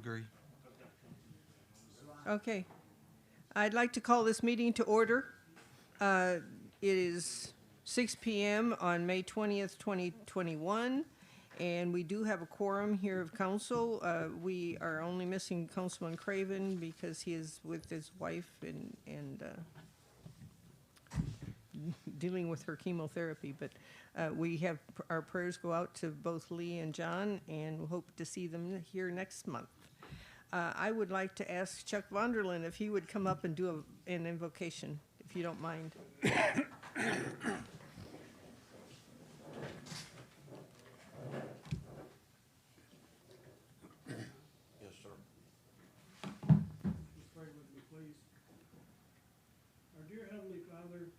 agree. Okay. I'd like to call this meeting to order. It is 6 p.m. on May 20th, 2021, and we do have a quorum here of council. We are only missing Councilman Craven because he is with his wife and dealing with her chemotherapy, but we have our prayers go out to both Lee and John, and we hope to see them here next month. I would like to ask Chuck Vonderland if he would come up and do an invocation, if you don't mind. Yes, sir. Please pray with me, please. Our dear Heavenly Father,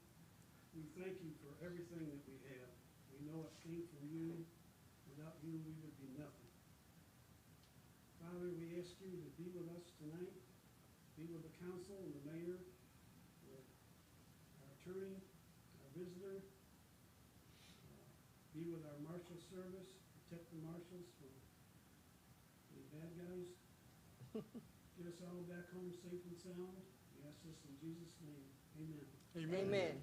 we thank you for everything that we have. We know it came from you. Without you, we would be nothing. Father, we ask you to be with us tonight, be with the council and the mayor, with our attorney, our visitor, be with our marshal service, protect the marshals from any bad guys. Get us all back home safe and sound. We ask this in Jesus' name. Amen. Amen.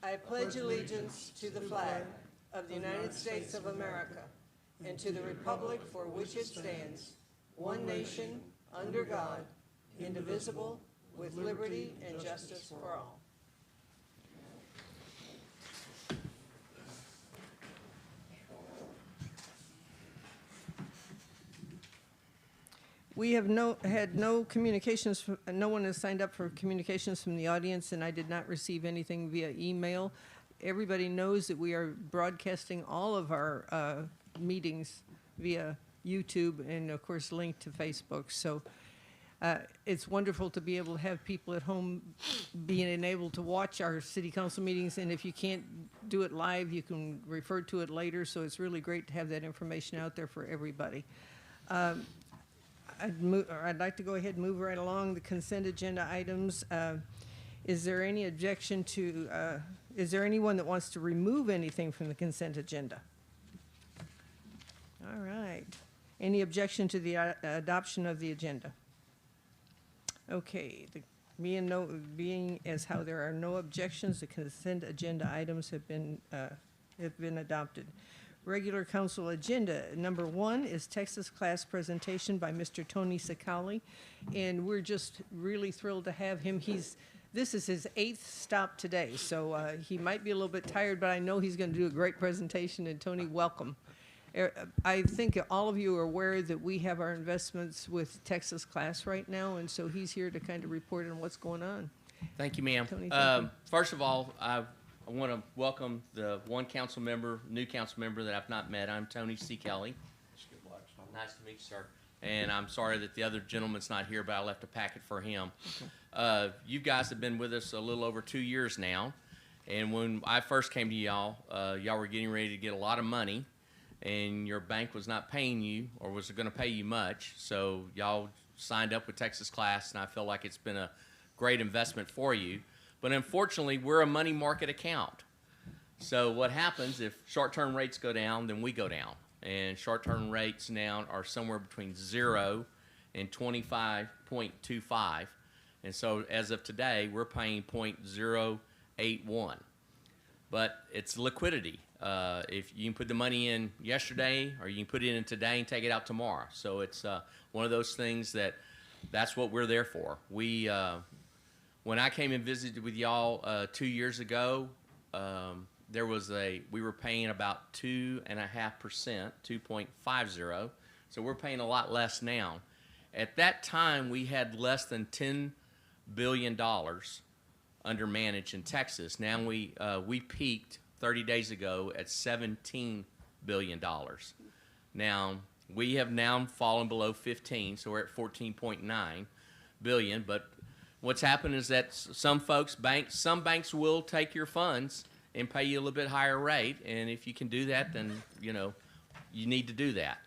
I pledge allegiance to the flag of the United States of America and to the republic for which it stands, one nation, under God, indivisible, with liberty and justice for all. We have had no communications, no one has signed up for communications from the audience, and I did not receive anything via email. Everybody knows that we are broadcasting all of our meetings via YouTube and, of course, linked to Facebook. So it's wonderful to be able to have people at home being able to watch our city council meetings, and if you can't do it live, you can refer to it later. So it's really great to have that information out there for everybody. I'd like to go ahead and move right along the consent agenda items. Is there any objection to, is there anyone that wants to remove anything from the consent agenda? All right. Any objection to the adoption of the agenda? Okay. Being as how there are no objections, the consent agenda items have been adopted. Regular council agenda number 1 is Texas class presentation by Mr. Tony Secaly, and we're just really thrilled to have him. This is his 8th stop today, so he might be a little bit tired, but I know he's going to do a great presentation. And Tony, welcome. I think all of you are aware that we have our investments with Texas class right now, and so he's here to kind of report on what's going on. Thank you, ma'am. Tony, thank you. First of all, I want to welcome the one council member, new council member that I've not met. I'm Tony Secaly. Nice to meet you, sir. And I'm sorry that the other gentleman's not here, but I left a packet for him. Okay. You guys have been with us a little over 2 years now. And when I first came to y'all, y'all were getting ready to get a lot of money, and your bank was not paying you or was going to pay you much. So y'all signed up with Texas Class, and I feel like it's been a great investment for you. But unfortunately, we're a money market account. So what happens if short-term rates go down, then we go down. And short-term rates now are somewhere between 0 and 25.25. And so as of today, we're paying 0.081. But it's liquidity. If you can put the money in yesterday, or you can put it in today and take it out tomorrow. So it's one of those things that's what we're there for. When I came and visited with y'all 2 years ago, we were paying about 2.5%, 2.50. So we're paying a lot less now. At that time, we had less than $10 billion under managed in Texas. Now we peaked 30 days ago at $17 billion. Now we have now fallen below 15, so we're at 14.9 billion. But what's happened is that some banks will take your funds and pay you a little bit higher rate, and if you can do that, then you need to do that.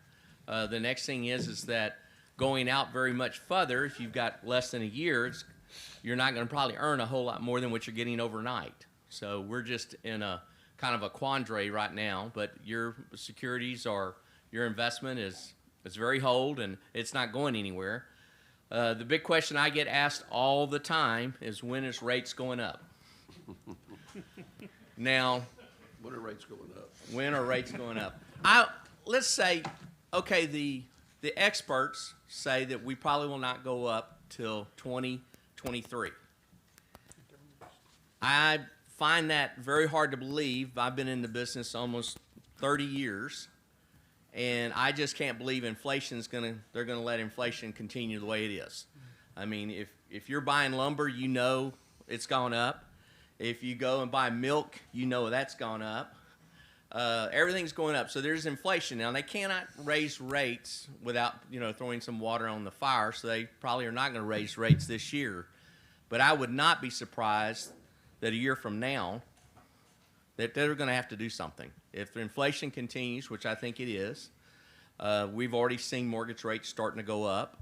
The next thing is that going out very much further, if you've got less than a year, you're not going to probably earn a whole lot more than what you're getting overnight. So we're just in a kind of a quandary right now, but your securities or your investment is It's very hold, and it's not going anywhere. The big question I get asked all the time is, when is rates going up? Now, When are rates going up? when are rates going up? Let's say, okay, the experts say that we probably will not go up till 2023. I find that very hard to believe. I've been in the business almost 30 years, and I just can't believe they're gonna let inflation continue the way it is. I mean, if you're buying lumber, you know it's gone up. If you go and buy milk, you know that's gone up. Everything's going up, so there's inflation. Now, they cannot raise rates without, throwing some water on the fire, so they probably are not gonna raise rates this year. But I would not be surprised that a year from now, that they're gonna have to do something. If the inflation continues, which I think it is, we've already seen mortgage rates starting to go up.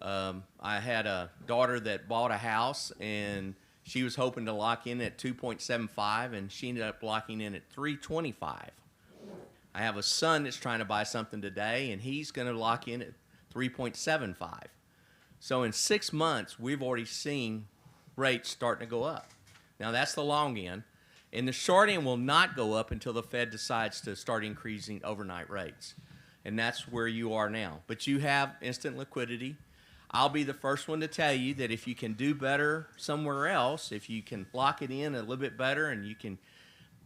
I had a daughter that bought a house, and she was hoping to lock in at 2.75, and she ended up locking in at 3.25. I have a son that's trying to buy something today, and he's going to lock in at 3.75. So in 6 months, we've already seen rates starting to go up. Now, that's the long end. And the short end will not go up until the Fed decides to start increasing overnight rates. And that's where you are now. But you have instant liquidity. I'll be the first one to tell you that if you can do better somewhere else, if you can lock it in a little bit better, and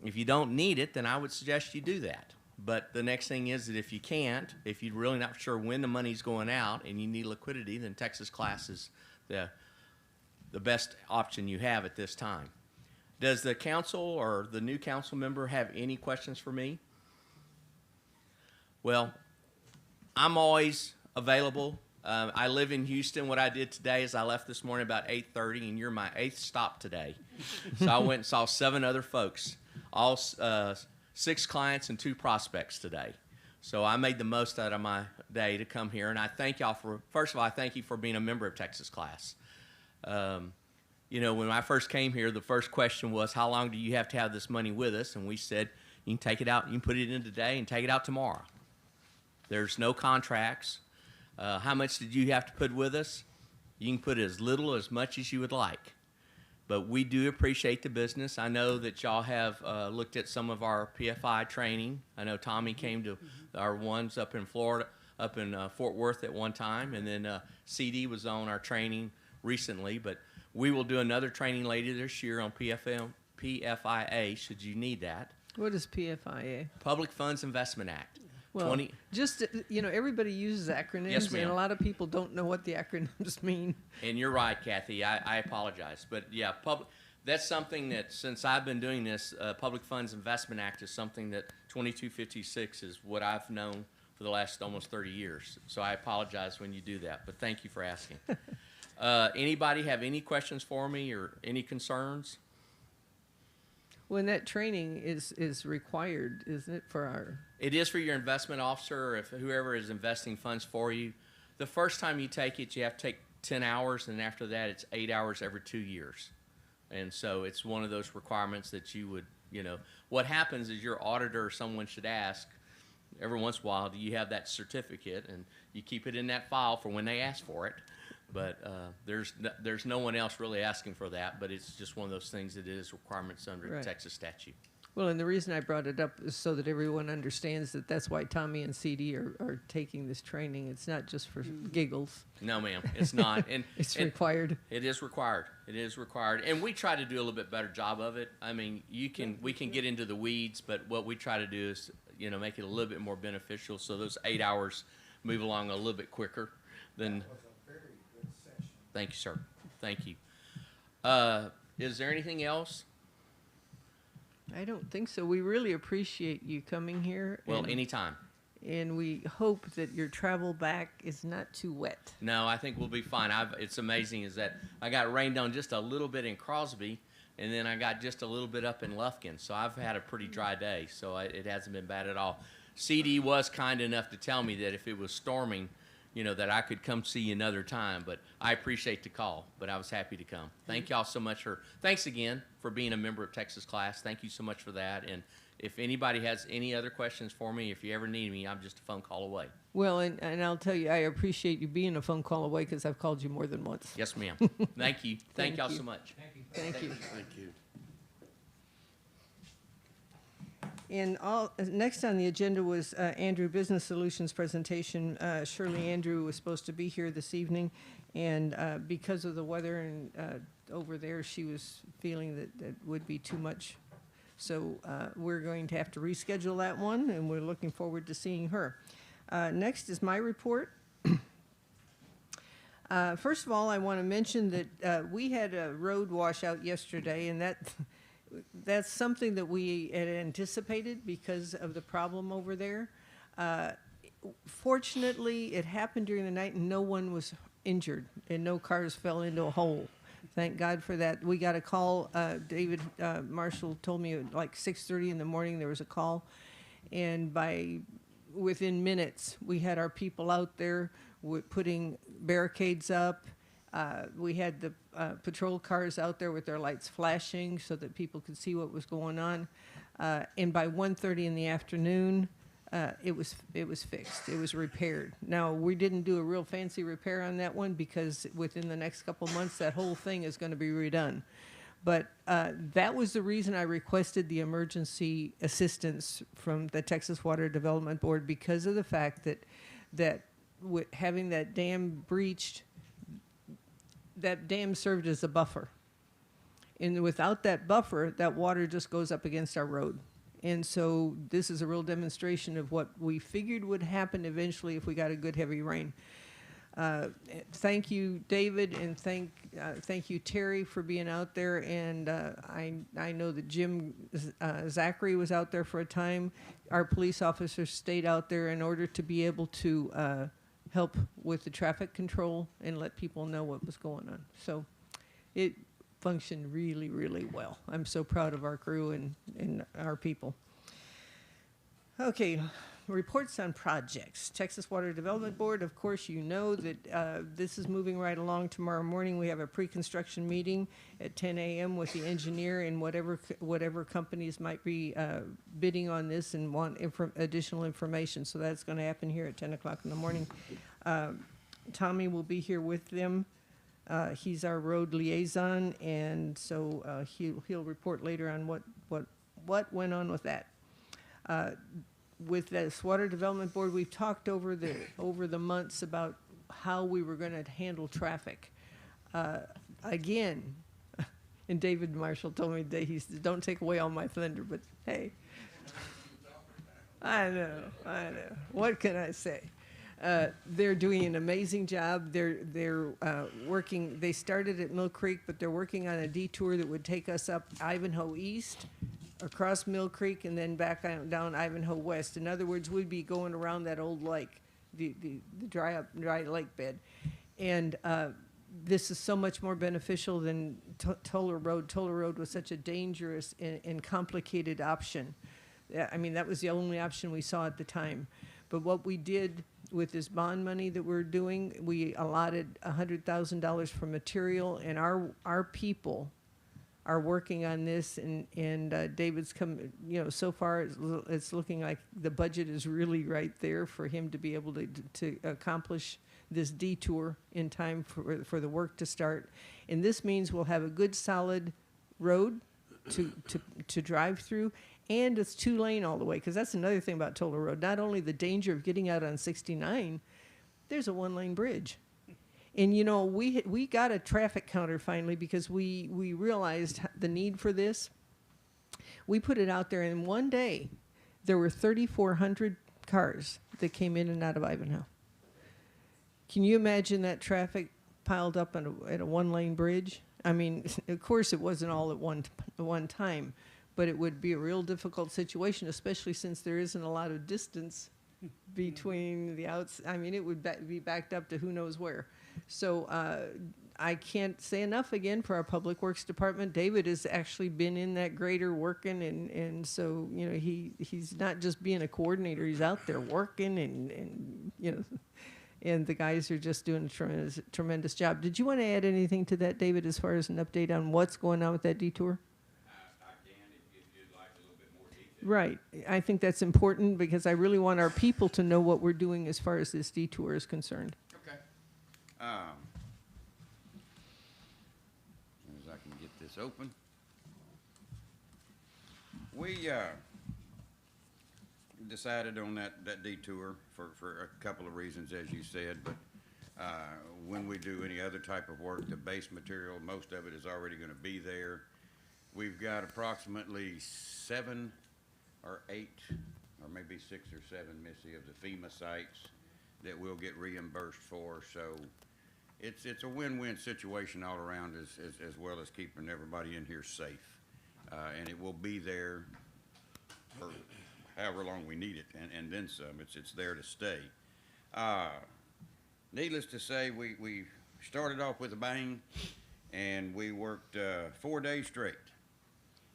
if you don't need it, then I would suggest you do that. But the next thing is that if you can't, if you're really not sure when the money's going out and you need liquidity, then Texas Class is the best option you have at this time. Does the council or the new council member have any questions for me? Well, I'm always available. I live in Houston. What I did today is I left this morning about 8:30, and you're my 8th stop today. So I went and saw 7 other folks, all 6 clients and 2 prospects today. So I made the most out of my day to come here, and I thank y'all first of all, I thank you for being a member of Texas Class. When I first came here, the first question was, how long do you have to have this money with us? And we said, you can take it out, you can put it in today and take it out tomorrow. There's no contracts. How much did you have to put with us? You can put as little or as much as you would like. But we do appreciate the business. I know that y'all have looked at some of our PFI training. I know Tommy came to our ones up in Florida, up in Fort Worth at one time, and then CD was on our training recently. But we will do another training later this year on PFIA, should you need that. What is PFIA? Public Funds Investment Act. Well, everybody uses acronyms, Yes, ma'am. and a lot of people don't know what the acronyms mean. And you're right, Kathy. I apologize. But, yeah, that's something that, since I've been doing this, Public Funds Investment Act is something that 2256 is what I've known for the last almost 30 years. So I apologize when you do that. But thank you for asking. Anybody have any questions for me or any concerns? When that training is required, isn't it, for our... It is for your investment officer, or if whoever is investing funds for you. The first time you take it, you have to take 10 hours, and after that, it's 8 hours every 2 years. And so it's one of those requirements that you would, what happens is your auditor or someone should ask every once in a while, do you have that certificate? And you keep it in that file for when they ask for it. But there's no one else really asking for that, but it's just one of those things that is requirements under Right. Texas statute. Well, and the reason I brought it up is so that everyone understands that that's why Tommy and CD are taking this training. It's not just for giggles. No, ma'am, it's not. And It's and required. It is required. It is required, and we try to do a little bit better job of it. I mean, we can get into the weeds, but what we try to do is make it a little bit more beneficial, so those 8 hours move along a little bit quicker than. That was a very good session. Thank you, sir. Thank you. Is there anything else? I don't think so. We really appreciate you coming here. Well, and, anytime. and we hope that your travel back is not too wet. No, I think we'll be fine. It's amazing is that I got rained on just a little bit in Crosby, and then I got just a little bit up in Lufkin. So I've had a pretty dry day, so it hasn't been bad at all. CD was kind enough to tell me that if it was storming, that I could come see you another time. But I appreciate the call, but I was happy to come. Thank y'all so much thanks again for being a member of Texas Class. Thank you so much for that. And if anybody has any other questions for me, if you ever need me, I'm just a phone call away. Well, and I'll tell you, I appreciate you being a phone call away because I've called you more than once. Yes, ma'am. Thank you. Thank y'all you. so much. Thank you. Thank you. And next on the agenda was Andrew Business Solutions presentation. Shirley Andrew was supposed to be here this evening, and because of the weather and over there, she was feeling that it would be too much. So we're going to have to reschedule that one, and we're looking forward to seeing her. Next is my report. First of all, I want to mention that we had a road washout yesterday, and that's something that we had anticipated because of the problem over there. Fortunately, it happened during the night and no one was injured and no cars fell into a hole. Thank God for that. We got a call. David Marshal told me at like 6:30 in the morning there was a call, and within minutes we had our people out there putting barricades up. We had the patrol cars out there with their lights flashing so that people could see what was going on. And by 1:30 in the afternoon, it was fixed. It was repaired. Now, we didn't do a real fancy repair on that one because within the next couple months, that whole thing is going to be redone. But that was the reason I requested the emergency assistance from the Texas Water Development Board, because of the fact that having that dam breached, that dam served as a buffer. And without that buffer, that water just goes up against our road. And so this is a real demonstration of what we figured would happen eventually if we got a good heavy rain. Thank you, David, and thank you, Terry, for being out there. And I know that Jim Zachary was out there for a time. Our police officers stayed out there in order to be able to help with the traffic control and let people know what was going on. So it functioned really, really well. I'm so proud of our crew and our people. Okay, reports on projects. Texas Water Development Board, of course, you know that this is moving right along. Tomorrow morning we have a pre-construction meeting at 10 a.m. with the engineer and whatever companies might be bidding on this and want additional information. So that's going to happen here at 10 o'clock in the morning. Tommy will be here with them. He's our road liaison, and so he'll report later on what went on with that. With this Water Development Board, we've talked over the months about how we were going to handle traffic. Again, and David Marshall told me today, he said, "Don't take away all my thunder," but hey, I know. What can I say? They're doing an amazing job. They're working. They started at Mill Creek, but they're working on a detour that would take us up Ivanhoe East, across Mill Creek, and then back down Ivanhoe West. In other words, we'd be going around that old lake, the dry lake bed, and this is so much more beneficial than Toller Road. Toller Road was such a dangerous and complicated option. I mean, that was the only option we saw at the time. But what we did with this bond money that we're doing, we allotted $100,000 for material, and our people are working on this, and David's come, so far it's looking like the budget is really right there for him to be able to accomplish this detour in time for the work to start. And this means we'll have a good solid road to drive through, and it's 2-lane all the way, because that's another thing about Toller Road. Not only the danger of getting out on 69, there's a 1-lane bridge. And we got a traffic counter finally because we realized the need for this. We put it out there, and one day there were 3,400 cars that came in and out of Ivanhoe. Can you imagine that traffic piled up at a 1-lane bridge? I mean, of course it wasn't all at one time, but it would be a real difficult situation, especially since there isn't a lot of distance between the outs. I mean, it would be backed up to who knows where. So I can't say enough again for our Public Works Department. David has actually been in that grader working, and so he's not just being a coordinator. He's out there working, and the guys are just doing a tremendous job. Did you want to add anything to that, David, as far as an update on what's going on with that detour? I can, if you'd like a little bit more detail. Right. I think that's important because I really want our people to know what we're doing as far as this detour is concerned. Okay. As soon as I can get this open. We decided on that detour for a couple of reasons, as you said, but when we do any other type of work, the base material, most of it is already going to be there. We've got approximately 7 or 8, or maybe 6 or 7, Missy, of the FEMA sites that we'll get reimbursed for. So it's a win-win situation all around, as well as keeping everybody in here safe. And it will be there for however long we need it, and then some. It's there to stay. Needless to say, we started off with a bang, and we worked 4 days straight,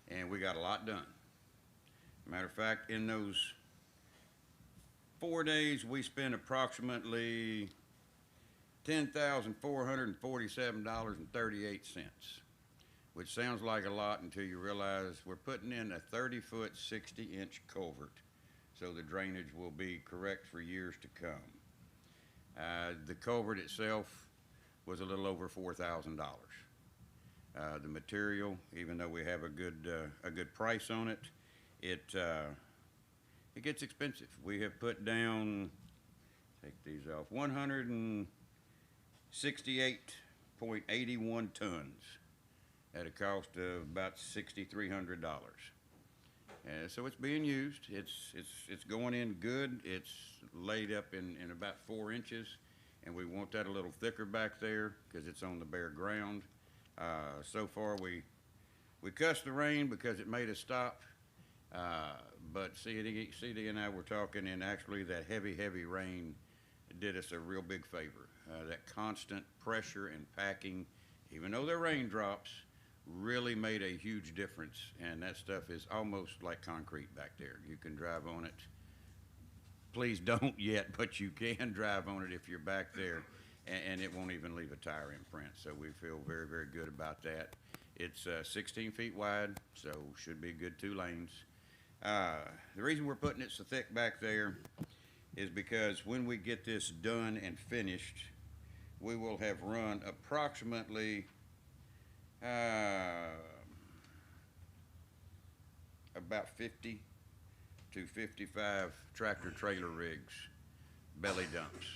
and we got a lot done. Matter of fact, in those 4 days, we spent approximately $10,447.38, which sounds like a lot until you realize we're putting in a 30-foot, 60-inch culvert, so the drainage will be correct for years to come. The culvert itself was a little over $4,000. The material, even though we have a good price on it, it gets expensive. We have put down, take these off, 168.81 tons at a cost of about $6,300. So it's being used. It's going in good. It's laid up in about 4 inches, and we want that a little thicker back there because it's on the bare ground. So far we cussed the rain because it made us stop. But CD and I were talking, and actually that heavy rain did us a real big favor. That constant pressure and packing, even though they're raindrops, really made a huge difference, and that stuff is almost like concrete back there. You can drive on it. Please don't yet, but you can drive on it if you're back there, and it won't even leave a tire imprint. So we feel very, very good about that. It's 16 feet wide, so should be good 2 lanes. The reason we're putting it so thick back there is because when we get this done and finished, we will have run approximately about 50 to 55 tractor trailer rigs, belly dumps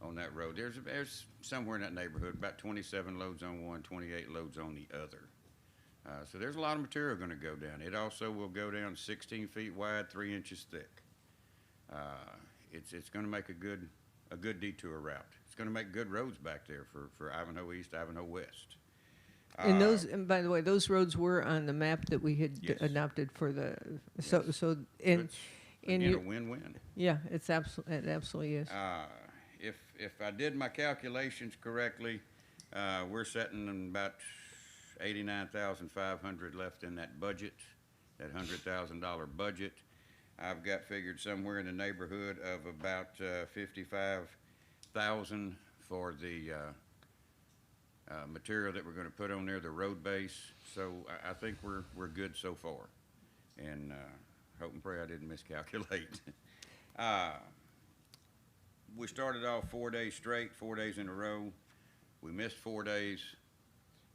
on that road. There's somewhere in that neighborhood about 27 loads on one, 28 loads on the other. So there's a lot of material going to go down. It also will go down 16 feet wide, 3 inches thick. It's going to make a good detour route. It's going to make good roads back there for Ivanhoe East, Ivanhoe West. And by the way, those roads were on the map that we had Yes. adopted for the, It's and again, you, a win-win. yeah, it absolutely is. If I did my calculations correctly, we're sitting in about $89,500 left in that budget, that $100,000 budget. I've got figured somewhere in the neighborhood of about $55,000 for the material that we're going to put on there, the road base. So I think we're good so far, and hope and pray I didn't miscalculate. We started off 4 days straight, 4 days in a row. We missed 4 days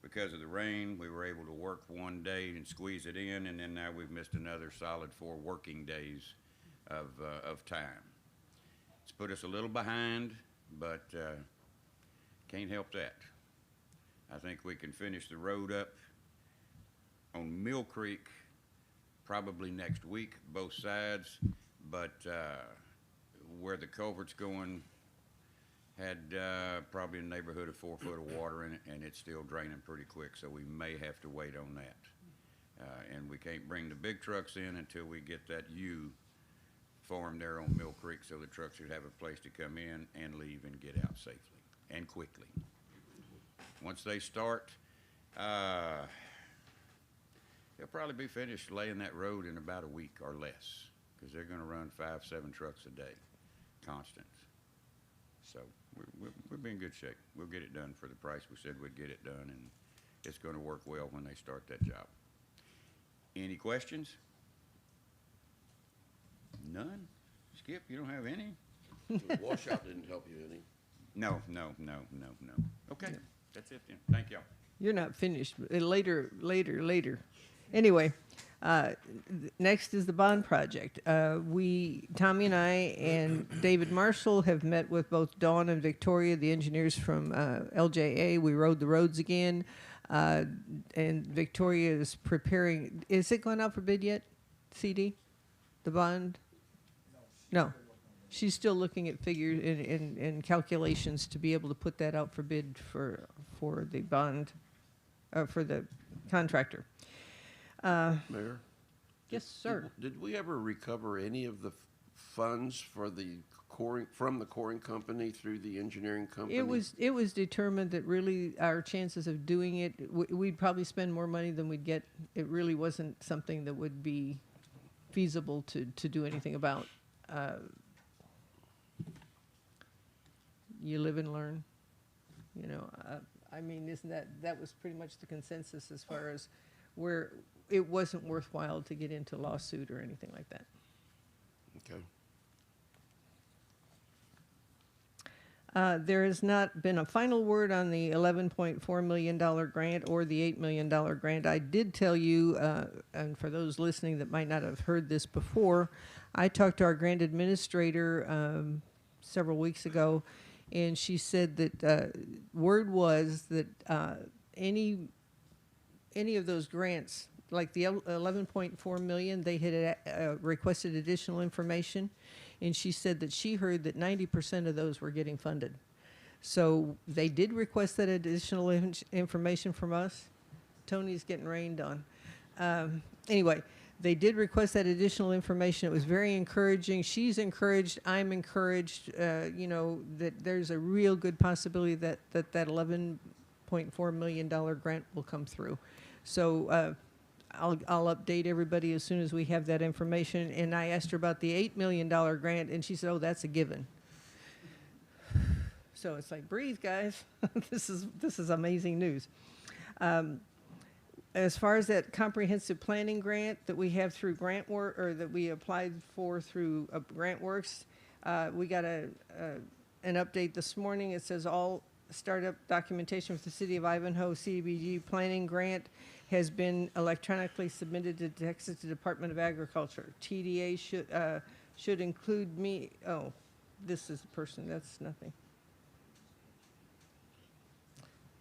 because of the rain. We were able to work 1 day and squeeze it in, and then now we've missed another solid 4 working days of time. It's put us a little behind, but can't help that. I think we can finish the road up on Mill Creek probably next week, both sides, but where the culvert's going had probably a neighborhood of 4 foot of water in it, and it's still draining pretty quick, so we may have to wait on that. And we can't bring the big trucks in until we get that U formed there on Mill Creek, so the trucks should have a place to come in and leave and get out safely and quickly. Once they start, they'll probably be finished laying that road in about a week or less, because they're going to run 5-7 trucks a day, constant. So we'll be in good shape. We'll get it done for the price we said we'd get it done, and it's going to work well when they start that job. Any questions? None? Skip, you don't have any? The washout didn't help you any. No. Okay, that's it then. Thank y'all. You're not finished. Later. Anyway, next is the bond project. Tommy and I and David Marshall have met with both Dawn and Victoria, the engineers from LJA. We rode the roads again. And Victoria is preparing. Is it going out for bid yet, CD? The bond? No. She's still looking at figures and calculations to be able to put that out for bid for the bond, for the contractor. Mayor? Yes, sir. Did we ever recover any of the funds for the coring, from the coring company through the engineering company? It was determined that really our chances of doing it, we'd probably spend more money than we'd get. It really wasn't something that would be feasible to do anything about. You live and learn, you know. I mean, isn't that was pretty much the consensus as far as where it wasn't worthwhile to get into lawsuit or anything like that. Okay. There has not been a final word on the $11.4 million grant or the $8 million grant. I did tell you, and for those listening that might not have heard this before, I talked to our grant administrator several weeks ago, and she said that word was that any of those grants, like the $11.4 million, they had requested additional information, and she said that she heard that 90% of those were getting funded. So they did request that additional information from us. Tony's getting rained on. Anyway, they did request that additional information. It was very encouraging. She's encouraged. I'm encouraged. You know, that there's a real good possibility that $11.4 million grant will come through. So I'll update everybody as soon as we have that information. And I asked her about the $8 million grant, and she said, "Oh, that's a given." So it's like, breathe, guys. This is amazing news. As far as that comprehensive planning grant that we have through GrantWorks, or that we applied for through GrantWorks, we got an update this morning. It says all startup documentation for the City of Ivanhoe CDBG planning grant has been electronically submitted to Texas Department of Agriculture. TDA should include me. Oh, this is a person. That's nothing.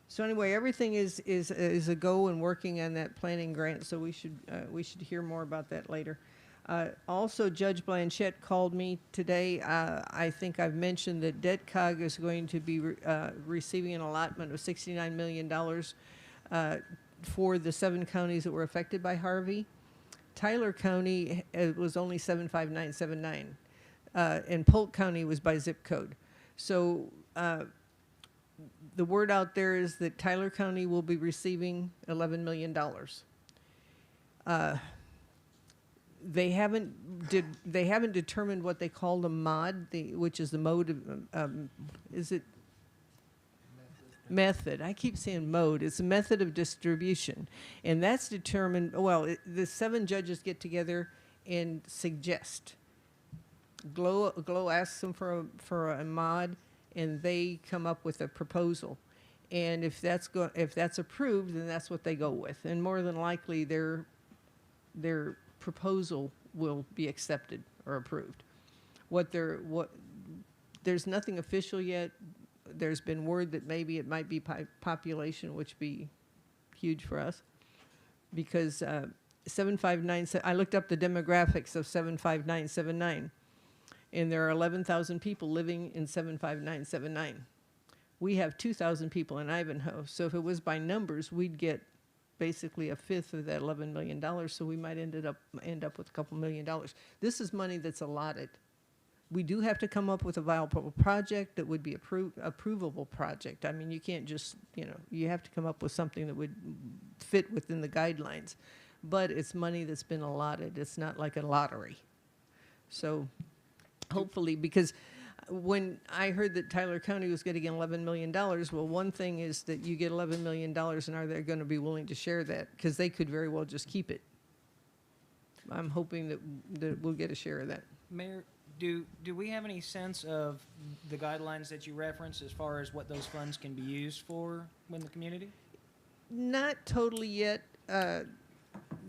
So anyway, everything is a go and working on that planning grant. So we should hear more about that later. Also, Judge Blanchette called me today. I think I've mentioned that DebtCog is going to be receiving an allotment of $69 million for the 7 counties that were affected by Harvey. Tyler County was only 75979, and Polk County was by zip code. So the word out there is that Tyler County will be receiving $11 million. They haven't determined what they call the MOD, which is the mode of, is it? Method. I keep saying mode. It's a method of distribution. And that's determined, well, the 7 judges get together and suggest. Glow asks them for a mod, and they come up with a proposal. And if that's approved, then that's what they go with. And more than likely, their proposal will be accepted or approved. There's nothing official yet. There's been word that maybe it might be population, which would be huge for us, because 759. I looked up the demographics of 75979, and there are 11,000 people living in 75979. We have 2,000 people in Ivanhoe, so if it was by numbers, we'd get basically a fifth of that $11 million. So we might end up with a couple $1 million. This is money that's allotted. We do have to come up with a viable project that would be approvable project. I mean, you can't just, you have to come up with something that would fit within the guidelines. But it's money that's been allotted. It's not like a lottery. So hopefully, because when I heard that Tyler County was getting $11 million, well, one thing is that you get $11 million, and are they going to be willing to share that? Because they could very well just keep it. I'm hoping that we'll get a share of that. Mayor, do we have any sense of the guidelines that you referenced as far as what those funds can be used for in the community? Not totally yet.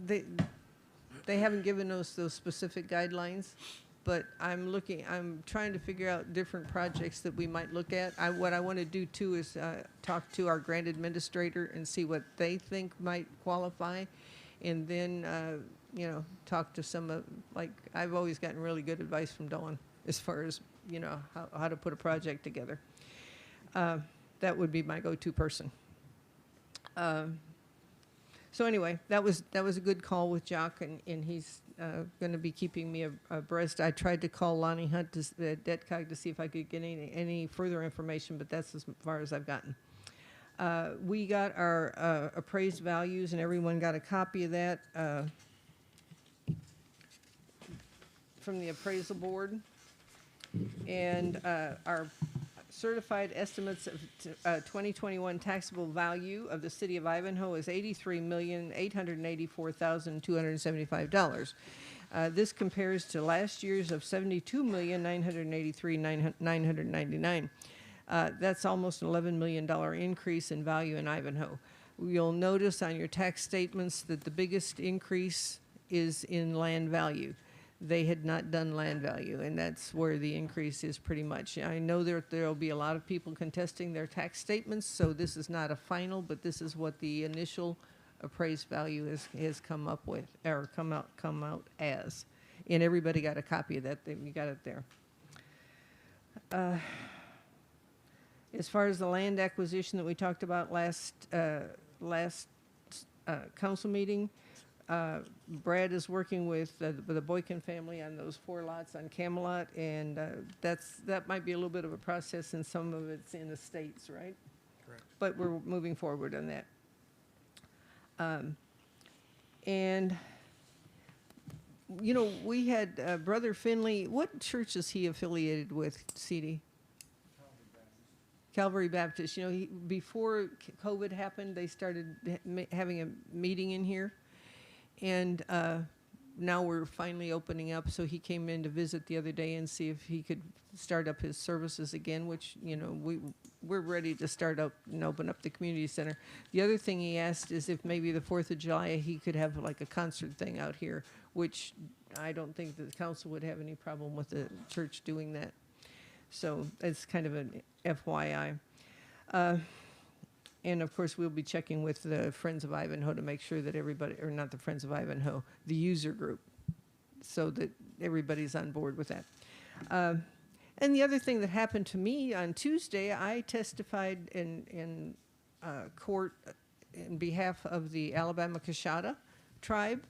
They haven't given us those specific guidelines, but I'm trying to figure out different projects that we might look at. What I want to do too is talk to our grant administrator and see what they think might qualify, and then talk to some of, like, I've always gotten really good advice from Dawn as far as how to put a project together. That would be my go-to person. So anyway, that was a good call with Jock, and he's going to be keeping me abreast. I tried to call Lonnie Hunt, DebtCog, to see if I could get any further information, but that's as far as I've gotten. We got our appraised values, and everyone got a copy of that from the appraisal board. And our certified estimates of 2021 taxable value of the city of Ivanhoe is $83,884,275. This compares to last year's of $72,983,999. That's almost an $11 million increase in value in Ivanhoe. You'll notice on your tax statements that the biggest increase is in land value. They had not done land value, and that's where the increase is pretty much. I know there'll be a lot of people contesting their tax statements, so this is not a final, but this is what the initial appraised value has come up with, or come out as. And everybody got a copy of that. You got it there. As far as the land acquisition that we talked about last council meeting, Brad is working with the Boykin family on those 4 lots on Camelot, and that might be a little bit of a process, and some of it's in the States, right? Correct. But we're moving forward on that. And, we had Brother Finley. What church is he affiliated with, CD? Calvary Baptist. Before COVID happened, they started having a meeting in here. And now we're finally opening up, so he came in to visit the other day and see if he could start up his services again, which, we're ready to start up and open up the community center. The other thing he asked is if maybe the 4th of July he could have like a concert thing out here, which I don't think the council would have any problem with the church doing that. So it's kind of an FYI. And of course, we'll be checking with the Friends of Ivanhoe to make sure that everybody, or not the Friends of Ivanhoe, the user group, so that everybody's on board with that. And the other thing that happened to me on Tuesday, I testified in court in behalf of the Alabama Coshada tribe,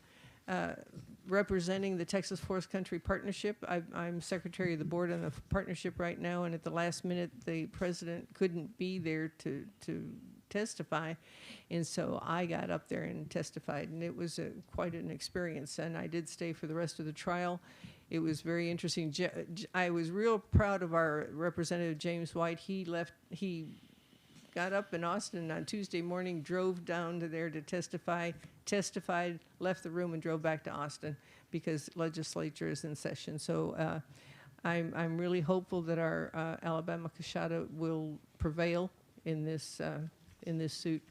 representing the Texas Forest Country Partnership. I'm secretary of the board on the partnership right now, and at the last minute, the president couldn't be there to testify, and so I got up there and testified, and it was quite an experience, and I did stay for the rest of the trial. It was very interesting. I was real proud of our representative, James White. He got up in Austin on Tuesday morning, drove down to there to testified, left the room, and drove back to Austin because legislature is in session. So I'm really hopeful that our Alabama Coshada will prevail in this suit.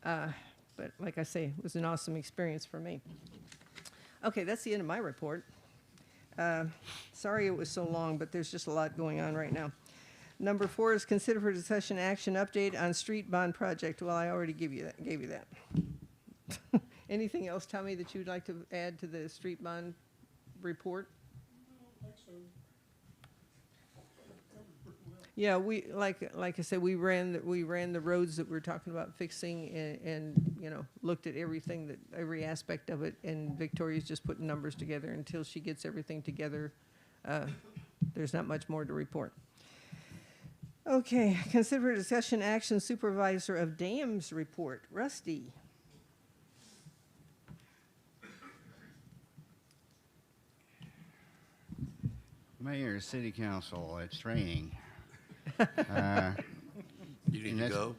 But like I say, it was an awesome experience for me. Okay, that's the end of my report. Sorry it was so long, but there's just a lot going on right now. Number 4 is consider for discussion action update on street bond project. Well, I already gave you that. Anything else, Tommy, that you'd like to add to the street bond report? I don't think so. Yeah, we like I said, we ran the roads that we're talking about fixing, and looked at every aspect of it. And Victoria's just putting numbers together. Until she gets everything together, there's not much more to report. Okay, consider discussion action Supervisor of Dams report. Rusty. Mayor, City Council, it's raining. You need to go?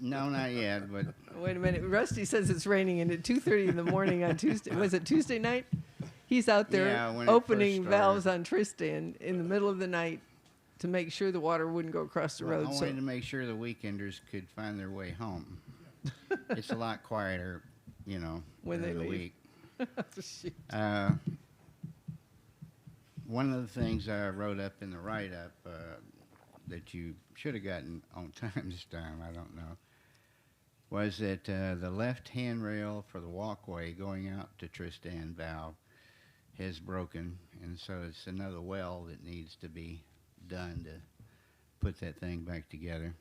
No, not yet, but Wait a minute. Rusty says it's raining, and at 2:30 in the morning on Tuesday, was it Tuesday night? He's out there Yeah, when it first opening valves started. on Tristan in the middle of the night to make sure the water wouldn't go across the Well, road. I So wanted to make sure the weekenders could find their way home. It's a lot quieter, you know, When during they the leave. week. Shoot. One of the things I wrote up in the write-up that you should have gotten on time this time, I don't know, was that the left handrail for the walkway going out to Tristan valve has broken, and so it's another well that needs to be done to put that thing back together.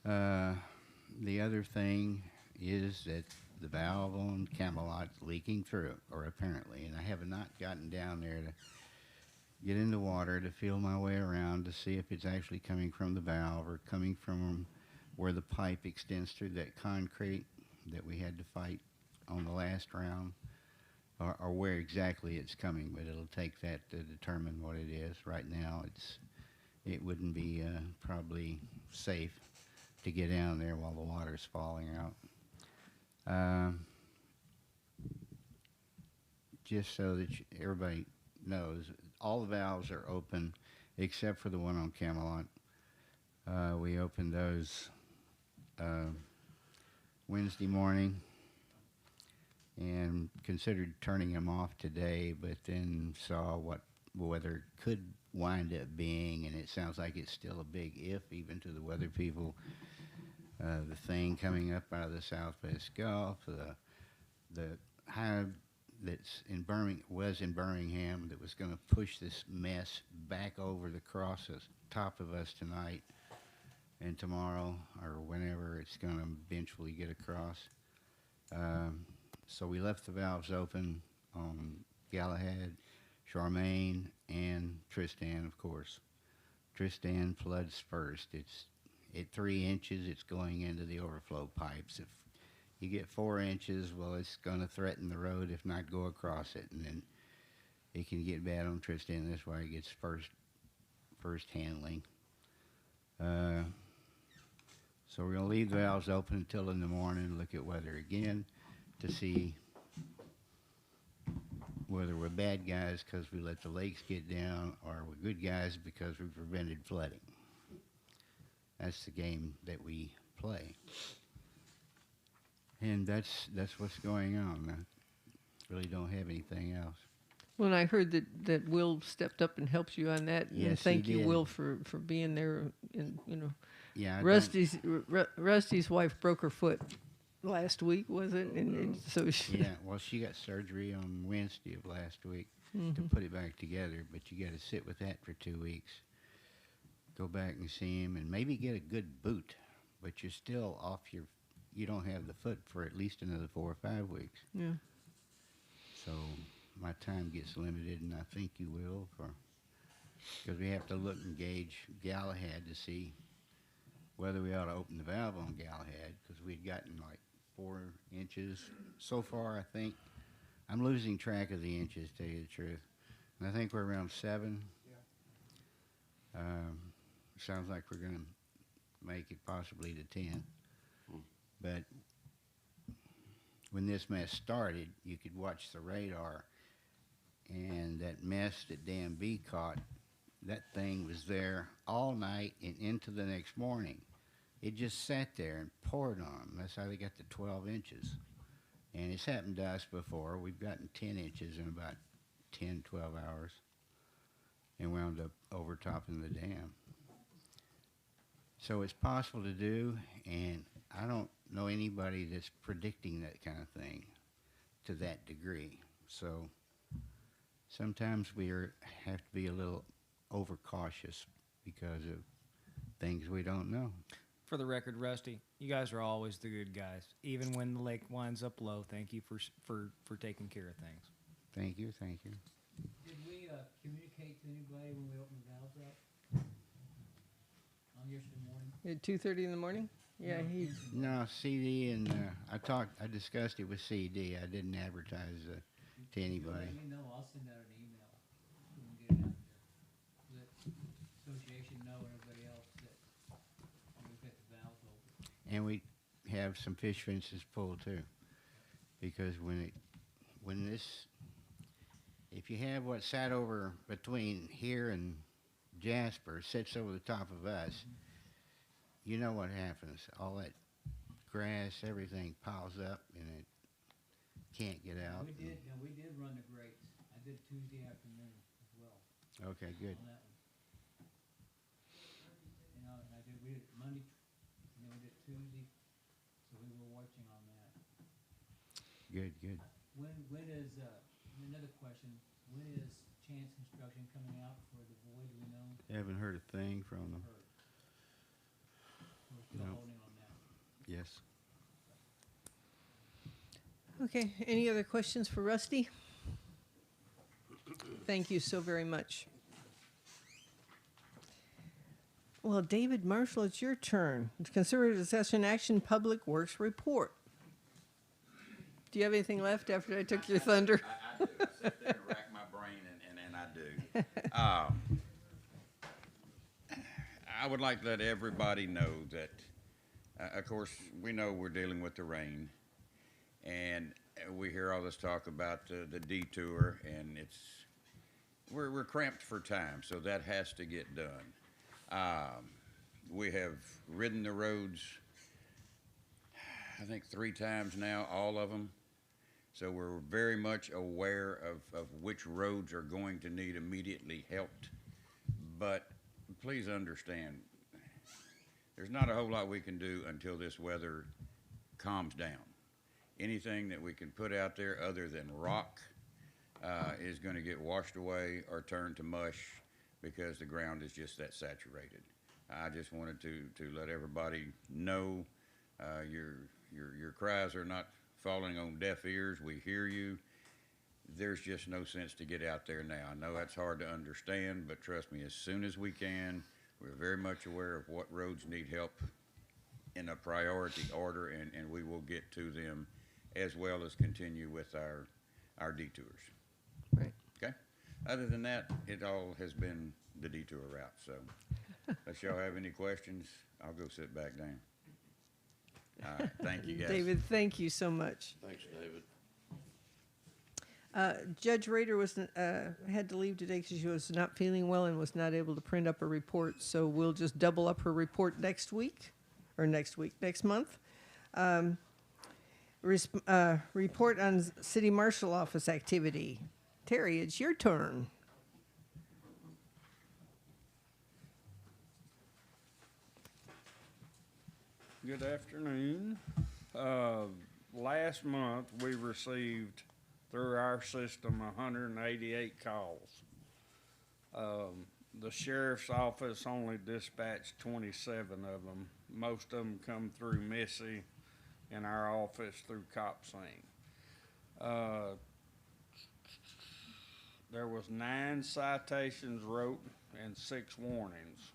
The other thing is that the valve on Camelot's leaking through, or apparently, and I have not gotten down there to get in the water to feel my way around to see if it's actually coming from the valve or coming from where the pipe extends through that concrete that we had to fight on the last round, or where exactly it's coming, but it'll take that to determine what it is. Right now, it wouldn't be probably safe to get down there while the water's falling out. Just so that everybody knows, all the valves are open except for the one on Camelot. We opened those Wednesday morning and considered turning them off today, but then saw what weather could wind up being, and it sounds like it's still a big if, even to the weather people. The thing coming up out of the Southwest Gulf, the high that's in Birmingham that was going to push this mess back over the cross the top of us tonight and tomorrow, or whenever it's going to eventually get across. So we left the valves open on Galahad, Charmaine, and Tristan, of course. Tristan floods first. It's at 3 inches, it's going into the overflow pipes. If you get 4 inches, well, it's going to threaten the road, if not go across it, and then it can get bad on Tristan. That's why it gets first handling. So we're going to leave the valves open until in the morning, look at weather again to see whether we're bad guys because we let the lakes get down or we're good guys because we prevented flooding. That's the game that we play. And that's what's going on. I really don't have anything else. When I heard that Will stepped up and helped you on that, and Yes, thank he you, did. Will, for being there. And Yeah, Rusty's wife broke her foot last week, was it? And so she, yeah, well, she got surgery on Wednesday of last week to put it back together, but you got to sit with that for 2 weeks. Go back and see him and maybe get a good boot, but you're still off you don't have the foot for at least another 4 or 5 weeks. yeah. So my time gets limited, and I think you will, because we have to look and gauge Galahad to see whether we ought to open the valve on Galahad, because we'd gotten like 4 inches. So far, I think, I'm losing track of the inches, to tell you the truth. And I think we're around 7. Yeah. Sounds like we're going to make it possibly to 10. But when this mess started, you could watch the radar, and that mess that Dan B caught, that thing was there all night and into the next morning. It just sat there and poured on them. That's how they got the 12 inches. And it's happened to us before. We've gotten 10 inches in about 10, 12 hours and wound up overtopping the dam. So it's possible to do, and I don't know anybody that's predicting that kind of thing to that degree. So sometimes we have to be a little overcautious because of things we don't know. For the record, Rusty, you guys are always the good guys. Even when the lake winds up low, thank you for taking care of things. Thank you, thank you. Did we communicate to anybody when we opened the valves up on yesterday morning? At 2:30 in the morning? Yeah, he. No, CD, and I discussed it with CD. I didn't advertise to anybody. Let me know. I'll send out an email when we get it out there. Let the association know and everybody else that we've got the valves open. And we have some fish fences pulled too, because when this if you have what sat over between here and Jasper sits over the top of us, you know what happens. All that grass, everything piles up and it can't get out. We did run the grates. I did Tuesday afternoon as well Okay, good. on that one. You know, and we did Monday, and then we did Tuesday, so we were watching on that. Good, good. When is, another question, when is Chance Construction coming out for the void, do we know? Haven't heard a thing from them. Heard. We're still No. holding on that. Yes. Okay, any other questions for Rusty? Thank you so very much. Well, David Marshall, it's your turn. Consider discussion action Public Works report. Do you have anything left after I took your thunder? I do. I sit there and rack my brain, and I do. I would like to let everybody know that, of course, we know we're dealing with the rain, and we hear all this talk about the detour, and we're cramped for time, so that has to get done. We have ridden the roads, I think 3 times now, all of them. So we're very much aware of which roads are going to need immediately helped. But please understand, there's not a whole lot we can do until this weather calms down. Anything that we can put out there other than rock is going to get washed away or turned to mush because the ground is just that saturated. I just wanted to let everybody know your cries are not falling on deaf ears. We hear you. There's just no sense to get out there now. I know that's hard to understand, but trust me, as soon as we can, we're very much aware of what roads need help in a priority order, and we will get to them as well as continue with our detours. Right. Okay? Other than that, it all has been the detour route. So unless y'all have any questions, I'll go sit back down. All right. Thank you, guys. David, thank you so much. Thanks, David. Judge Rader had to leave today because she was not feeling well and was not able to print up a report. So we'll just double up her report next month. Report on City Marshal Office activity. Terry, it's your turn. Good afternoon. Last month, we received through our system 188 calls. The sheriff's office only dispatched 27 of them. Most of them come through Missy and our office through CopSing. There was 9 citations wrote and 6 warnings.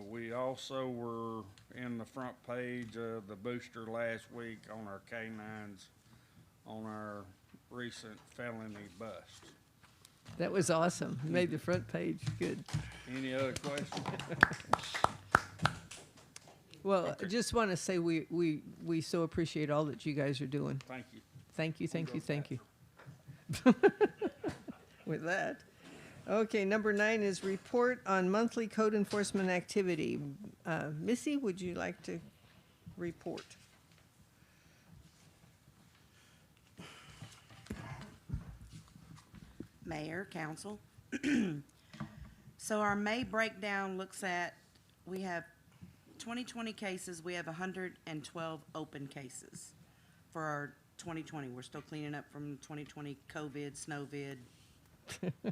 We also were in the front page of the Booster last week on our canines on our recent felony bust. That was awesome. Made the front page. Good. Any other questions? Well, I just want to say we so appreciate all that you guys are doing. Thank you. Thank you, thank you, thank you. With that. Okay, number 9 is report on monthly code enforcement activity. Missy, would you like to report? Mayor, council. So our May breakdown looks at, we have 2020 cases, we have 112 open cases for our 2020. We're still cleaning up from 2020 COVID, snow vid,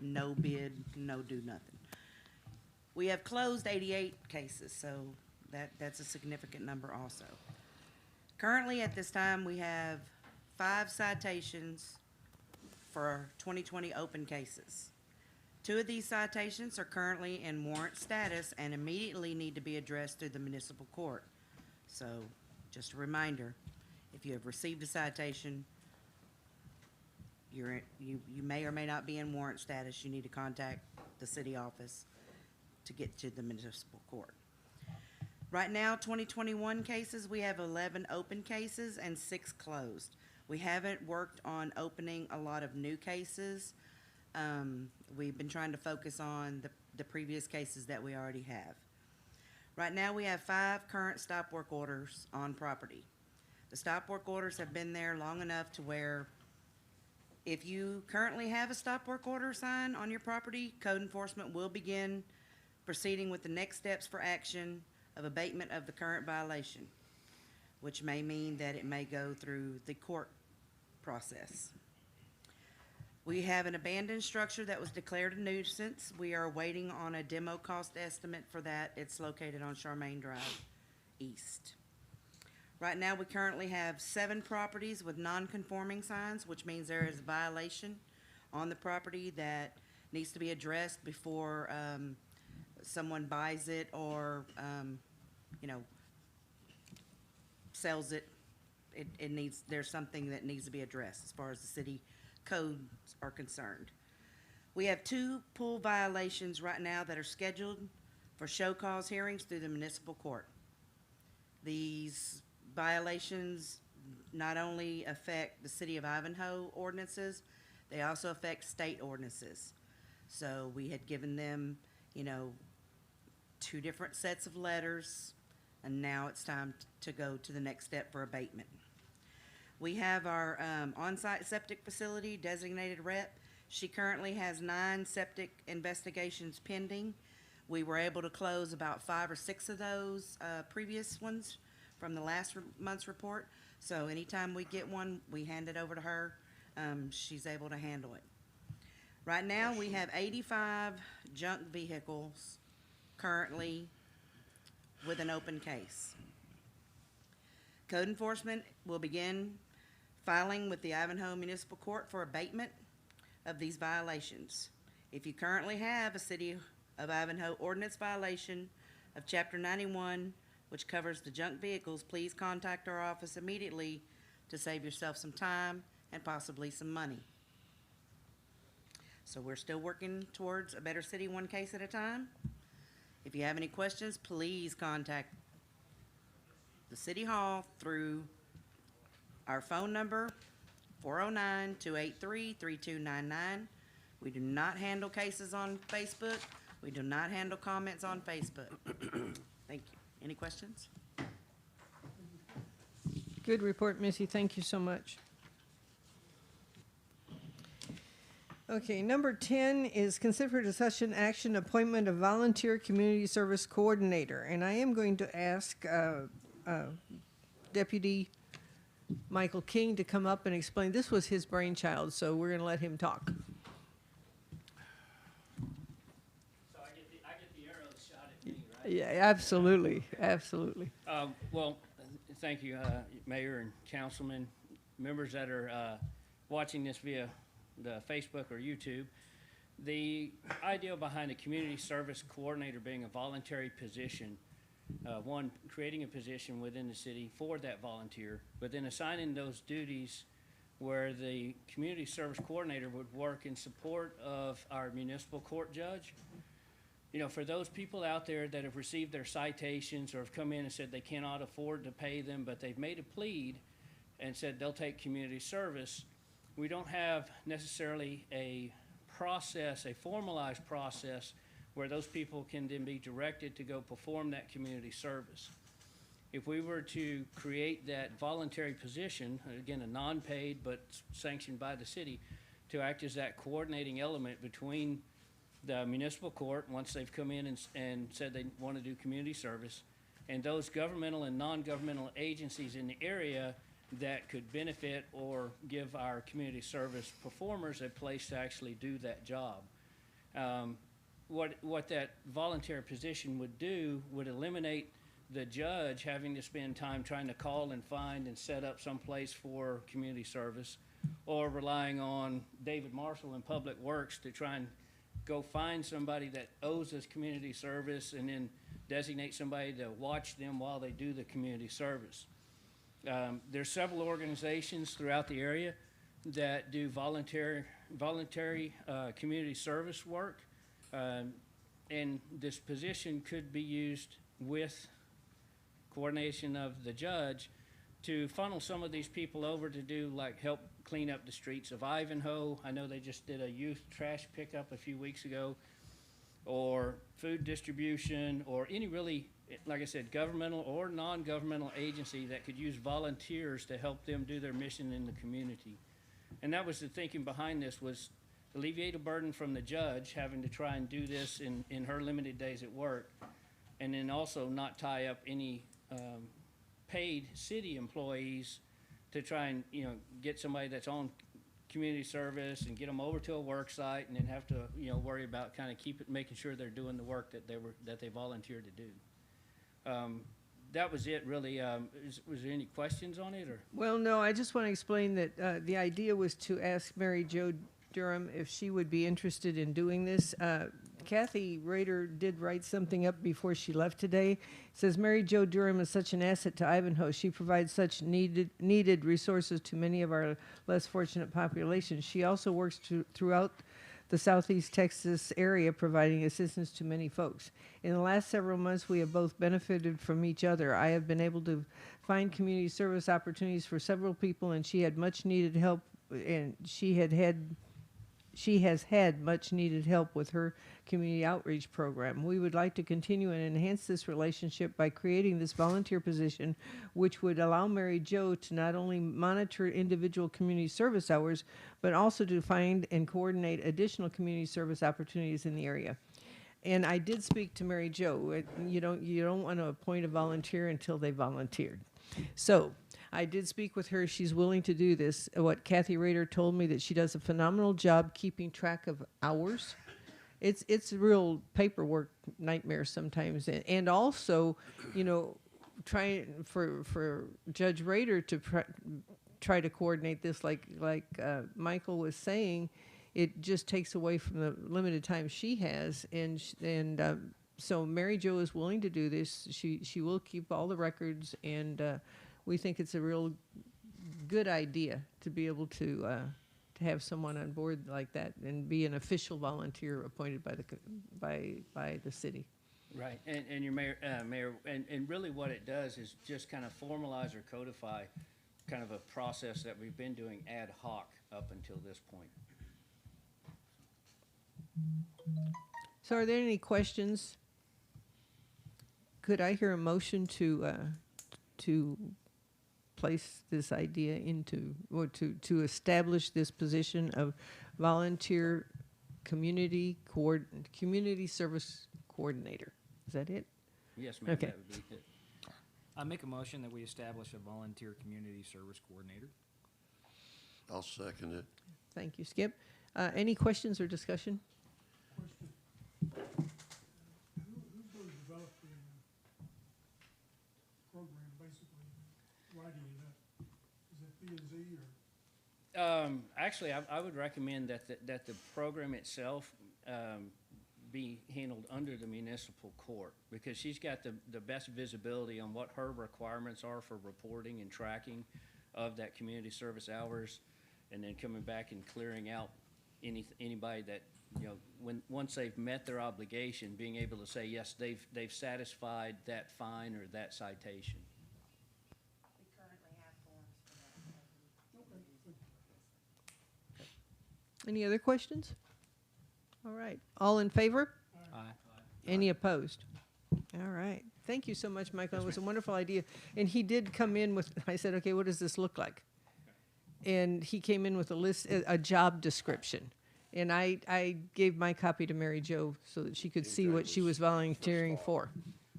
no bid, no do nothing. We have closed 88 cases, so that's a significant number also. Currently at this time, we have 5 citations for our 2020 open cases. 2 of these citations are currently in warrant status and immediately need to be addressed through the municipal court. So, just a reminder, if you have received a citation, you may or may not be in warrant status. You need to contact the city office to get to the municipal court. Right now, 2021 cases, we have 11 open cases and 6 closed. We haven't worked on opening a lot of new cases. We've been trying to focus on the previous cases that we already have. Right now, we have 5 current stop work orders on property. The stop work orders have been there long enough to where if you currently have a stop work order sign on your property, code enforcement will begin proceeding with the next steps for action of abatement of the current violation, which may mean that it may go through the court process. We have an abandoned structure that was declared a nuisance. We are waiting on a demo cost estimate for that. It's located on Charmaine Drive East. Right now, we currently have 7 properties with non-conforming signs, which means there is a violation on the property that needs to be addressed before someone buys it or, sells it. There's something that needs to be addressed as far as the city codes are concerned. We have 2 pool violations right now that are scheduled for show cause hearings through the municipal court. These violations not only affect the city of Ivanhoe ordinances, they also affect state ordinances. So we had given them, 2 different sets of letters, and now it's time to go to the next step for abatement. We have our on-site septic facility designated rep. She currently has 9 septic investigations pending. We were able to close about 5 or 6 of those previous ones from the last month's report. So anytime we get one, we hand it over to her. She's able to handle it. Right now, we have 85 junk vehicles currently with an open case. Code enforcement will begin filing with the Ivanhoe Municipal Court for abatement of these violations. If you currently have a City of Ivanhoe ordinance violation of Chapter 91, which covers the junk vehicles, please contact our office immediately to save yourself some time and possibly some money. So we're still working towards a better city, one case at a time. If you have any questions, please contact the City Hall through our phone number, 409-283-3299. We do not handle cases on Facebook. We do not handle comments on Facebook. Thank you. Any questions? Good report, Missy. Thank you so much. Okay, number 10 is consider for discussion action appointment of volunteer community service coordinator. And I am going to ask Deputy Michael King to come up and explain. This was his brainchild, so we're going to let him talk. So I get the arrows shot at me, right? Yeah, absolutely, absolutely. Well, thank you, Mayor and councilmen, members that are watching this via the Facebook or YouTube. The idea behind a community service coordinator being a voluntary position, one, creating a position within the city for that volunteer, but then assigning those duties where the community service coordinator would work in support of our municipal court judge. For those people out there that have received their citations or have come in and said they cannot afford to pay them, but they've made a plea and said they'll take community service, we don't have necessarily a process, a formalized process, where those people can then be directed to go perform that community service. If we were to create that voluntary position, again, a non-paid but sanctioned by the city, to act as that coordinating element between the municipal court, once they've come in and said they want to do community service, and those governmental and non-governmental agencies in the area that could benefit or give our community service performers a place to actually do that job. What that volunteer position would do would eliminate the judge having to spend time trying to call and find and set up some place for community service, or relying on David Marshall in Public Works to try and go find somebody that owes us community service and then designate somebody to watch them while they do the community service. There's several organizations throughout the area that do voluntary community service work, and this position could be used with coordination of the judge to funnel some of these people over to do, like, help clean up the streets of Ivanhoe. I know they just did a youth trash pickup a few weeks ago, or food distribution, or any really, like I said, governmental or non-governmental agency that could use volunteers to help them do their mission in the community. And that was the thinking behind this, was alleviate a burden from the judge having to try and do this in her limited days at work, and then also not tie up any paid city employees to try and, you know, get somebody that's on community service and get them over to a work site and then have to, you know, worry about kind of making sure they're doing the work that they volunteered to do. That was it, really. Was there any questions on it, or? Well, no, I just want to explain that the idea was to ask Mary Jo Durham if she would be interested in doing this. Kathy Rader did write something up before she left today. It says, Mary Jo Durham is such an asset to Ivanhoe. She provides such needed resources to many of our less fortunate populations. She also works throughout the Southeast Texas area, providing assistance to many folks. In the last several months, we have both benefited from each other. I have been able to find community service opportunities for several people, and she had much needed help, and she has had much needed help with her community outreach program. We would like to continue and enhance this relationship by creating this volunteer position, which would allow Mary Jo to not only monitor individual community service hours, but also to find and coordinate additional community service opportunities in the area. And I did speak to Mary Jo. You don't want to appoint a volunteer until they volunteered. So I did speak with her. She's willing to do this. What Kathy Rader told me, that she does a phenomenal job keeping track of hours. It's a real paperwork nightmare sometimes, and also, you know, trying for Judge Rader to try to coordinate this, like Michael was saying, it just takes away from the limited time she has, and so Mary Jo is willing to do this. She will keep all the records, and we think it's a real good idea to be able to have someone on board like that and be an official volunteer appointed by the city. Right, and your mayor, and really what it does is just kind of formalize or codify kind of a process that we've been doing ad hoc up until this point. So are there any questions? Could I hear a motion to place this idea into, or to establish this position of volunteer community service coordinator? Is that it? Yes, ma'am, Okay. that would be it. I make a motion that we establish a volunteer community service coordinator. I'll second it. Thank you, Skip. Any questions or discussion? Question. Who's going to develop the program, basically, writing it up? Is it P&Z or? Actually, I would recommend that the program itself be handled under the municipal court, because she's got the best visibility on what her requirements are for reporting and tracking of that community service hours, and then coming back and clearing out anybody that, you know, once they've met their obligation, being able to say, yes, they've satisfied that fine or that citation. We currently have forms for that. Any other questions? All right. All in favor? Aye. Any opposed? All right. Thank you so much, Michael. It was a wonderful idea. And he did come in with, I said, okay, what does this look like? And he came in with a list, a job description. And I gave my copy to Mary Jo so that she could see what she was volunteering for.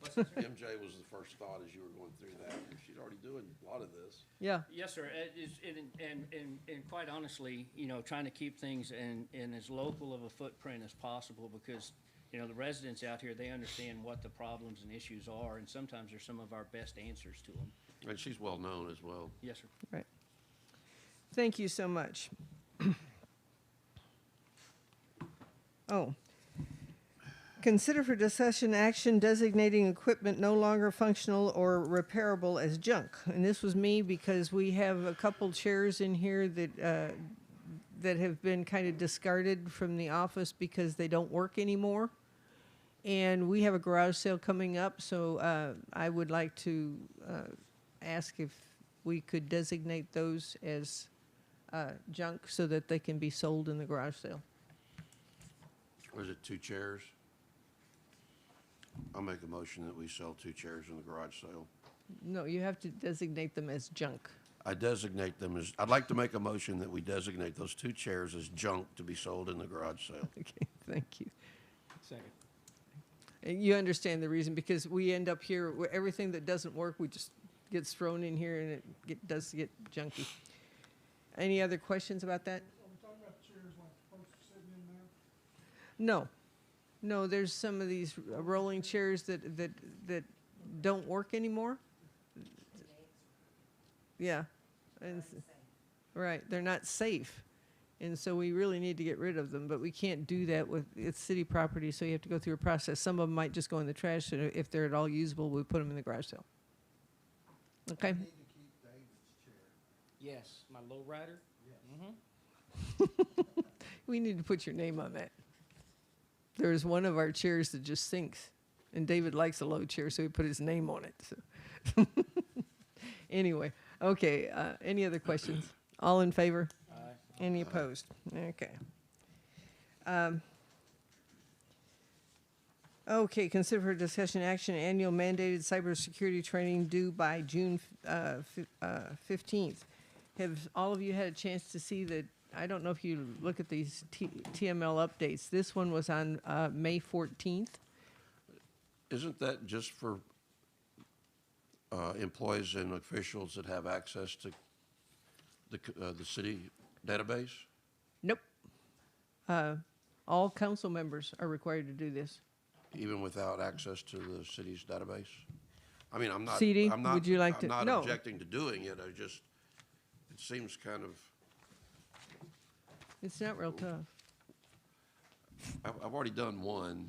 MJ was the first thought as you were going through that. She's already doing a lot of this. Yeah. Yes, sir. And quite honestly, you know, trying to keep things in as local of a footprint as possible, because, you know, the residents out here, they understand what the problems and issues are, and sometimes they're some of our best answers to them. And she's well known as well. Yes, sir. Right. Thank you so much. Oh. Consider for discussion action designating equipment no longer functional or repairable as junk. And this was me, because we have a couple chairs in here that have been kind of discarded from the office because they don't work anymore. And we have a garage sale coming up, so I would like to ask if we could designate those as junk so that they can be sold in the garage sale. Was it 2 chairs? I'll make a motion that we sell 2 chairs in the garage sale. No, you have to designate them as junk. I'd like to make a motion that we designate those 2 chairs as junk to be sold in the garage sale. Okay, thank you. Second. And you understand the reason, because we end up here, where everything that doesn't work, we just gets thrown in here and it does get junky. Any other questions about that? Are we talking about chairs like the folks sitting in there? No. No, there's some of these rolling chairs that don't work anymore. Yeah. And right, they're not safe. And so we really need to get rid of them, but we can't do that with, it's city property, so you have to go through a process. Some of them might just go in the trash, and if they're at all usable, we put them in the garage sale. Okay? Yes, my low rider. We need to put your name on that. There's one of our chairs that just sinks, and David likes a low chair, so he put his name on it. So. Anyway, okay, any other questions? All in favor? Aye. Any opposed? Okay. Okay, consider for discussion action, annual mandated cybersecurity training due by June 15th. Have all of you had a chance to see the, I don't know if you look at these TML updates. This one was on May 14th. Isn't that just for employees and officials that have access to the city database? Nope. All council members are required to do this. Even without access to the city's database? I mean, I'm not. CD, I'm not, would you like I'm to- not no. objecting to doing it. It seems kind of. It's not real tough. I've already done one.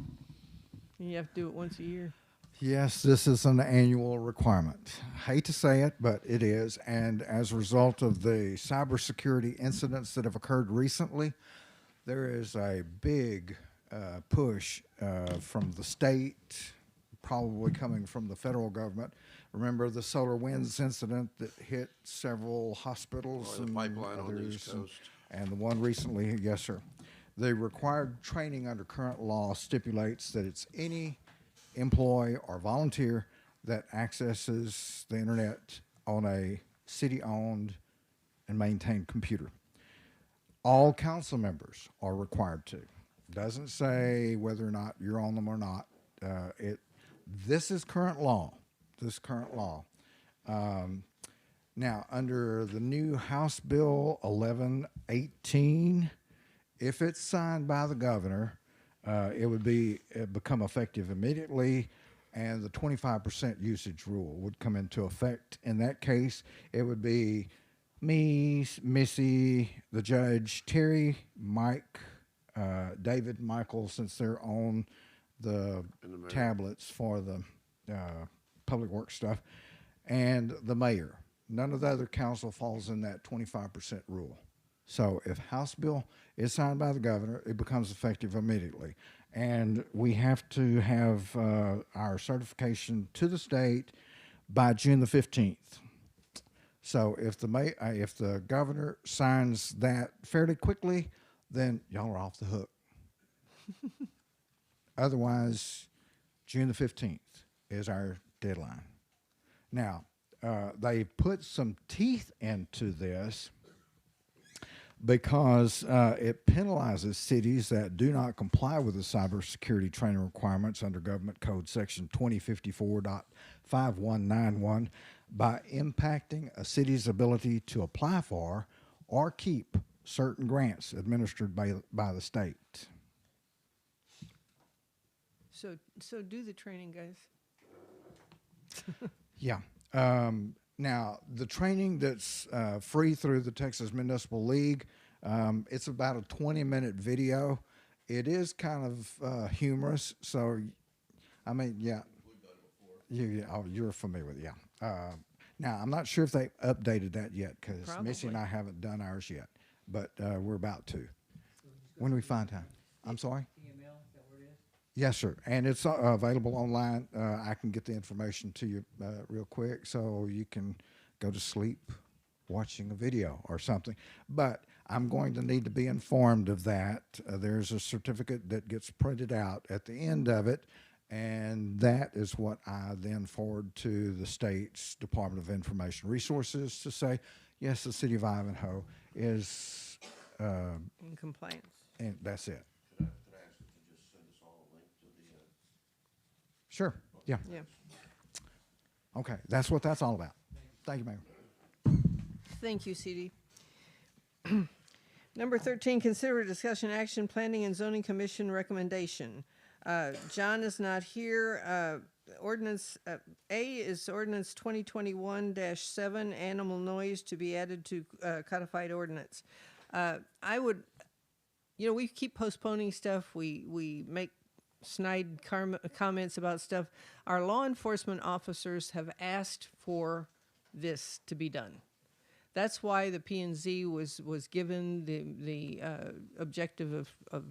You have to do it once a year. Yes, this is an annual requirement. Hate to say it, but it is. And as a result of the cybersecurity incidents that have occurred recently, there is a big push from the state, probably coming from the federal government. Remember the solar winds incident that hit several hospitals Or the and pipeline on the others, East Coast. and the one recently, yes, sir. The required training under current law stipulates that it's any employee or volunteer that accesses the internet on a city-owned and maintained computer. All council members are required to. Doesn't say whether or not you're on them or not. This is current law. This current law. Now, under the new House Bill 1118, if it's signed by the governor, it become effective immediately, and the 25% usage rule would come into effect. In that case, it would be me, Missy, the judge, Terry, Mike, David, Michael, since they're on the tablets for the public works stuff, and the mayor. None of the other council falls in that 25% rule. So if House Bill is signed by the governor, it becomes effective immediately. And we have to have our certification to the state by June the 15th. So if the governor signs that fairly quickly, then y'all are off the hook. Otherwise, June the 15th is our deadline. Now, they put some teeth into this because it penalizes cities that do not comply with the cybersecurity training requirements under Government Code Section 2054.5191 by impacting a city's ability to apply for or keep certain grants administered by the state. So do the training, guys. Yeah. Now, the training that's free through the Texas Municipal League, it's about a 20-minute video. It is kind of humorous, so, I mean, yeah. You're familiar with it, yeah. Now, I'm not sure if they updated that yet, because Missy and I haven't done ours yet, but we're about to. When do we find time? I'm sorry? TML, is that where it is? Yes, sir. And it's available online. I can get the information to you real quick, so you can go to sleep watching a video or something. But I'm going to need to be informed of that. There's a certificate that gets printed out at the end of it, and that is what I then forward to the state's Department of Information Resources to say, yes, the city of Ivanhoe is, In compliance. and that's it. Could I ask if you just send us all a link to the, Sure, yeah. Yeah. Okay, that's what that's all about. Thank you, Mayor. Thank you, CD. Number 13, consider discussion action, Planning and Zoning Commission recommendation. John is not here. Ordinance, A is ordinance 2021-7, animal noise to be added to codified ordinance. I would, we keep postponing stuff. We make snide comments about stuff. Our law enforcement officers have asked for this to be done. That's why the P&Z was given the objective of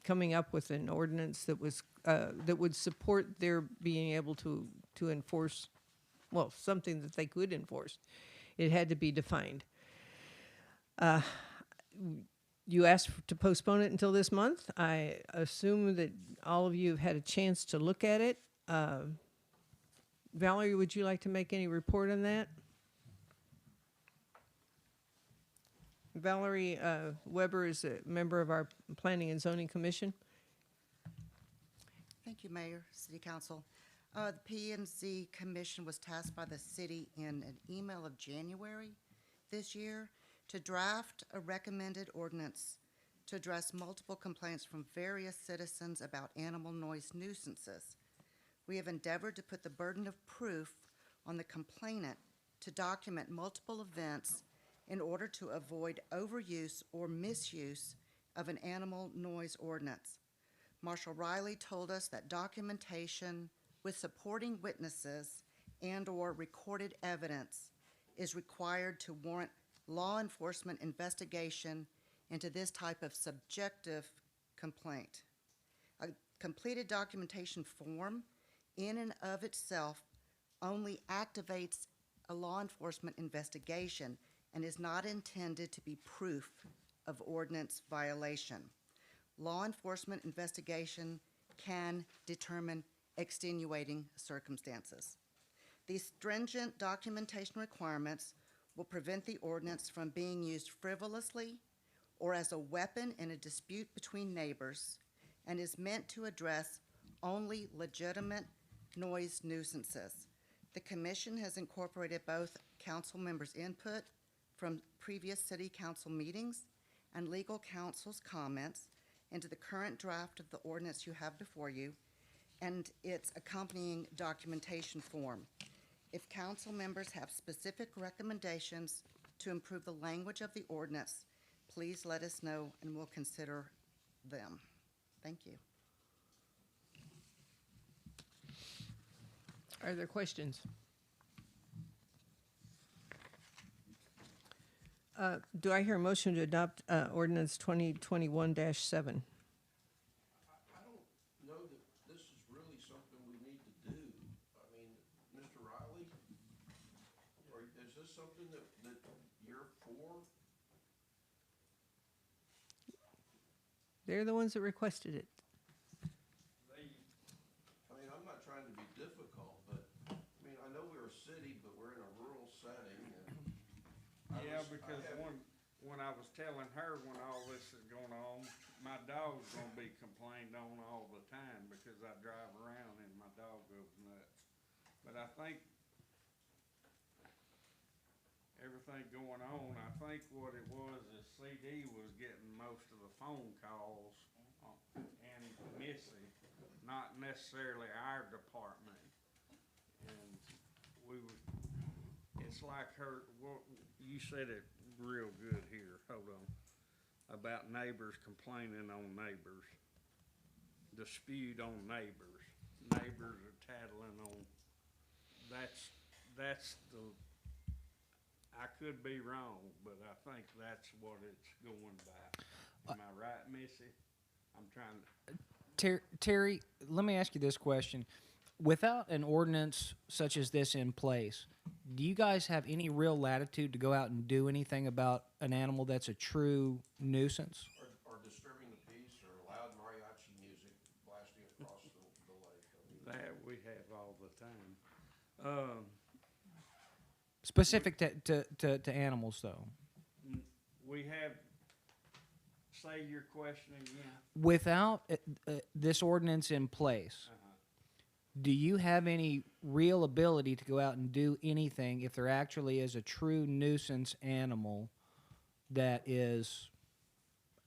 coming up with an ordinance that was that would support their being able to enforce, well, something that they could enforce. It had to be defined. You asked to postpone it until this month. I assume that all of you have had a chance to look at it. Valerie, would you like to make any report on that? Valerie Weber is a member of our Planning and Zoning Commission. Thank you, Mayor, City Council. The P&Z Commission was tasked by the city in an email of January this year to draft a recommended ordinance to address multiple complaints from various citizens about animal noise nuisances. We have endeavored to put the burden of proof on the complainant to document multiple events in order to avoid overuse or misuse of an animal noise ordinance. Marshal Riley told us that documentation with supporting witnesses and/or recorded evidence is required to warrant law enforcement investigation into this type of subjective complaint. A completed documentation form in and of itself only activates a law enforcement investigation and is not intended to be proof of ordinance violation. Law enforcement investigation can determine extenuating circumstances. These stringent documentation requirements will prevent the ordinance from being used frivolously or as a weapon in a dispute between neighbors and is meant to address only legitimate noise nuisances. The Commission has incorporated both council members' input from previous city council meetings and legal counsel's comments into the current draft of the ordinance you have before you and its accompanying documentation form. If council members have specific recommendations to improve the language of the ordinance, please let us know and we'll consider them. Thank you. Are there questions? Do I hear a motion to adopt ordinance 2021-7? I don't know that this is really something we need to do. I mean, Mr. Riley, is this something that you're for? They're the ones that requested it. I mean, I'm not trying to be difficult, but, I mean, I know we're a city, but we're in a rural setting, and yeah, because when I was telling her when all this is going on, my dog's gonna be complained on all the time because I drive around and my dog goes nuts. But I think everything going on, I think what it was is CD was getting most of the phone calls and Missy, not necessarily our department. And it's like her, you said it real good here, hold on, about neighbors complaining on neighbors, dispute on neighbors. Neighbors are tattling on, that's the, I could be wrong, but I think that's what it's going by. Am I right, Missy? I'm trying to. Terry, let me ask you this question. without an ordinance such as this in place, do you guys have any real latitude to go out and do anything about an animal that's a true nuisance? Or disturbing the peace or loud mariachi music blasting across the lake. I mean, That we have all the time. Specific to animals, though. We have, say your question again. Without this ordinance in place, do you have any real ability to go out and do anything if there actually is a true nuisance animal that is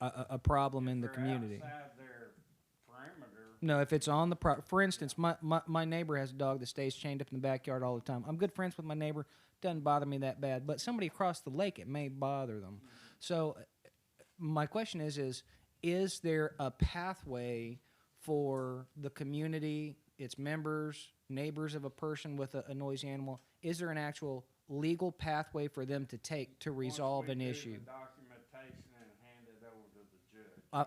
a problem in the community? Outside their perimeter. No, if it's on the for instance, my neighbor has a dog that stays chained up in the backyard all the time. I'm good friends with my neighbor, doesn't bother me that bad, but somebody across the lake, it may bother them. So my question is there a pathway for the community, its members, neighbors of a person with a noisy animal? Is there an actual legal pathway for them to take to resolve an issue? Once we do the documentation and hand it over to the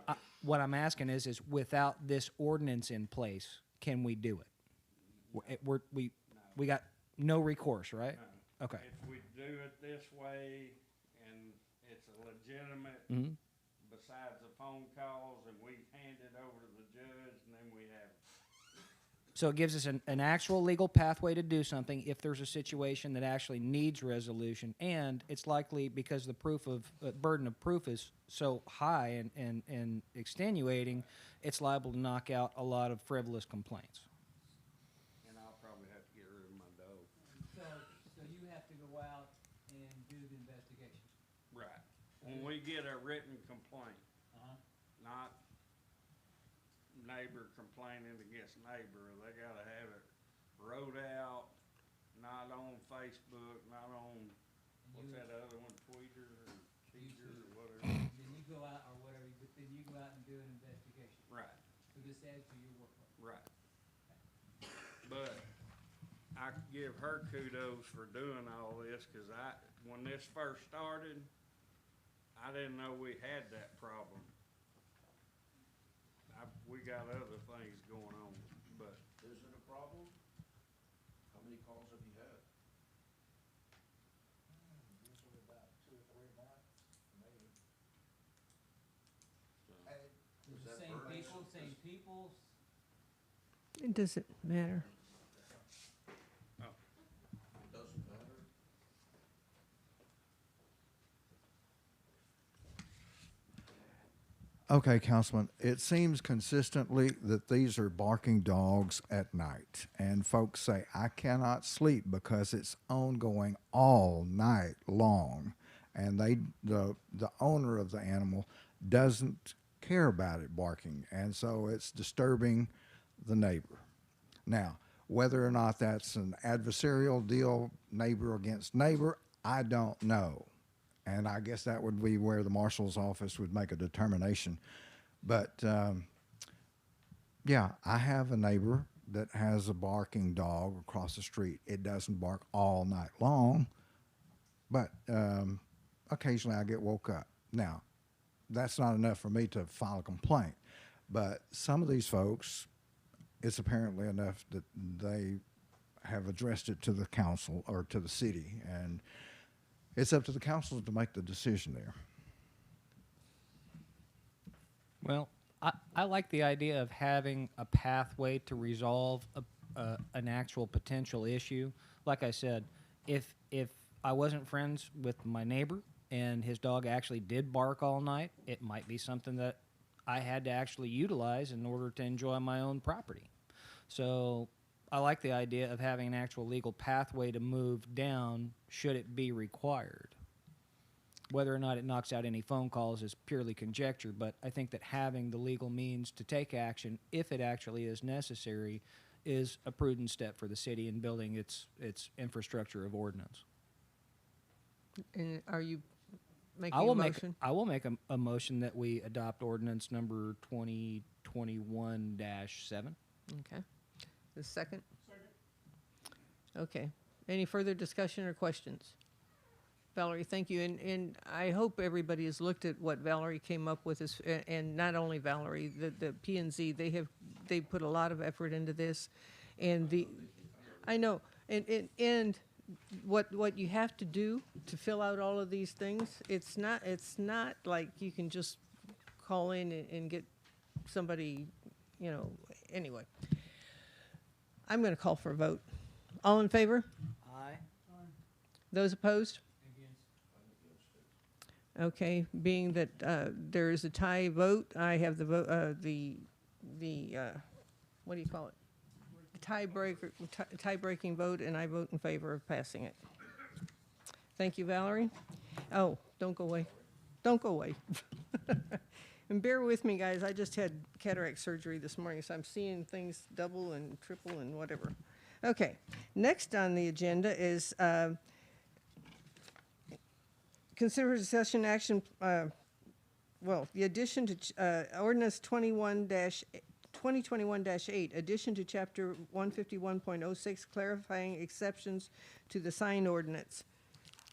judge. What I'm asking is without this ordinance in place, can we do it? We got no recourse, right? No. Okay. If we do it this way and it's a legitimate, besides the phone calls, and we hand it over to the judge, and then we have. So it gives us an actual legal pathway to do something if there's a situation that actually needs resolution, and it's likely because the burden of proof is so high and extenuating, it's liable to knock out a lot of frivolous complaints. And I'll probably have to get rid of my dog. So you have to go out and do the investigation. Right. When we get a written complaint, not neighbor complaining against neighbor, they gotta have it wrote out, not on Facebook, not on, what's that other one, Tweeter or Teaser or whatever. Then you go out, or whatever, but then you go out and do an investigation. Right, So this adds to your workload. right. But I give her kudos for doing all this, cause when this first started, I didn't know we had that problem. We got other things going on, but. Is it a problem? How many calls have you had? Usually about 2 or 3 a month, maybe. Is The that same burden? people, same people. It doesn't matter. It doesn't matter. Okay, Councilman, it seems consistently that these are barking dogs at night. And folks say, I cannot sleep because it's ongoing all night long. And the owner of the animal doesn't care about it barking. And so it's disturbing the neighbor. Now, whether or not that's an adversarial deal, neighbor against neighbor, I don't know. And I guess that would be where the marshal's office would make a determination. But, yeah, I have a neighbor that has a barking dog across the street. It doesn't bark all night long, but occasionally I get woke up. Now, that's not enough for me to file a complaint. But some of these folks, it's apparently enough that they have addressed it to the council or to the city, and it's up to the council to make the decision there. Well, I like the idea of having a pathway to resolve an actual potential issue. Like I said, if I wasn't friends with my neighbor and his dog actually did bark all night, it might be something that I had to actually utilize in order to enjoy my own property. So I like the idea of having an actual legal pathway to move down should it be required. Whether or not it knocks out any phone calls is purely conjecture, but I think that having the legal means to take action, if it actually is necessary, is a prudent step for the city in building its infrastructure of ordinance. And are you making a motion? I will make a motion that we adopt ordinance number 2021-7. Okay. The second? Okay. Any further discussion or questions? Valerie, thank you. And I hope everybody has looked at what Valerie came up with, and not only Valerie, the P&Z, they put a lot of effort into this. And I know, and what you have to do to fill out all of these things, it's not like you can just call in and get somebody, anyway. I'm going to call for a vote. All in favor? Aye. Those opposed? Okay, being that there is a tie vote, I have the vote, what do you call it? Tie-breaking vote, and I vote in favor of passing it. Thank you, Valerie. Oh, don't go away. Don't go away. And bear with me, guys, I just had cataract surgery this morning, so I'm seeing things double and triple and whatever. Okay, next on the agenda is consider discussion action, the addition to ordinance 2021-8, addition to chapter 151.06, clarifying exceptions to the sign ordinance.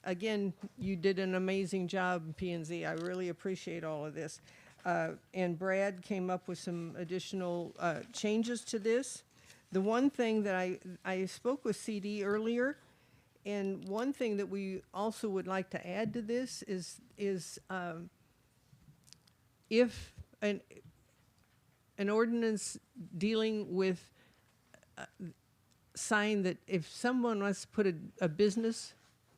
Again, you did an amazing job, P&Z. I really appreciate all of this. And Brad came up with some additional changes to this. The one thing that I spoke with CD earlier, and one thing that we also would like to add to this is if an ordinance dealing with sign that if someone wants to put a business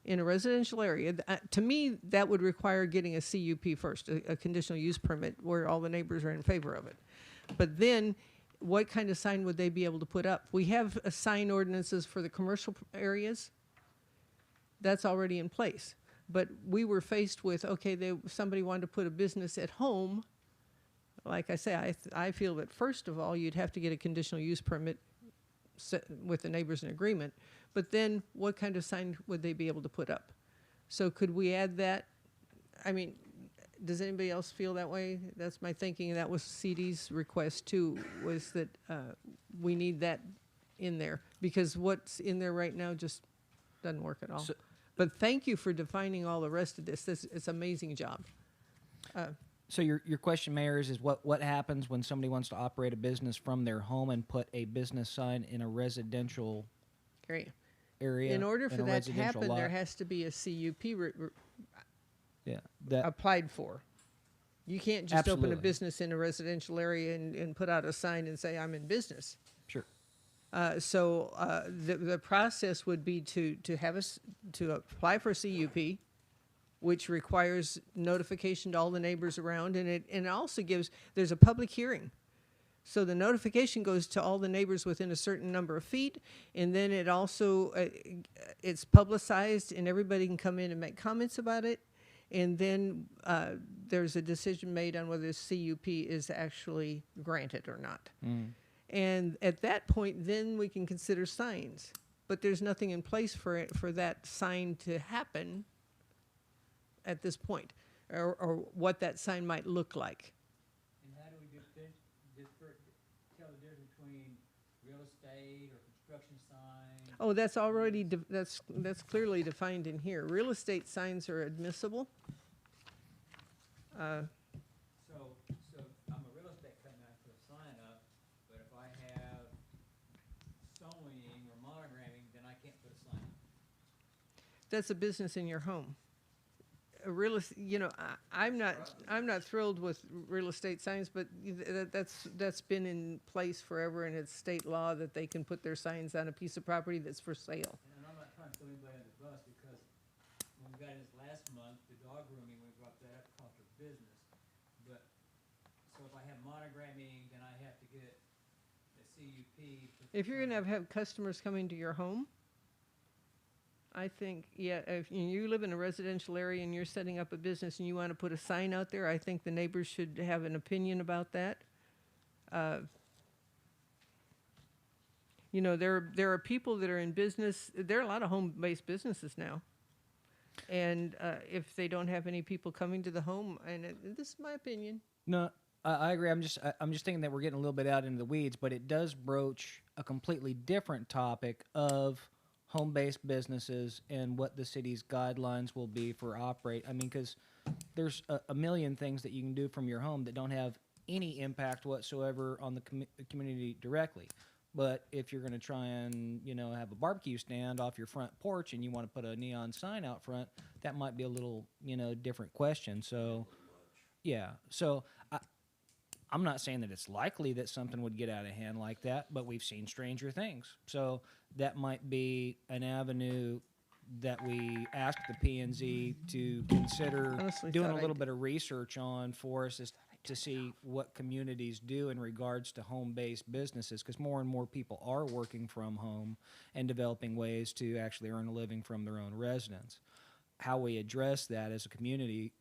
in a residential area, to me, that would require getting a CUP first, a conditional use permit, where all the neighbors are in favor of it. But then, what kind of sign would they be able to put up? We have sign ordinances for the commercial areas. That's already in place. But we were faced with, okay, somebody wanted to put a business at home. Like I say, I feel that first of all, you'd have to get a conditional use permit with the neighbors in agreement. But then what kind of sign would they be able to put up? So could we add that? I mean, does anybody else feel that way? That's my thinking. That was CD's request too, was that we need that in there, because what's in there right now just doesn't work at all. But thank you for defining all the rest of this. It's an amazing job. So your question, Mayor, is what happens when somebody wants to operate a business from their home and put a business sign in a residential area? In order for that to residential happen, lot? there has to be a CUP that applied for. You can't just open Absolutely. a business in a residential area and put out a sign and say, I'm in business. Sure. So the process would be to apply for a CUP, which requires notification to all the neighbors around, and it also there's a public hearing. So the notification goes to all the neighbors within a certain number of feet, and then it also it's publicized, and everybody can come in and make comments about it, and then there's a decision made on whether this CUP is actually granted or not. And at that point, then we can consider signs. But there's nothing in place for that sign to happen at this point, or what that sign might look like. And how do we tell the difference between real estate or construction signs? Oh, that's already that's clearly defined in here. Real estate signs are admissible. So I'm a real estate company, I put a sign up, but if I have sewing or monogramming, then I can't put a sign up. That's a business in your home. I'm not thrilled with real estate signs, but that's been in place forever, and it's state law that they can put their signs on a piece of property that's for sale. And I'm not trying to throw anybody under the bus, because when we got in this last month, the dog grooming, we brought that up, cost of business. But, so if I have monogramming, then I have to get a CUP. If you're gonna have customers coming to your home, I think, yeah, if you live in a residential area and you're setting up a business and you want to put a sign out there, I think the neighbors should have an opinion about that. There are people that are in business. There are a lot of home-based businesses now. And if they don't have any people coming to the home, and this is my opinion. No, I agree. I'm just thinking that we're getting a little bit out into the weeds, but it does broach a completely different topic of home-based businesses and what the city's guidelines will be for operate. I mean, because there's a million things that you can do from your home that don't have any impact whatsoever on the community directly. But if you're going to try and, have a barbecue stand off your front porch and you want to put a neon sign out front, that might be a little, different question. So, yeah. So I'm not saying that it's likely that something would get out of hand like that, but we've seen stranger things. So that might be an avenue that we ask the P&Z to consider Honestly doing a thought I little did. bit of research on for us is to see what communities do in regards to home-based businesses, because more and more people are working from home and developing ways to actually earn a living from their own residence. How we address that as a community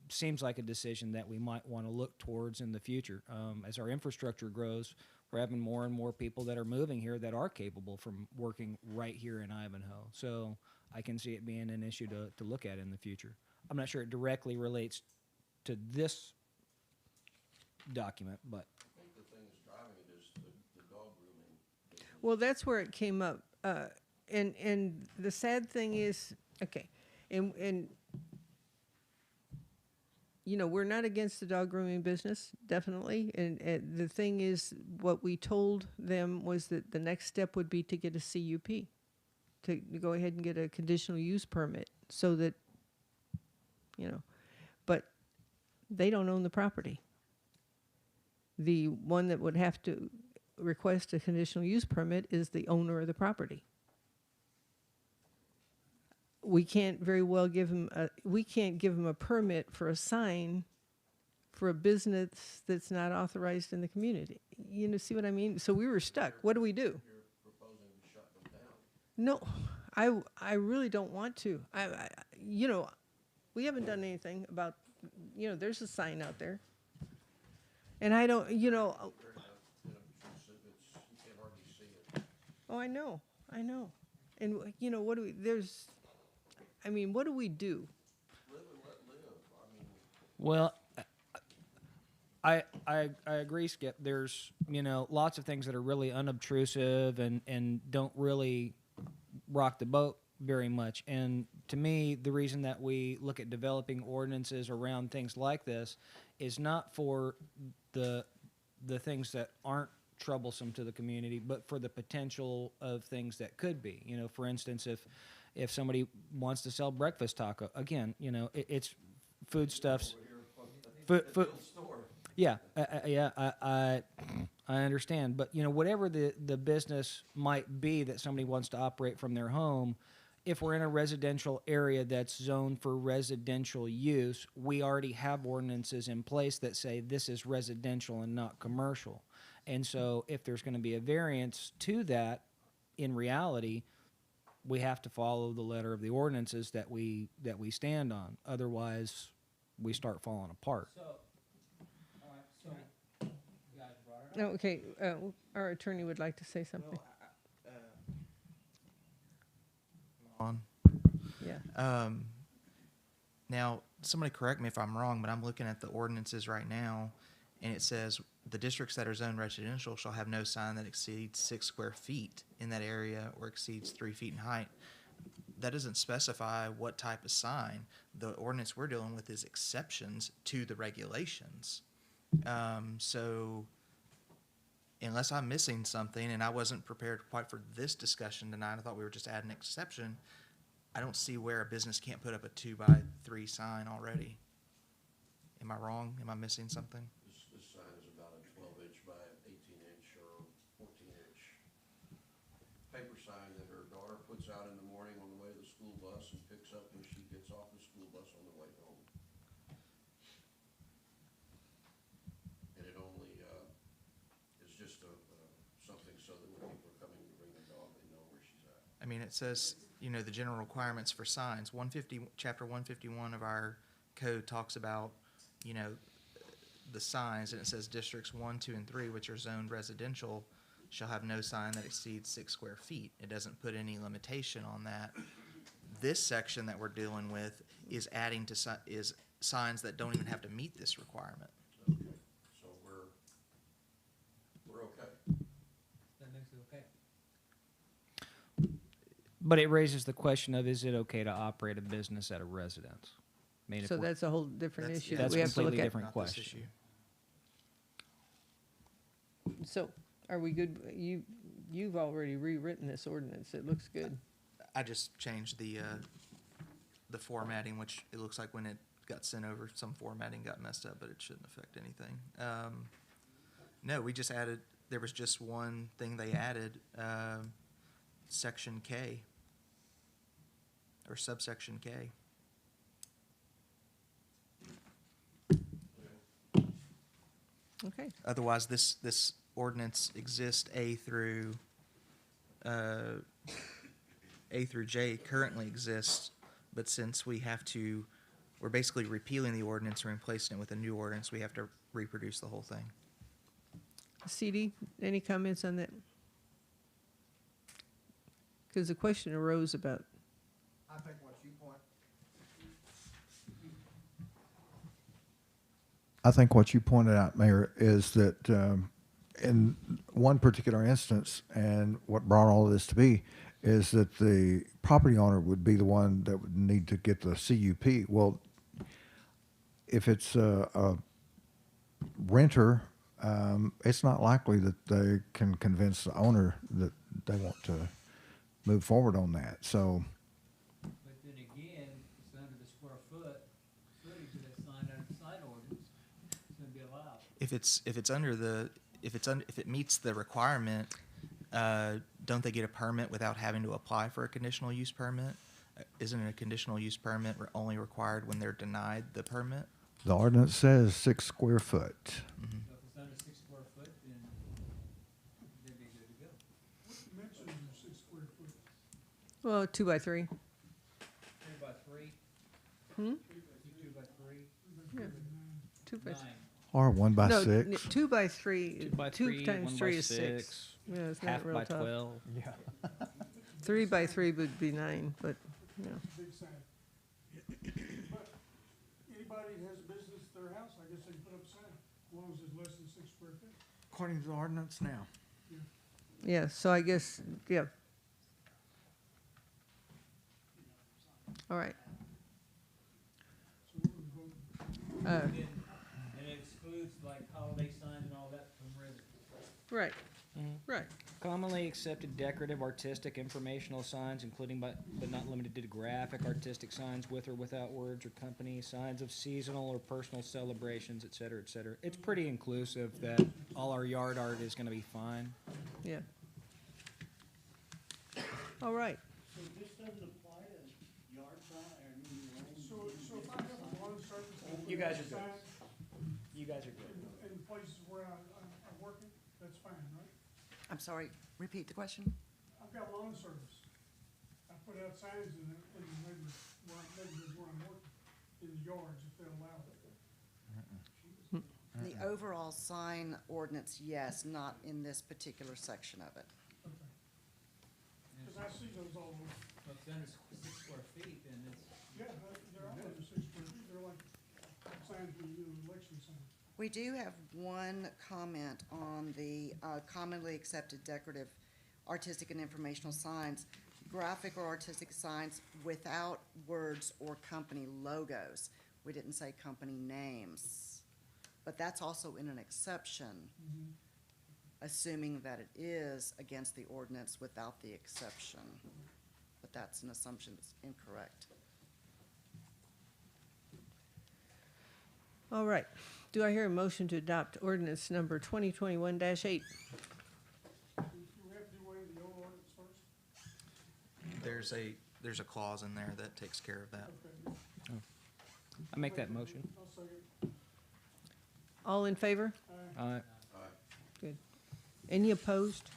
seems like a decision that we might want to look towards in the future. As our infrastructure grows, we're having more and more people that are moving here that are capable from working right here in Ivanhoe. So I can see it being an issue to look at in the future. I'm not sure it directly relates to this document, but I think the thing that's driving it is the dog grooming business. Well, that's where it came up. And the sad thing is, okay, and we're not against the dog grooming business, definitely. And the thing is, what we told them was that the next step would be to get a CUP, to go ahead and get a conditional use permit, so that, but they don't own the property. The one that would have to request a conditional use permit is the owner of the property. We can't very well give him a permit for a sign for a business that's not authorized in the community. See what I mean? So we were stuck. What do we do? You're proposing to shut them down. No, I really don't want to. We haven't done anything about, there's a sign out there. And I don't, They're in obtrusive, you can't hardly see it. oh, I know. And, what do what do we do? Live and let live, I mean. well, I agree, Skip. There's lots of things that are really unobtrusive and don't really rock the boat very much. And to me, the reason that we look at developing ordinances around things like this is not for the things that aren't troublesome to the community, but for the potential of things that could be. For instance, if somebody wants to sell breakfast taco, again, it's foodstuffs. Food. Yeah, I understand, but whatever the business might be that somebody wants to operate from their home, if we're in a residential area that's zoned for residential use, we already have ordinances in place that say this is residential and not commercial. And so if there's going to be a variance to that, in reality, we have to follow the letter of the ordinances that we stand on. Otherwise, we start falling apart. So, all right, so, you guys brought it up. Okay, our attorney would like to say something. On. Yeah. Now, somebody correct me if I'm wrong, but I'm looking at the ordinances right now, and it says the districts that are zoned residential shall have no sign that exceeds 6 square feet in that area or exceeds 3 feet in height. That doesn't specify what type of sign. The ordinance we're dealing with is exceptions to the regulations. So unless I'm missing something, and I wasn't prepared quite for this discussion tonight, I thought we were just adding an exception. I don't see where a business can't put up a 2x3 sign already. Am I wrong? Am I missing something? This sign is about a 12-inch by 18-inch or 14-inch paper sign that her daughter puts out in the morning on the way to the school bus and picks up when she gets off the school bus on the way home. And it only is just something so that when people are coming to bring their dog, they know where she's at. I mean, it says, the general requirements for signs. Chapter 151 of our code talks about, the signs, and it says districts 1, 2, and 3, which are zoned residential, shall have no sign that exceeds 6 square feet. It doesn't put any limitation on that. This section that we're dealing with is adding to is signs that don't even have to meet this requirement. Okay, so we're okay. That makes it okay. But it raises the question of, is it okay to operate a business at a residence? I mean, if So we're- that's a whole different issue that that's we have to look completely at. different Not this question. issue. So, are we good? you've already rewritten this ordinance. It looks good. I just changed the formatting, which it looks like when it got sent over, some formatting got messed up, but it shouldn't affect anything. No, we just added, there was just one thing they added, section K, or subsection K. Okay. Otherwise, this ordinance exists A through J currently exists, but since we're basically repealing the ordinance and replacing it with a new ordinance, we have to reproduce the whole thing. CD, any comments on that? Because the question arose about, I think what you pointed out, Mayor, is that in one particular instance, and what brought all of this to be, is that the property owner would be the one that would need to get the CUP. Well, if it's a renter, it's not likely that they can convince the owner that they want to move forward on that. So, But then again, it's under the square footage of that sign under the sign ordinance, it's gonna be allowed. If it meets the requirement, don't they get a permit without having to apply for a conditional use permit? Isn't a conditional use permit only required when they're denied the permit? the ordinance says 6 square foot. So if it's under 6 square foot, then they'd be good to go. What dimensions are 6 square foot? well, 2 by 3. 2 by 3? Hmm? 2 by 3? Yeah. 2 by 9. Or 1 by no, 6. 2 by 3. 2 by 3, 2 times 1 3 by is 6. Yeah, it's half not real by tough. 12. 3 by 3 would be 9, but, you know. Big sign. But anybody that has a business at their house, I guess they can put up a sign, as long as it's less than 6 square feet. According to the ordinance now. Yeah, so I guess, yeah. All right. So what are we voting? Uh, And it excludes like holiday signs and all that from residents. right, Mhm. right. Commonly accepted decorative, artistic, informational signs, including but not limited to graphic, artistic signs with or without words or company, signs of seasonal or personal celebrations, et cetera, et cetera. It's pretty inclusive that all our yard art is going to be fine. Yeah. All right. So this doesn't apply to yard sign or So if I have a lawn service. and You put guys up a are good. sign You guys are good. In the places where I'm working, that's fine, right? I'm sorry, repeat the question? I've got lawn service. I put out signs in the neighborhoods where I'm working, in the yards if they'll allow it. The overall sign ordinance, yes, not in this particular section of it. Okay. Cause I see those all over. So if it's under 6 square feet, then it's, Yeah, they're all under 6 square feet. They're like signs we do, election signs. We do have one comment on the commonly accepted decorative, artistic, and informational signs. Graphic or artistic signs without words or company logos. We didn't say company names. But that's also in an exception, assuming that it is against the ordinance without the exception. But that's an assumption that's incorrect. All right. Do I hear a motion to adopt ordinance number 2021-8? Do we have to do away with the old ordinance first? There's a clause in there that takes care of that. Okay. I make that motion. I'll second. All in favor? Aye. Good. Any opposed?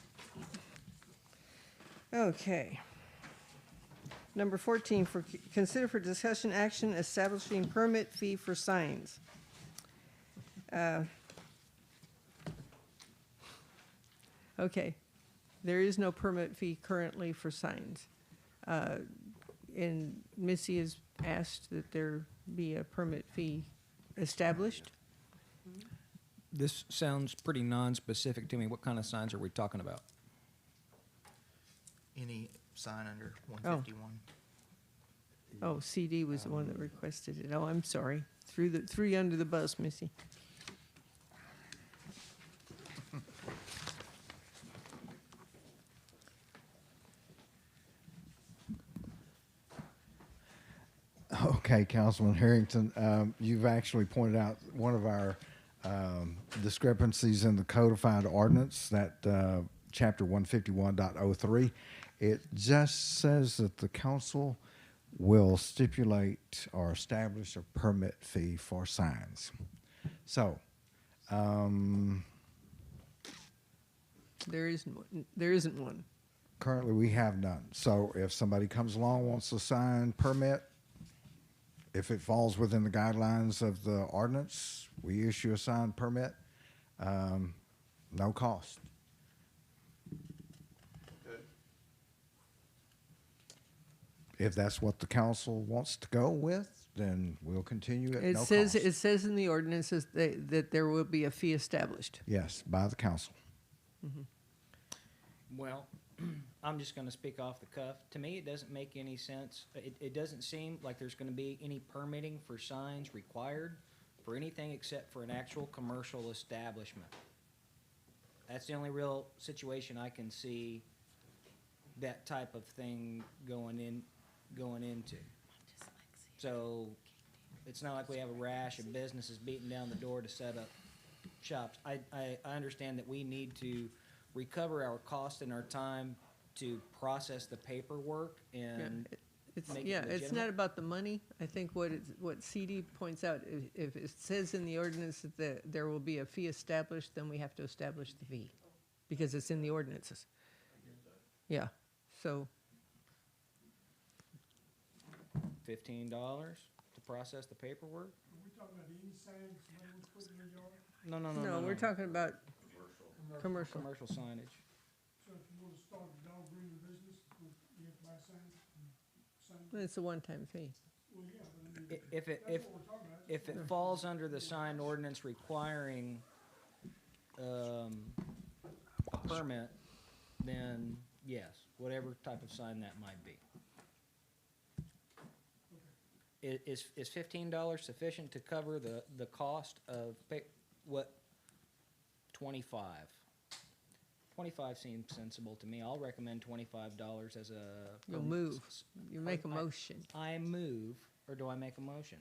Okay. Number 14, consider for discussion action establishing permit fee for signs. Okay, there is no permit fee currently for signs. And Missy has asked that there be a permit fee established. This sounds pretty non-specific to me. What kind of signs are we talking about? Any sign under 151. Oh, CD was the one that requested it. Oh, I'm sorry. Threw you under the bus, Missy. Okay, Councilman Harrington, you've actually pointed out one of our discrepancies in the codified ordinance, that chapter 151.03. It just says that the council will stipulate or establish a permit fee for signs. So, There isn't one. currently we have none. So if somebody comes along, wants a sign permit, if it falls within the guidelines of the ordinance, we issue a sign permit, no cost. If that's what the council wants to go with, then we'll continue at no cost. It says in the ordinances that there will be a fee established. Yes, by the council. Well, I'm just going to speak off the cuff. To me, it doesn't make any sense. It doesn't seem like there's going to be any permitting for signs required for anything except for an actual commercial establishment. That's the only real situation I can see that type of thing going into. So it's not like we have a rash of businesses beating down the door to set up shops. I understand that we need to recover our cost and our time to process the paperwork and make it It's not legitimate. about the money. I think what CD points out, if it says in the ordinance that there will be a fee established, then we have to establish the fee because it's in the ordinances. Yeah, so $15 to process the paperwork? Are we talking about any signs somebody wants to put in their yard? No. no, we're talking about commercial. Commercial signage. So if you want to start a dog grooming business, you have to buy signs? It's a one-time fee. Well, yeah, but I mean, If it, that's what we're talking about. if it falls under the sign ordinance requiring a permit, then yes, whatever type of sign that might be. Is $15 sufficient to cover the cost of what? 25. 25 seems sensible to me. I'll recommend $25 as a. You'll move. You make a motion, I move, or do I make a motion?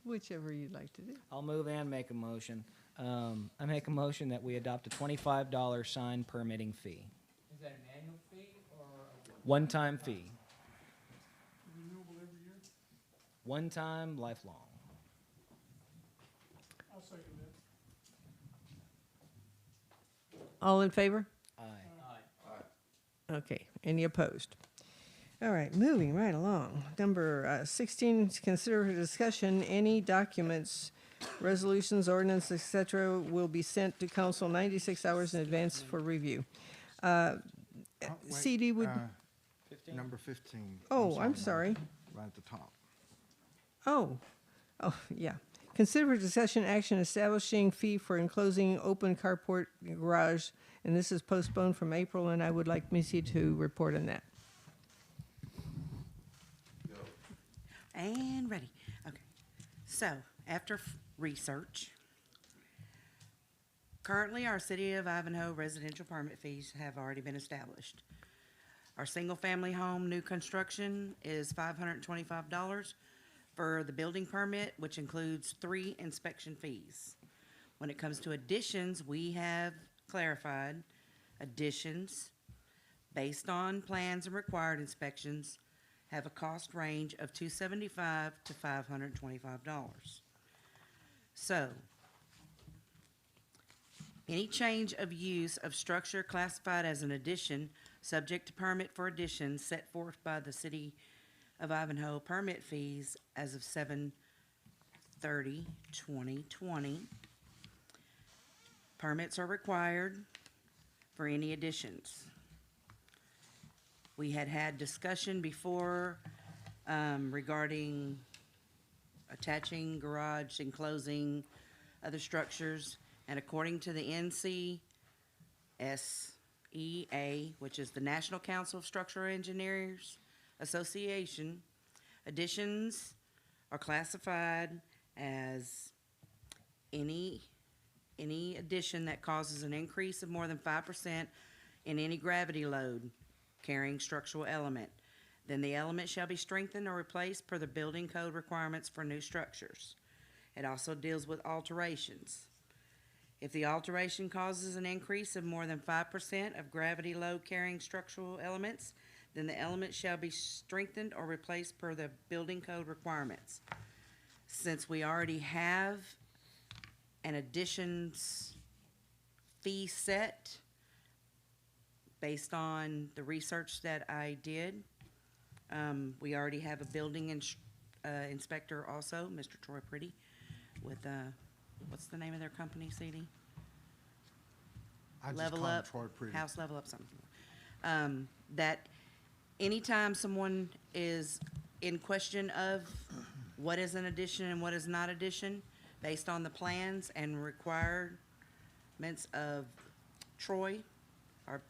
whichever you'd like to do. I'll move and make a motion. I make a motion that we adopt a $25 sign permitting fee. Is that an annual fee or a One-time fee. Renewable every year? One time, lifelong. I'll second that. All in favor? Aye. Okay, any opposed? All right, moving right along. Number 16, to consider for discussion, any documents, resolutions, ordinance, et cetera, will be sent to council 96 hours in advance for review. CD would, Number 15. oh, I'm sorry. Right at the top. Oh, yeah. Consider for discussion action establishing fee for enclosing open carport garage, and this is postponed from April, and I would like Missy to report on that. And ready. Okay. So, after research, currently our City of Ivanhoe residential permit fees have already been established. Our single-family home new construction is $525 for the building permit, which includes 3 inspection fees. When it comes to additions, we have clarified additions based on plans and required inspections have a cost range of $275 to $525. So, any change of use of structure classified as an addition, subject to permit for addition set forth by the City of Ivanhoe permit fees as of 7/30/2020. Permits are required for any additions. We had discussion before regarding attaching garage, enclosing other structures, and according to the NCSEA, which is the National Council of Structural Engineers Association, additions are classified as any addition that causes an increase of more than 5% in any gravity load carrying structural element. Then the element shall be strengthened or replaced per the building code requirements for new structures. It also deals with alterations. If the alteration causes an increase of more than 5% of gravity load carrying structural elements, then the element shall be strengthened or replaced per the building code requirements. Since we already have an additions fee set based on the research that I did, we already have a building inspector also, Mr. Troy Pretty, with, what's the name of their company, CD? I just Level call him Up, Troy Pretty. House Level Up, something. That anytime someone is in question of what is an addition and what is not addition, based on the plans and requirements of Troy, our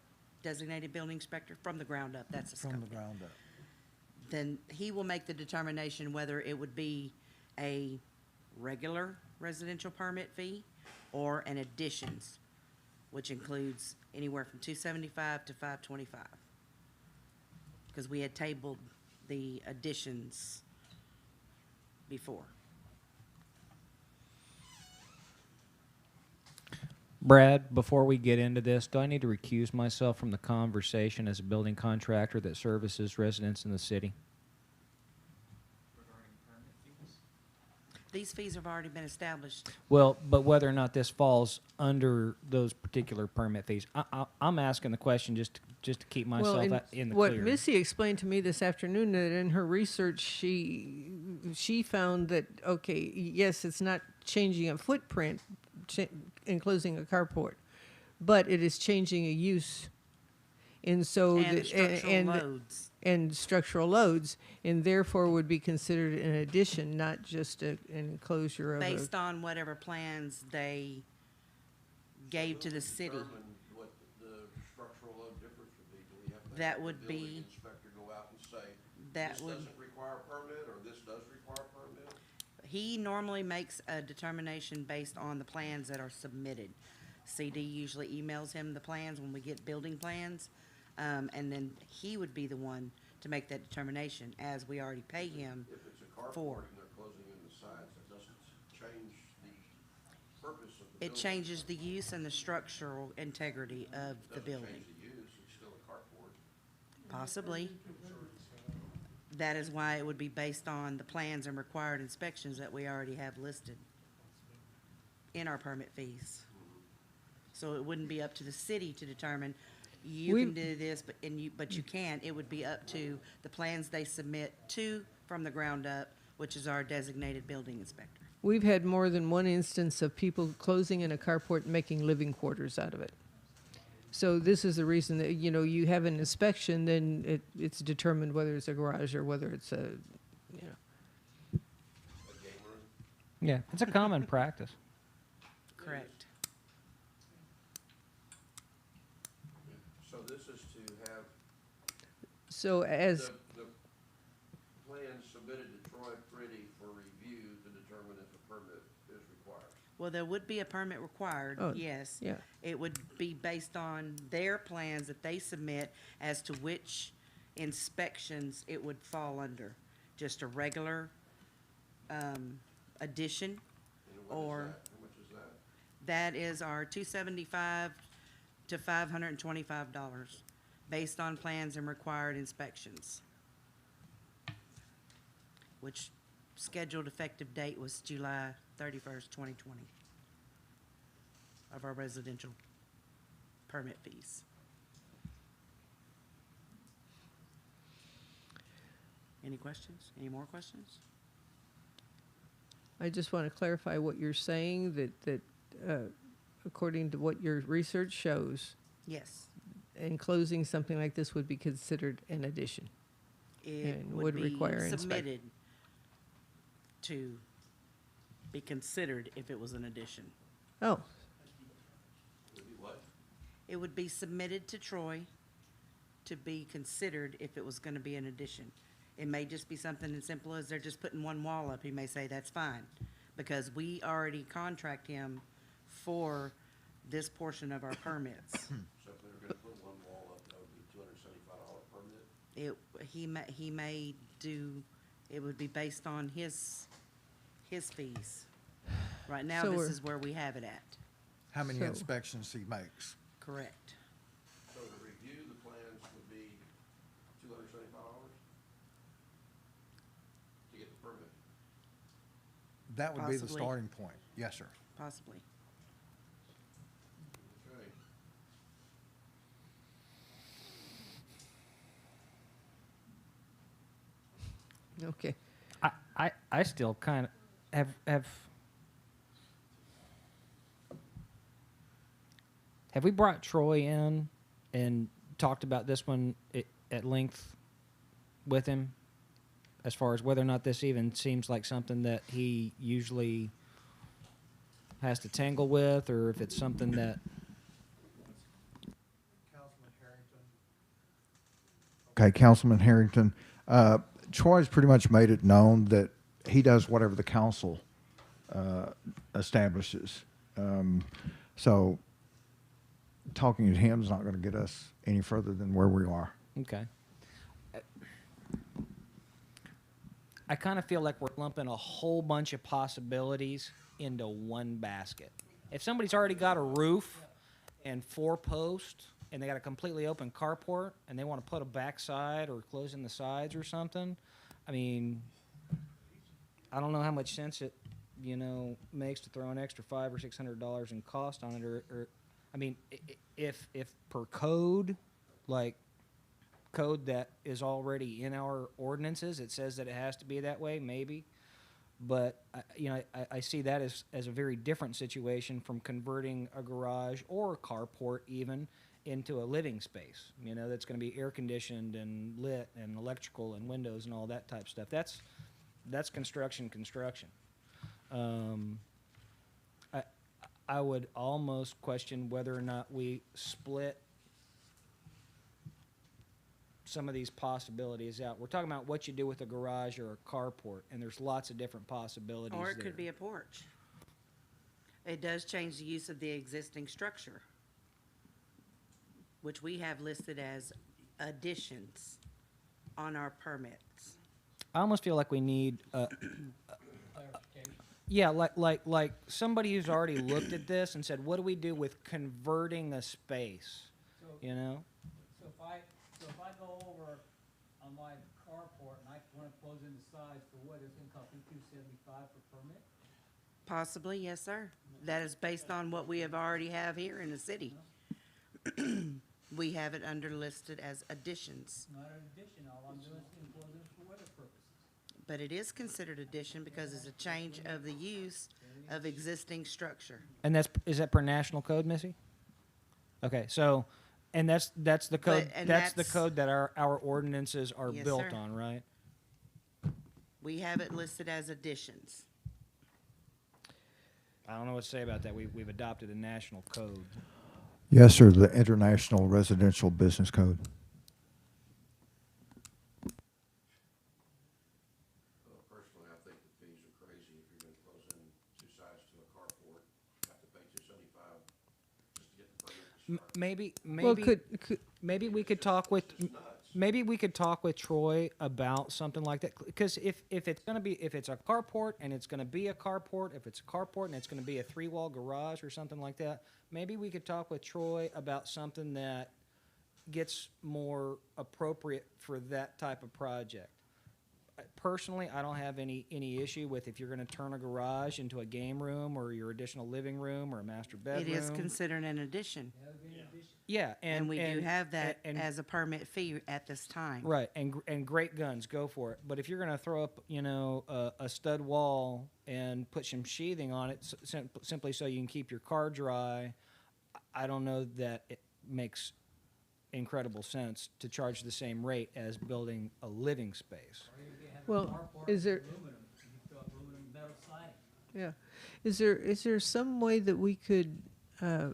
designated building inspector, from the ground up, that's his From the company. ground up. Then he will make the determination whether it would be a regular residential permit fee or an additions, which includes anywhere from $275 to $525. Because we had tabled the additions before. Brad, before we get into this, do I need to recuse myself from the conversation as a building contractor that services residents in the city? These fees have already been established. Well, but whether or not this falls under those particular permit fees, I'm asking the question just to keep myself in the what clear. Missy explained to me this afternoon, that in her research, she found that, okay, yes, it's not changing a footprint, enclosing a carport, but it is changing a use. And so And the structural loads. And structural loads, and therefore would be considered an addition, not just an enclosure of Based on whatever plans they gave to the city. Determine what the structural load difference would be. Do we have to That have would the building be- inspector go out and say, That this would, doesn't require a permit, or this does require a permit? he normally makes a determination based on the plans that are submitted. CD usually emails him the plans when we get building plans, and then he would be the one to make that determination, as we already pay him If it's a for. carport and they're closing in the sides, that doesn't change the purpose of the It building. changes the use and the structural integrity of the Doesn't building. change the use, it's still a carport. Possibly. That is why it would be based on the plans and required inspections that we already have listed in our permit fees. So it wouldn't be up to the city to determine, you can do this, but you can't. It would be up to the plans they submit to from the ground up, which is our designated building inspector. We've had more than one instance of people closing in a carport and making living quarters out of it. So this is the reason that, you have an inspection, then it's determined whether it's a garage or whether it's a, A game room? Yeah, it's a common practice. Correct. So this is to have so as, the plan submitted to Troy Pretty for review to determine if a permit is required. Well, there would be a permit required, Oh, yes. yeah. It would be based on their plans that they submit as to which inspections it would fall under. Just a regular, addition, And what is or that? How much is that? that is our $275 to $525, based on plans and required inspections. Which scheduled effective date was July 31st, 2020, of our residential permit fees. Any questions? Any more questions? I just want to clarify what you're saying, that according to what your research shows, Yes, enclosing something like this would be considered an addition. it And would would be require inspect- submitted to be considered if it was an addition. Oh, Would be what? It would be submitted to Troy to be considered if it was gonna be an addition. It may just be something as simple as they're just putting one wall up. He may say, that's fine, because we already contract him for this portion of our permits. So if they were gonna put one wall up, that would be $275 permit? he may do, it would be based on his fees. Right now, So this we're- is where we have it at, How many So- inspections he makes? correct. So to review the plans would be $275 to get the permit. That would be the Possibly. starting point. Yes, sir. Possibly. Okay. Okay. I still kind of have we brought Troy in and talked about this one at length with him as far as whether or not this even seems like something that he usually has to tangle with, or if it's something that Okay, Councilman Harrington, Troy's pretty much made it known that he does whatever the council establishes. So talking to him is not going to get us any further than where we are. okay. I kind of feel like we're lumping a whole bunch of possibilities into one basket. If somebody's already got a roof and 4 posts and they got a completely open carport and they want to put a backside or close in the sides or something, I mean, I don't know how much sense it, makes to throw an extra $500 or $600 in cost on it, or I mean, if per code, like code that is already in our ordinances, it says that it has to be that way, maybe. But, I see that as a very different situation from converting a garage or a carport even into a living space, that's going to be air conditioned and lit and electrical and windows and all that type of stuff. That's construction. I would almost question whether or not we split some of these possibilities out. We're talking about what you do with a garage or a carport, and there's lots of different possibilities Or it there. could be a porch. It does change the use of the existing structure, which we have listed as additions on our permits. I almost feel like we need Clarification. yeah, like somebody who's already looked at this and said, what do we do with converting a space? So, You know? so if I go over on my carport and I wanna close in the sides for what, it's gonna cost me $275 for permit? Possibly, yes, sir. That is based on what we have already have here in the city. We have it under listed as additions, Not an addition, all I'm doing is enclosing it for weather purposes. but it is considered addition because it's a change of the use of existing structure. And is that per national code, Missy? Okay, so, and that's the code, and that's the that's- code that our ordinances are Yes, built sir. on, right? We have it listed as additions. I don't know what to say about that. We've adopted a national code. Yes, sir, the International Residential Business Code. Well, personally, I think the fees are crazy. If you're gonna close in 2 sides to a carport, you have to pay $275 just to get the permit to start. Well, could, Maybe we could talk with It's nuts. maybe we could talk with Troy about something like that, because if it's a carport and it's gonna be a carport, if it's a carport and it's gonna be a 3-wall garage or something like that, maybe we could talk with Troy about something that gets more appropriate for that type of project. Personally, I don't have any issue with if you're gonna turn a garage into a game room or your additional living room or a master bedroom. It is considered an addition, That would be an addition. Yeah, and we do have that and- as a permit fee at this time. Right, and great guns, go for it. But if you're gonna throw up, a stud wall and put some sheathing on it simply so you can keep your car dry, I don't know that it makes incredible sense to charge the same rate as building a living space. Or you could have a Well, carport is there- with aluminum, you could throw aluminum metal siding. yeah. Is there some way that we could, not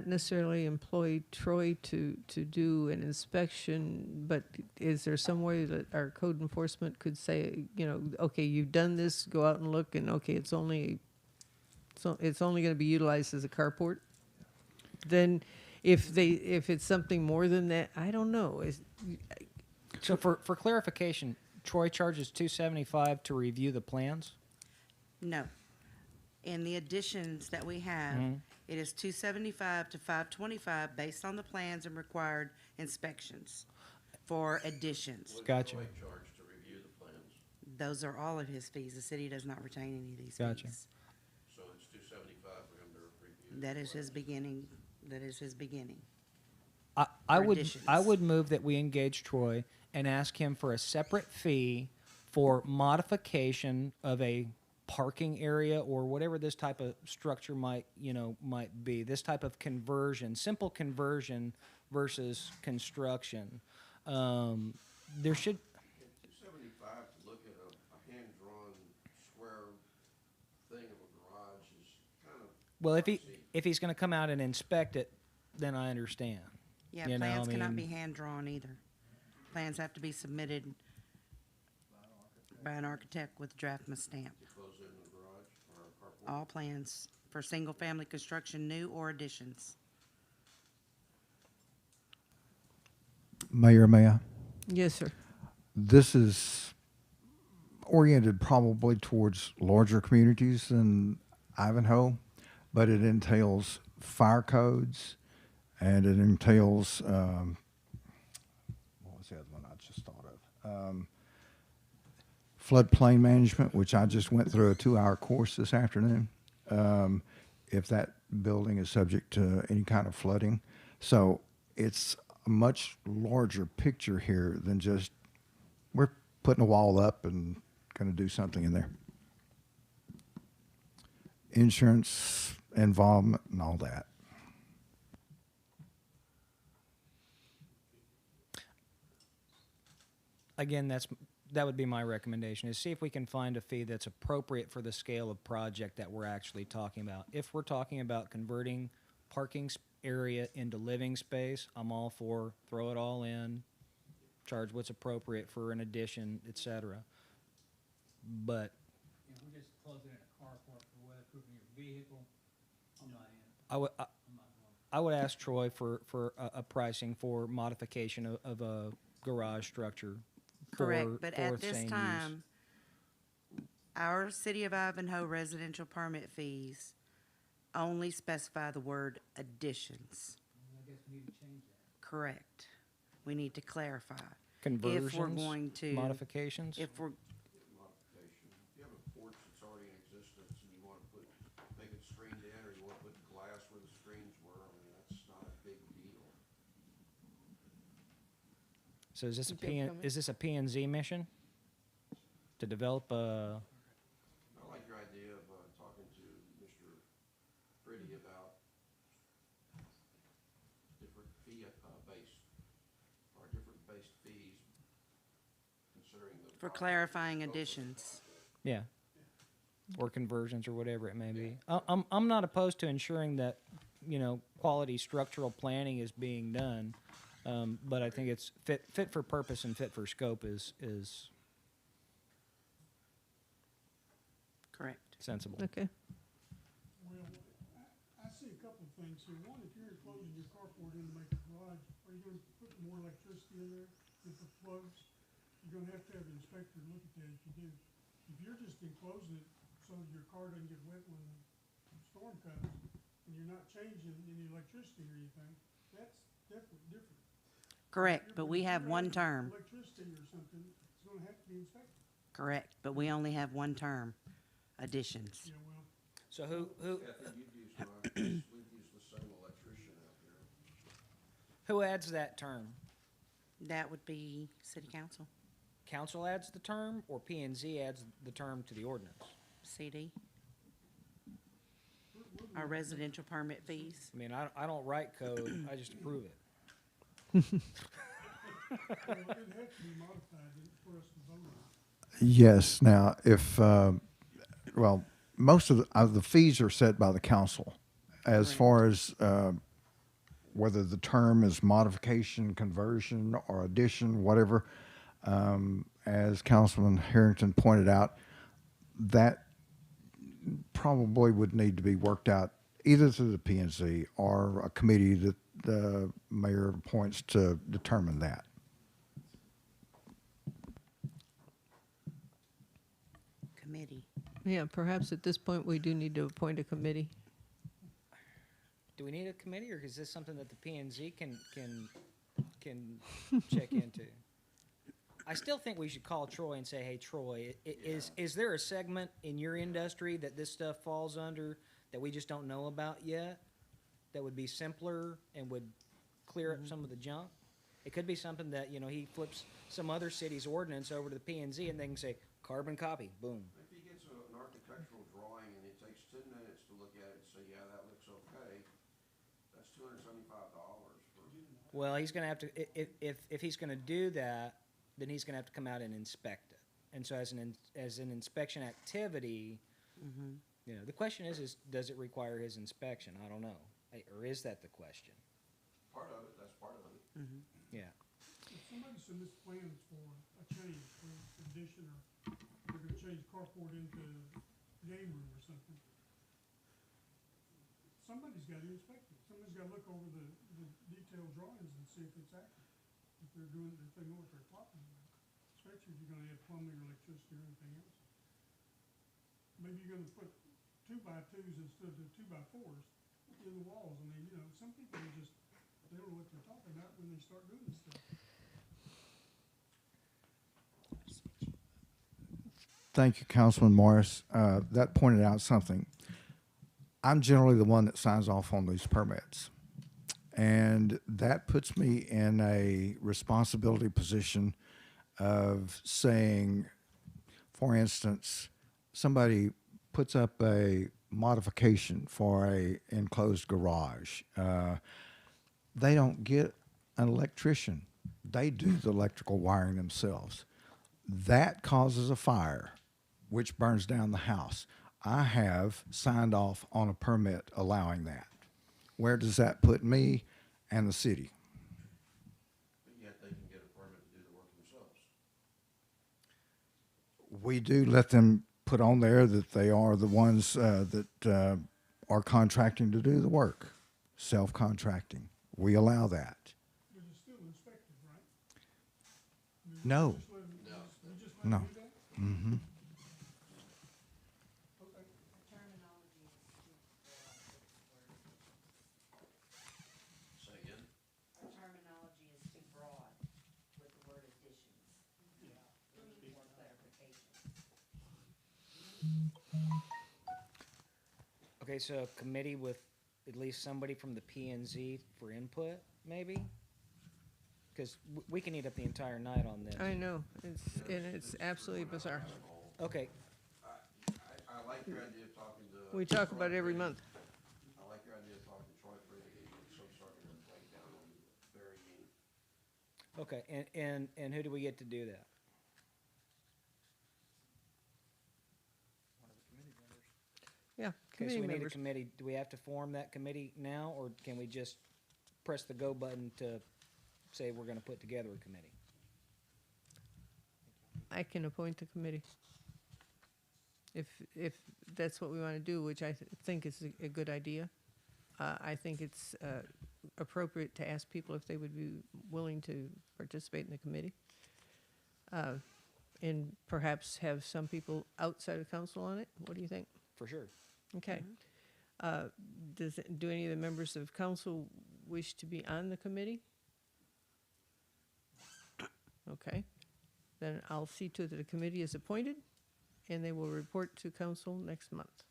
necessarily employ Troy to do an inspection, but is there some way that our code enforcement could say, okay, you've done this, go out and look, and okay, it's only going to be utilized as a carport? Then If it's something more than that, I don't know. So for clarification, Troy charges $275 to review the plans? No. In the additions that we have, it is $275 to $525 based on the plans and required inspections for additions. Gotcha. What do they charge to review the plans? Those are all of his fees. The city does not retain any of these Gotcha. fees. So it's $275 for him to review. That is his beginning, that is his beginning. I For would additions. I would move that we engage Troy and ask him for a separate fee for modification of a parking area or whatever this type of structure might be. This type of conversion, simple conversion versus construction. There should. $275 to look at a hand-drawn square thing of a garage is kind of. Well, if he's going to come out and inspect it, then I understand. Yeah, You know, plans I cannot be mean- hand-drawn either. Plans have to be submitted by an architect with a draftsman's stamp. Close in the garage or a carport. All plans for single-family construction, new or additions. Mayor, may I? Yes, sir. This is oriented probably towards larger communities than Ivanhoe, but it entails fire codes, and it entails, what was the other one I just thought of? Floodplain management, which I just went through a 2-hour course this afternoon. If that building is subject to any kind of flooding. So it's a much larger picture here than just, we're putting a wall up and going to do something in there. Insurance involvement and all that. Again, that would be my recommendation, is see if we can find a fee that's appropriate for the scale of project that we're actually talking about. If we're talking about converting parking area into living space, I'm all for throw it all in, charge what's appropriate for an addition, et cetera. But If we're just closing in a carport for weatherproofing your vehicle, I'm not in. I would I'm not going. I would ask Troy for a pricing for modification of a garage structure. Correct, for- but for at this same use. time, our City of Ivanhoe residential permit fees only specify the word additions. I guess we need to change that. Correct. We need to clarify. Conversions, If we're going to, modifications. if we're, Modification. If you have a porch that's already in existence and you want to make it screened in, or you want to put glass where the screens were, I mean, that's not a big deal. So is this a Did you have a comment? Is this a P&Z mission to develop a? I like your idea of talking to Mr. Pretty about different based, or different based fees, considering the. for clarifying additions. Yeah. Or conversions or whatever it may be. I'm not opposed to ensuring that, quality structural planning is being done. But I think it's fit for purpose and fit for scope is Correct. sensible. Okay. Well, I see a couple of things here. One, if you're enclosing your carport in to make a garage, are you gonna put more electricity in there if it flows? You're gonna have to have an inspector look at that if you do. If you're just enclosing it so your car doesn't get wet when the storm comes, and you're not changing any electricity or anything, that's definitely different. Correct, but we have one term. Electricity or something, it's gonna have to be inspected. Correct, but we only have one term, additions. Yeah, well, So who Kathy, you'd use we'd use the same electrician out here. who adds that term? That would be city council, Council adds the term, or P&Z adds the term to the ordinance? CD. Our residential permit fees. I mean, I don't write code, I just approve it. well, it'd have to be modified for us to vote on. Yes. Now, if well, most of the fees are set by the council. As Correct. far as whether the term is modification, conversion, or addition, whatever, as Councilman Harrington pointed out, that probably would need to be worked out either through the P&Z or a committee that the mayor appoints to determine that. Committee. Yeah, perhaps at this point, we do need to appoint a committee. Do we need a committee, or is this something that the P&Z can check into? I still think we should call Troy and say, hey, Troy, is there a segment in your industry that this stuff falls under that we just don't know about yet, that would be simpler and would clear up some of the junk? It could be something that, you know, he flips some other city's ordinance over to the P&Z and they can say, carbon copy, boom. If he gets an architectural drawing and it takes 10 minutes to look at it and say, yeah, that looks okay, that's $275 for. Well, he's gonna have to, if he's gonna do that, then he's gonna have to come out and inspect it. And so as an inspection activity, you know, the question is does it require his inspection? I don't know. Or is that the question? Part of it, that's part of it. Yeah. If somebody submits plans for a change, for addition, or they're gonna change carport into game room or something, somebody's gotta inspect it. Somebody's gotta look over the detailed drawings and see if it's accurate. If they're doing, if they know what they're talking about. Especially if you're gonna add plumbing or electricity or anything else. Maybe you're gonna put 2x2s instead of 2x4s in the walls. I mean, you know, some people are just, they don't know what they're talking about when they start doing this stuff. Thank you, Councilman Morris. That pointed out something. I'm generally the one that signs off on these permits. And that puts me in a responsibility position of saying, for instance, somebody puts up a modification for a enclosed garage. They don't get an electrician. They do the electrical wiring themselves. That causes a fire, which burns down the house. I have signed off on a permit allowing that. Where does that put me and the city? But yet they can get a permit to do the work themselves. We do let them put on there that they are the ones that are contracting to do the work, self-contracting. We allow that. But it's still inspected, right? No. Just let them- you just let No. them do that? Mm-hmm. Okay. Say again? Our terminology is too broad with the word additions. More clarification. Okay, so a committee with at least somebody from the P&Z for input, maybe? Because we can eat up the entire night on this. I know, it's absolutely bizarre. Okay, I like your idea of talking to. We talk Troy about it every Brady. month. I like your idea of talking to Troy Brady, so starting to break down on you, very mean. okay, and who do we get to do that? Yeah, Okay, so committee we need a members. committee. Do we have to form that committee now, or can we just press the go button to say we're gonna put together a committee? I can appoint the committee. If that's what we want to do, which I think is a good idea. I think it's appropriate to ask people if they would be willing to participate in the committee. And perhaps have some people outside of council on it. What do you think? For sure. Okay. Do any of the members of council wish to be on the committee? Okay. Then I'll see to it that a committee is appointed, and they will report to council next month.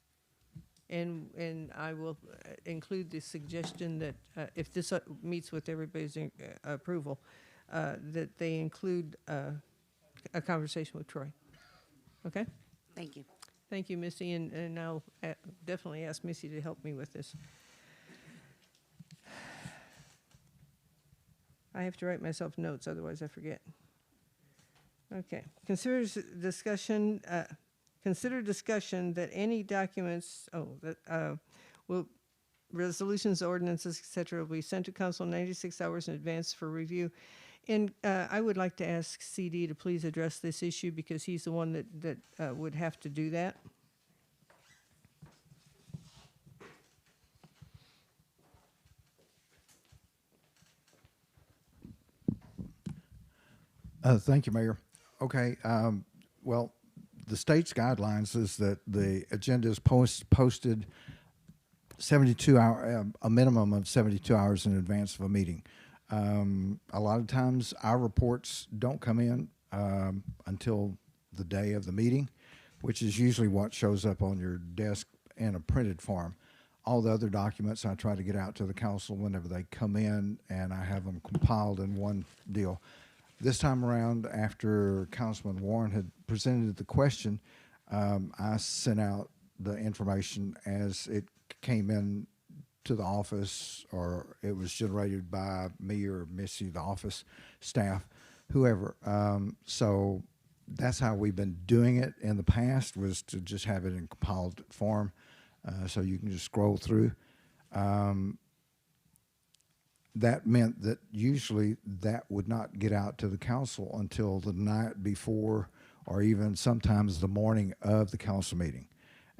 And I will include the suggestion that if this meets with everybody's approval, that they include a conversation with Troy. Okay? Thank you. Thank you, Missy, and I'll definitely ask Missy to help me with this. I have to write myself notes, otherwise I forget. Okay. Consider discussion that any documents, resolutions, ordinances, et cetera, will be sent to council 96 hours in advance for review. And I would like to ask CD to please address this issue because he's the one that would have to do that. Thank you, Mayor. Okay, well, the state's guidelines is that the agenda is posted 72 hour, a minimum of 72 hours in advance of a meeting. A lot of times our reports don't come in until the day of the meeting, which is usually what shows up on your desk in a printed form. All the other documents I try to get out to the council whenever they come in, and I have them compiled in one deal. This time around, after Councilman Warren had presented the question, I sent out the information as it came in to the office, or it was generated by me or Missy, the office staff, whoever. So that's how we've been doing it in the past, was to just have it in compiled form, so you can just scroll through. That meant that usually that would not get out to the council until the night before, or even sometimes the morning of the council meeting.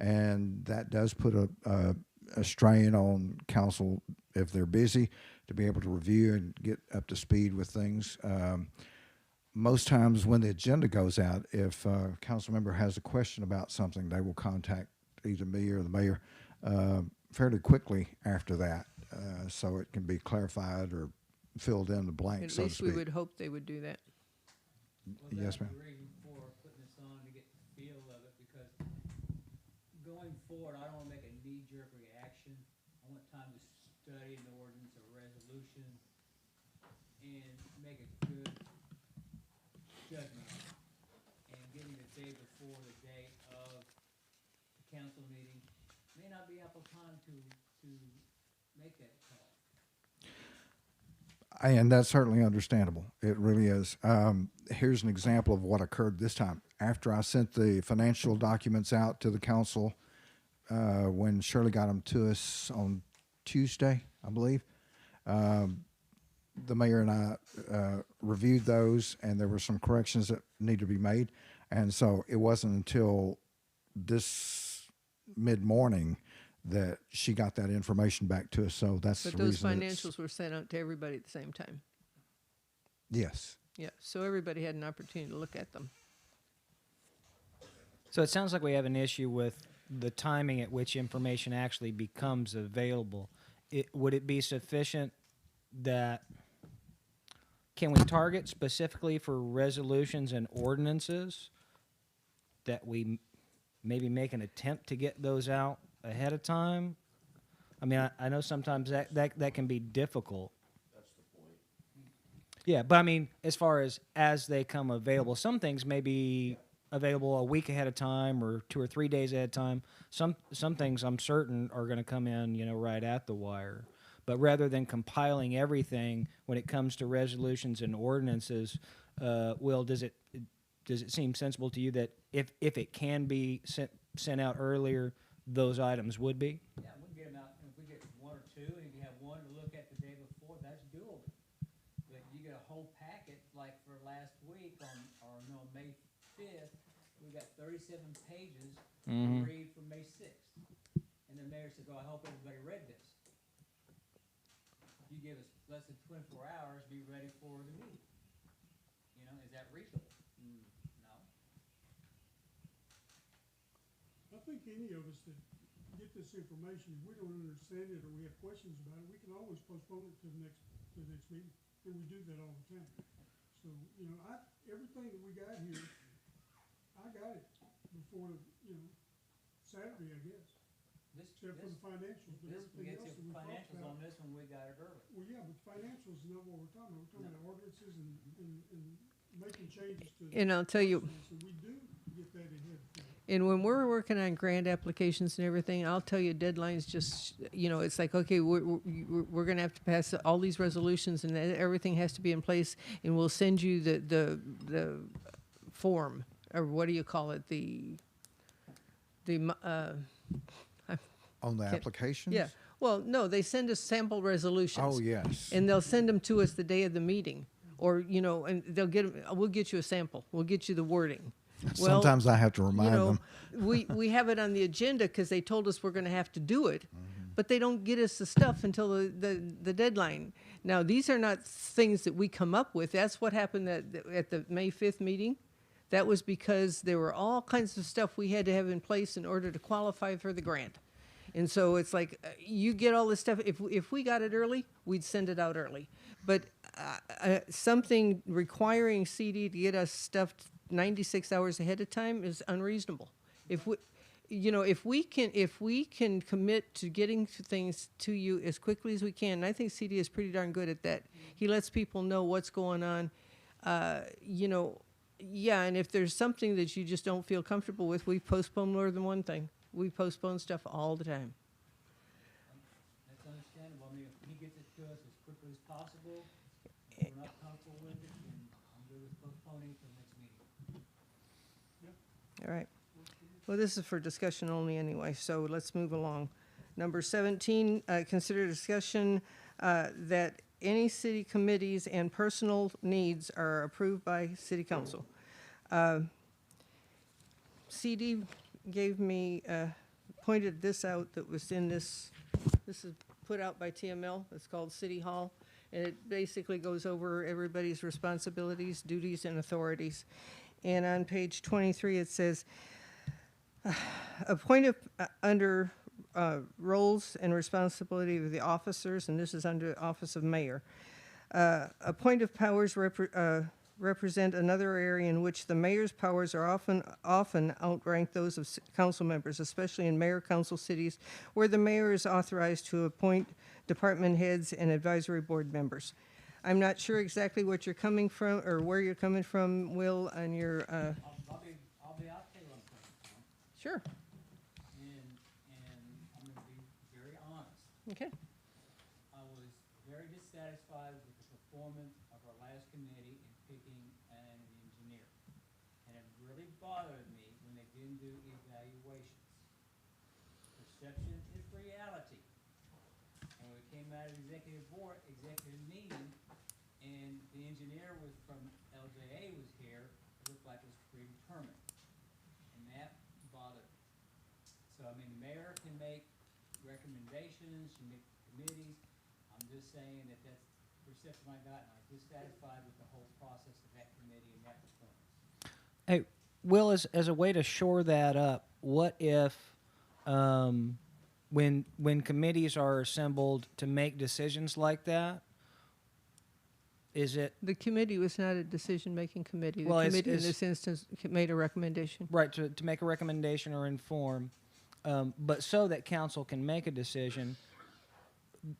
And that does put a strain on council, if they're busy, to be able to review and get up to speed with things. Most times when the agenda goes out, if a council member has a question about something, they will contact either me or the mayor fairly quickly after that, so it can be clarified or filled in the blank, At so to least we speak. would hope they would do that. Well, Yes, that's ma'am. the reason for putting this on, to get the feel of it, because going forward, I don't wanna make a knee-jerk reaction. I want time to study an ordinance or resolution and make a good judgment on it. And getting the day before the day of the council meeting may not be ample time to make that call. And that's certainly understandable. It really is. Here's an example of what occurred this time. After I sent the financial documents out to the council, when Shirley got them to us on Tuesday, I believe, the mayor and I reviewed those, and there were some corrections that needed to be made. And so it wasn't until this mid-morning that she got that information back to us. So that's But the those reason it's- financials were sent out to everybody at the same time. Yes. Yeah, so everybody had an opportunity to look at them. So it sounds like we have an issue with the timing at which information actually becomes available. Would it be sufficient that, can we target specifically for resolutions and ordinances that we maybe make an attempt to get those out ahead of time? I mean, I know sometimes that can be difficult. That's the point. Yeah, but I mean, as far as they come available, some things may be available a week ahead of time or 2 or 3 days ahead of time. Some things I'm certain are going to come in, right at the wire. But rather than compiling everything when it comes to resolutions and ordinances, Will, does it seem sensible to you that if it can be sent out earlier, those items would be? Yeah, we can get them out, if we get one or two, and if you have one to look at the day before, that's doable. But you get a whole packet, like for last week May 5th, we got 37 pages to read from May 6th. And the mayor says, I hope everybody read this. You give us less than 24 hours, be ready for the meeting. Is that reasonable? No. I think any of us that get this information, if we don't understand it or we have questions about it, we can always postpone it to the next meeting. And we do that all the time. So, everything that we got here, I got it before, Saturday, I guess. Except for the financials, but We everything got else that the we talked financials about. on this one, we got it early. Well, yeah, but financials is not what we're talking about. We're talking about ordinances and making changes to. And I'll tell you, So we do get that ahead of time. and when we're working on grant applications and everything, I'll tell you deadlines just, it's like, okay, we're going to have to pass all these resolutions and everything has to be in place, and we'll send you the form, or what do you call it, On the Can- applications? yeah. Well, no, they send us sample resolutions. Oh, yes. And they'll send them to us the day of the meeting, or, and we'll get you a sample. We'll get you the wording. Well, Sometimes I have to remind them. we have it on the agenda because they told us we're going to have to do it. but they don't get us the stuff until the deadline. Now, these are not things that we come up with. That's what happened at the May 5th meeting. That was because there were all kinds of stuff we had to have in place in order to qualify for the grant. And so it's like, you get all this stuff. If we got it early, we'd send it out early. But something requiring CD to get us stuff 96 hours ahead of time is unreasonable. If we can commit to getting things to you as quickly as we can, and I think CD is pretty darn good at that. He lets people know what's going on. Yeah, and if there's something that you just don't feel comfortable with, we postpone more than one thing. We postpone stuff all the time. That's understandable. I mean, if he gets it to us as quickly as possible, if we're not comfortable with it, then I'm good with postponing till next meeting. All right. Well, this is for discussion only anyway, so let's move along. Number 17, consider discussion that any city committees and personal needs are approved by city council. CD gave me, pointed this out that was in this is put out by TML. It's called City Hall. And it basically goes over everybody's responsibilities, duties, and authorities. And on page 23, it says, appointed under roles and responsibility of the officers, and this is under Office of Mayor. Appointed powers represent another area in which the mayor's powers are often outrank those of council members, especially in mayor-council cities, where the mayor is authorized to appoint department heads and advisory board members. I'm not sure exactly what you're coming from, or where you're coming from, Will, on your, I'll tell you what I'm coming from. Sure. And I'm gonna be very honest. Okay. I was very dissatisfied with the performance of our last committee in picking an engineer. And it really bothered me when they didn't do evaluations. Perception is reality. And when we came out of executive meeting, and the engineer was from LJA was here, it looked like it was predetermined. And that bothered me. So, I mean, the mayor can make recommendations, she can make committees. I'm just saying that that's the perception I got, and I was dissatisfied with the whole process of that committee and that performance. Hey, Will, as a way to shore that up, what if when committees are assembled to make decisions like that, is it The committee was not a decision-making committee. The Well, committee in this instance made a recommendation. right to make a recommendation or inform, but so that council can make a decision?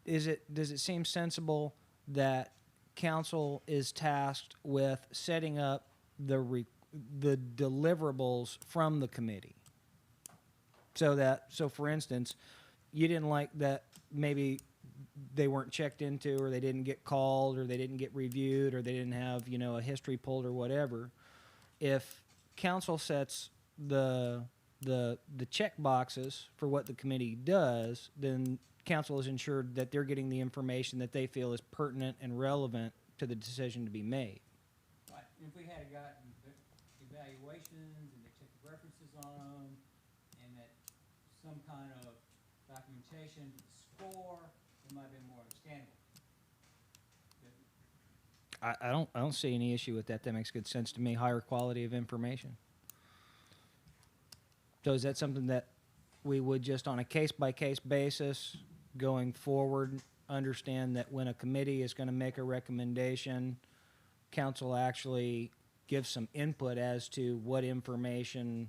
Does it seem sensible that council is tasked with setting up the deliverables from the committee? So for instance, you didn't like that maybe they weren't checked into, or they didn't get called, or they didn't get reviewed, or they didn't have, a history pulled or whatever. If council sets the check boxes for what the committee does, then council is ensured that they're getting the information that they feel is pertinent and relevant to the decision to be made. Right, and if we had gotten evaluations, and they checked the references on them, and that some kind of documentation to the score, it might have been more understandable. I don't see any issue with that. That makes good sense to me. Higher quality of information. So is that something that we would just on a case-by-case basis going forward understand that when a committee is going to make a recommendation, council actually gives some input as to what information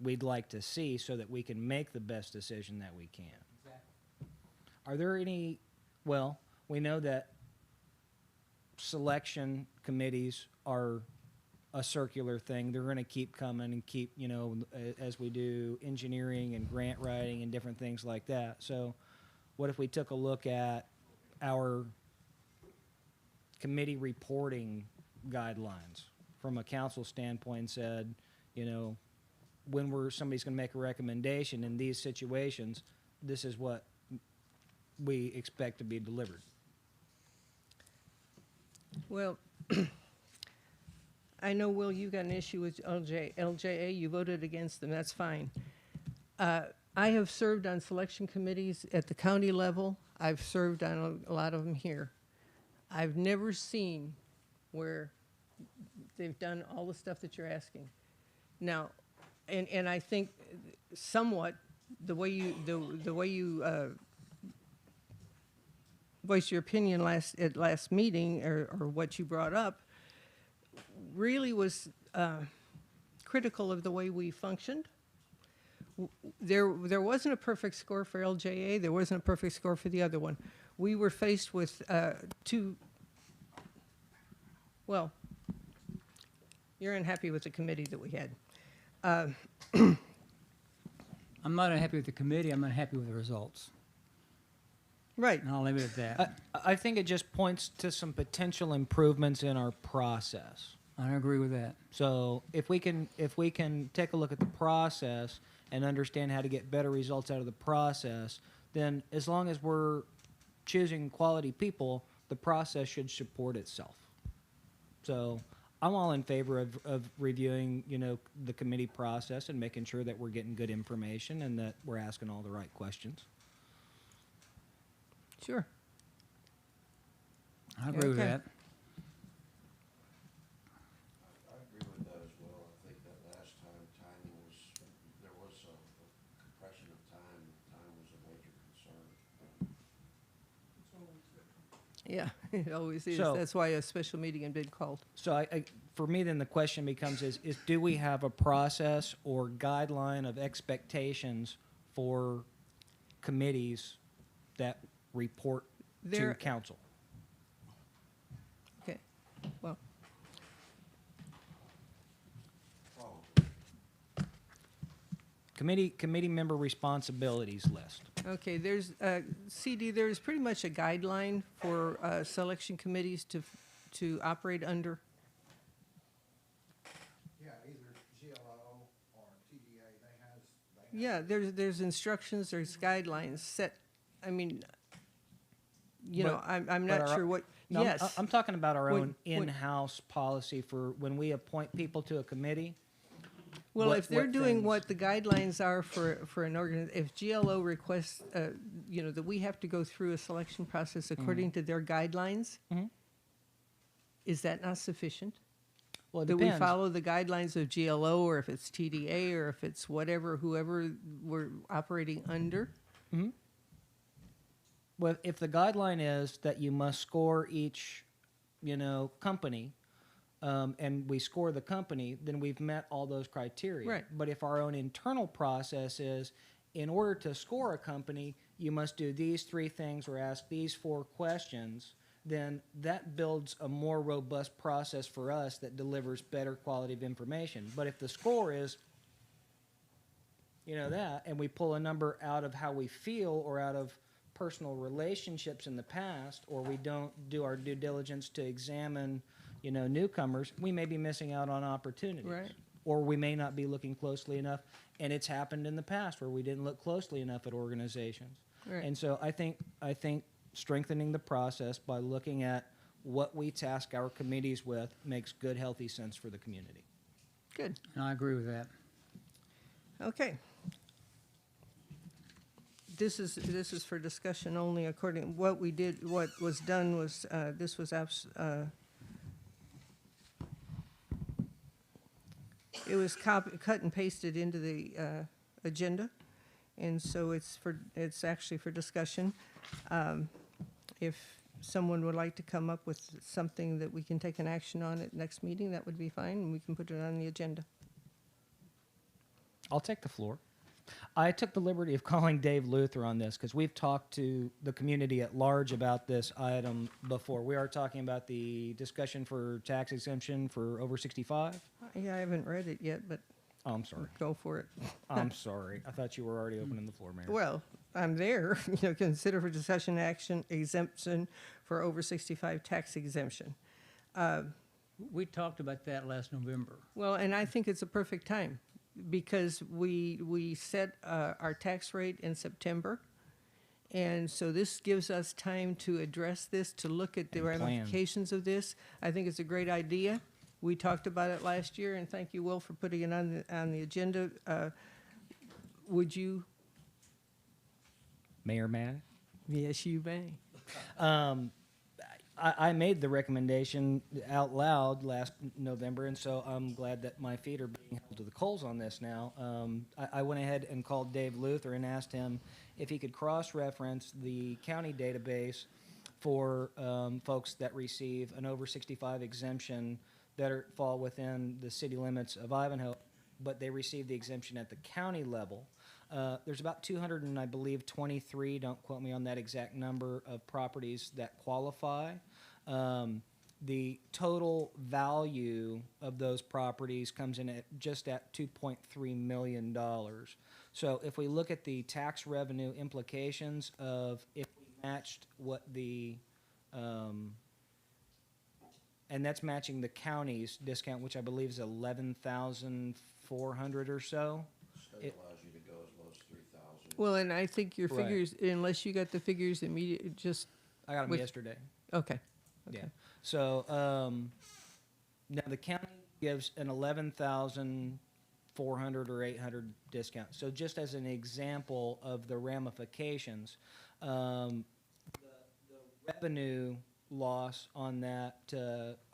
we'd like to see so that we can make the best decision that we can? Exactly. Are there any, well, we know that selection committees are a circular thing. They're going to keep coming and keep, as we do engineering and grant writing and different things like that. So what if we took a look at our committee reporting guidelines from a council standpoint and said, when somebody's going to make a recommendation in these situations, this is what we expect to be delivered? Well, I know, Will, you got an issue with LJA. You voted against them. That's fine. I have served on selection committees at the county level. I've served on a lot of them here. I've never seen where they've done all the stuff that you're asking. Now, and I think somewhat the way you voiced your opinion at last meeting, or what you brought up, really was critical of the way we functioned. There wasn't a perfect score for LJA. There wasn't a perfect score for the other one. We were faced with two. Well, you're unhappy with the committee that we had. I'm not unhappy with the committee, I'm unhappy with the results. Right. And I'll leave it at that. I think it just points to some potential improvements in our process. I agree with that. So if we can take a look at the process and understand how to get better results out of the process, then as long as we're choosing quality people, the process should support itself. So I'm all in favor of reviewing, the committee process and making sure that we're getting good information and that we're asking all the right questions. Sure. I agree with Okay. that. I agree with that as well. I think that last time timing was, there was a compression of time. Time was a major concern. Yeah, it always is. So- That's why a special meeting had been called. So for me, then the question becomes is do we have a process or guideline of expectations for committees that report There- to council? Okay, well, Committee member responsibilities list. okay, there's, CD, there's pretty much a guideline for selection committees to operate under. Yeah, either GLO or TDA, Yeah, there's instructions, there's guidelines set, I mean, But- I'm but not our- sure what, No, yes. I'm talking about our When- own when- in-house policy for when we appoint people to a committee. Well, what- if they're what doing things- what the guidelines are for an if GLO requests, that we have to go through a selection process according to their guidelines, Mhm. is that not sufficient? Well, it Do we depends. follow the guidelines of GLO, or if it's TDA, or if it's whoever we're operating under? Well, if the guideline is that you must score each, company, and we score the company, then we've met all those criteria. Right. But if our own internal process is, in order to score a company, you must do these 3 things or ask these 4 questions, then that builds a more robust process for us that delivers better quality of information. But if the score is, that, and we pull a number out of how we feel or out of personal relationships in the past, or we don't do our due diligence to examine, newcomers, we may be missing out on opportunities. Right. Or we may not be looking closely enough, and it's happened in the past where we didn't look closely enough at organizations. Right. And so I think strengthening the process by looking at what we task our committees with makes good, healthy sense for the community. Good, And I agree with that. okay. This is for discussion only. According, what was done was, this was it was cut and pasted into the agenda, and so it's actually for discussion. If someone would like to come up with something that we can take an action on at next meeting, that would be fine, and we can put it on the agenda. I'll take the floor. I took the liberty of calling Dave Luther on this because we've talked to the community at large about this item before. We are talking about the discussion for tax exemption for over 65. Yeah, I haven't read it yet, but Oh, I'm sorry. go for it. I'm sorry. I thought you were already opening the floor, Mayor. Well, I'm there, consider for discussion action exemption for over 65 tax exemption. We talked about that last November. Well, and I think it's a perfect time because we set our tax rate in September. And so this gives us time to address this, to look at the And plan. ramifications of this. I think it's a great idea. We talked about it last year, and thank you, Will, for putting it on the agenda. Would you Mayor Matt. Yes, you may. I made the recommendation out loud last November, and so I'm glad that my feet are being held to the coals on this now. I went ahead and called Dave Luther and asked him if he could cross-reference the county database for folks that receive an over 65 exemption that fall within the city limits of Ivanhoe, but they receive the exemption at the county level. There's about 200 and I believe 23, don't quote me on that exact number, of properties that qualify. The total value of those properties comes in at just at $2.3 million. So if we look at the tax revenue implications of if we matched what the, and that's matching the county's discount, which I believe is 11,400 or so. State allows you to go as low as 3,000. Well, and I think your Right. figures, unless you got the figures immediate, just, I got them With- yesterday. okay. Yeah. So now the county gives an 11,400 or 800 discount. So just as an example of the ramifications, the revenue loss on that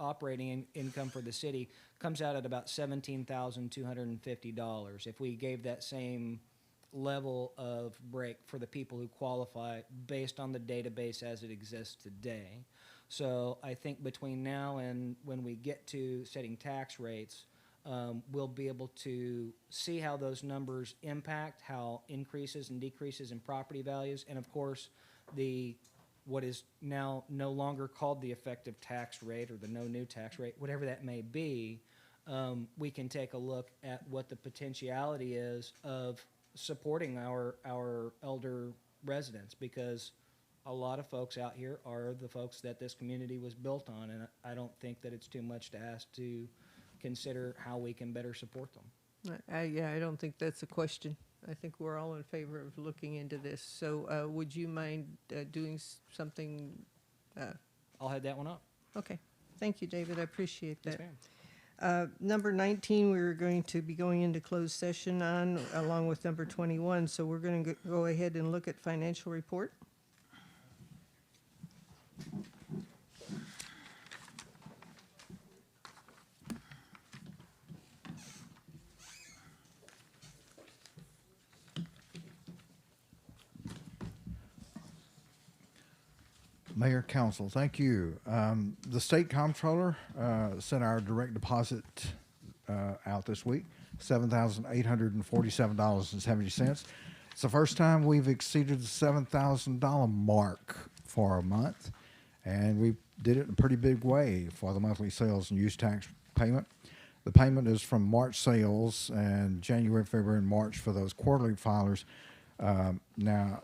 operating income for the city comes out at about $17,250. If we gave that same level of break for the people who qualify based on the database as it exists today. So I think between now and when we get to setting tax rates, we'll be able to see how those numbers impact, how increases and decreases in property values, and of course, what is now no longer called the effective tax rate or the no new tax rate, whatever that may be, we can take a look at what the potentiality is of supporting our elder residents, because a lot of folks out here are the folks that this community was built on, and I don't think that it's too much to ask to consider how we can better support them. Yeah, I don't think that's a question. I think we're all in favor of looking into this. So would you mind doing something? I'll head that one up. Okay. Thank you, David. I appreciate Yes, that. ma'am. Number 19, we're going to be going into closed session on, along with number 21. So we're going to go ahead and look at financial report. Mayor, Council, thank you. The state comptroller sent our direct deposit out this week, $7,847.70. It's the first time we've exceeded the $7,000 mark for a month, and we did it in a pretty big way for the monthly sales and use tax payment. The payment is from March sales and January, February, and March for those quarterly filers. Now,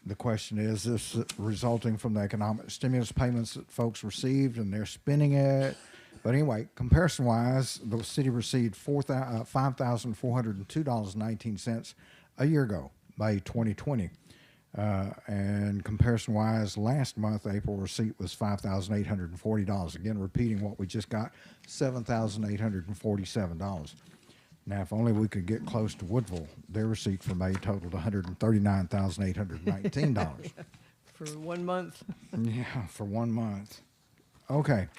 the question is this resulting from the economic stimulus payments that folks received and they're spending it? But anyway, comparison-wise, the city received $5,402.19 a year ago, May 2020. And comparison-wise, last month, April receipt was $5,840. Again, repeating what we just got, $7,847. Now, if only we could get close to Woodville, their receipt for May totaled $139,819. For 1 month. Yeah, for 1 month. Okay,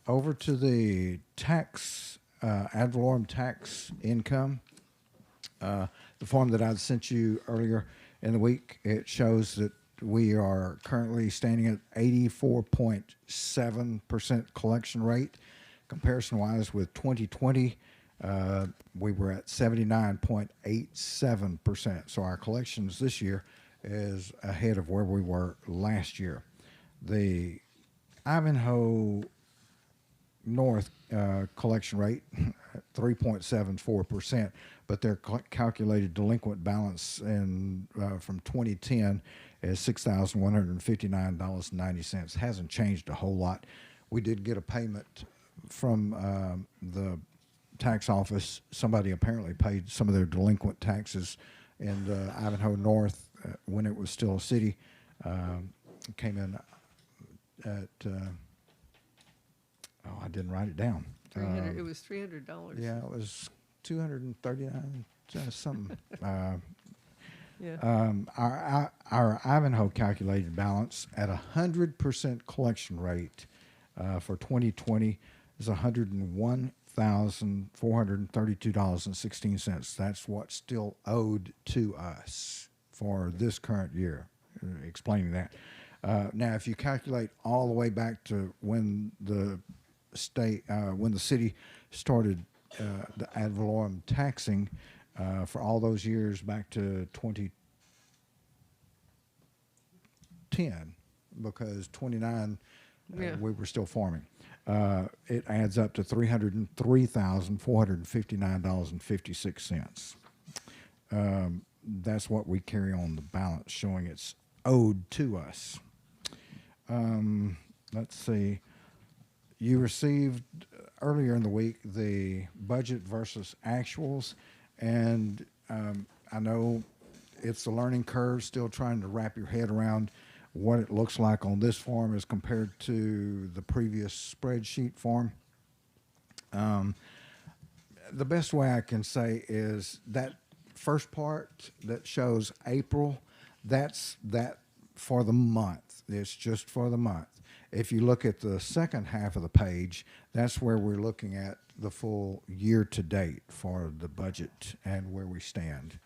over to the tax, ad valorem tax income. The form that I sent you earlier in the week, it shows that we are currently standing at 84.7% collection rate. Comparison-wise with 2020, we were at 79.87%. So our collections this year is ahead of where we were last year. The Ivanhoe North collection rate, 3.74%, but their calculated delinquent balance in from 2010 is $6,159.90. Hasn't changed a whole lot. We did get a payment from the tax office. Somebody apparently paid some of their delinquent taxes in Ivanhoe North when it was still a city. Came in at I didn't write it down. 300. It was $300. Yeah, it was 239 something. Yeah. Our Ivanhoe calculated balance at 100% collection rate for 2020 is $101,432.16. That's what's still owed to us for this current year. Explaining that. Now, if you calculate all the way back to when the city started the ad valorem taxing for all those years back to 2010, because 29 Yeah. we were still farming. It adds up to $303,459.56. That's what we carry on the balance, showing it's owed to us. Let's see. You received earlier in the week the budget versus actuals, and I know it's a learning curve, still trying to wrap your head around what it looks like on this form as compared to the previous spreadsheet form. The best way I can say is that first part that shows April, that's that for the month. It's just for the month. If you look at the second half of the page, that's where we're looking at the full year to date for the budget and where we stand.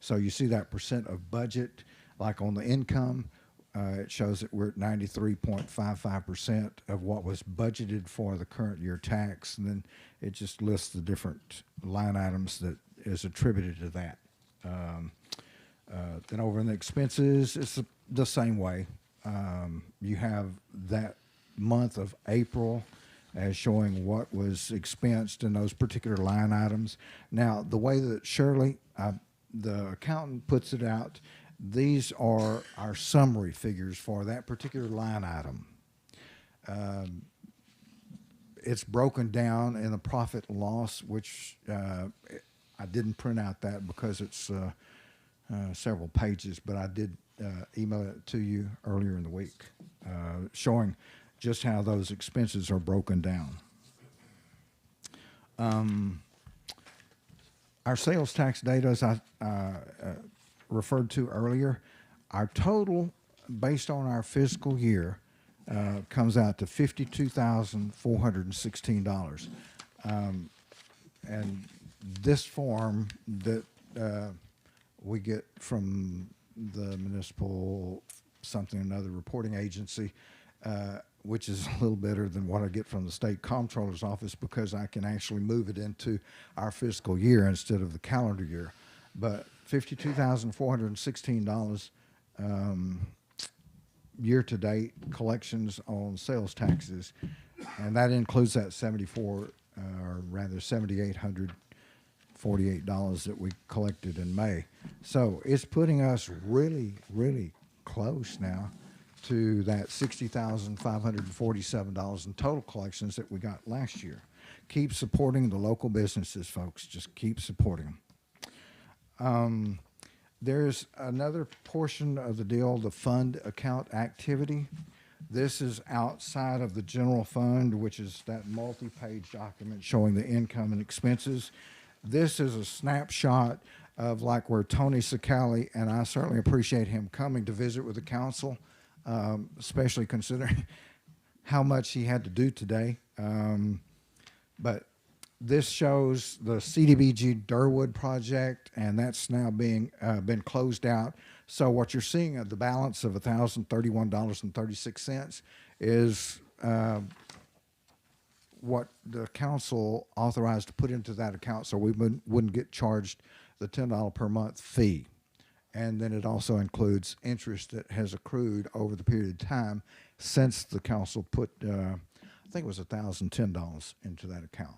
So you see that percent of budget, like on the income, it shows that we're at 93.55% of what was budgeted for the current year tax, and then it just lists the different line items that is attributed to that. Then over in the expenses, it's the same way. You have that month of April as showing what was expensed in those particular line items. Now, the way that Shirley, the accountant, puts it out, these are our summary figures for that particular line item. It's broken down in the profit and loss, which I didn't print out that because it's several pages, but I did email it to you earlier in the week, showing just how those expenses are broken down. Our sales tax data, as I referred to earlier, our total based on our fiscal year comes out to $52,416. And this form that we get from the Municipal something or another reporting agency, which is a little better than what I get from the state comptroller's office, because I can actually move it into our fiscal year instead of the calendar year. But $52,416 year-to-date collections on sales taxes, and that includes that $7,848 that we collected in May. So it's putting us really, really close now to that $60,547 in total collections that we got last year. Keep supporting the local businesses, folks. Just keep supporting them. There's another portion of the deal, the fund account activity. This is outside of the general fund, which is that multi-page document showing the income and expenses. This is a snapshot of like where Tony Secaly, and I certainly appreciate him coming to visit with the council, especially considering how much he had to do today. But this shows the CDBG Durwood project, and that's now being been closed out. So what you're seeing at the balance of $1,031.36 is what the council authorized to put into that account, so we wouldn't get charged the $10 per month fee. And then it also includes interest that has accrued over the period of time since the council put, I think it was $1,010 into that account.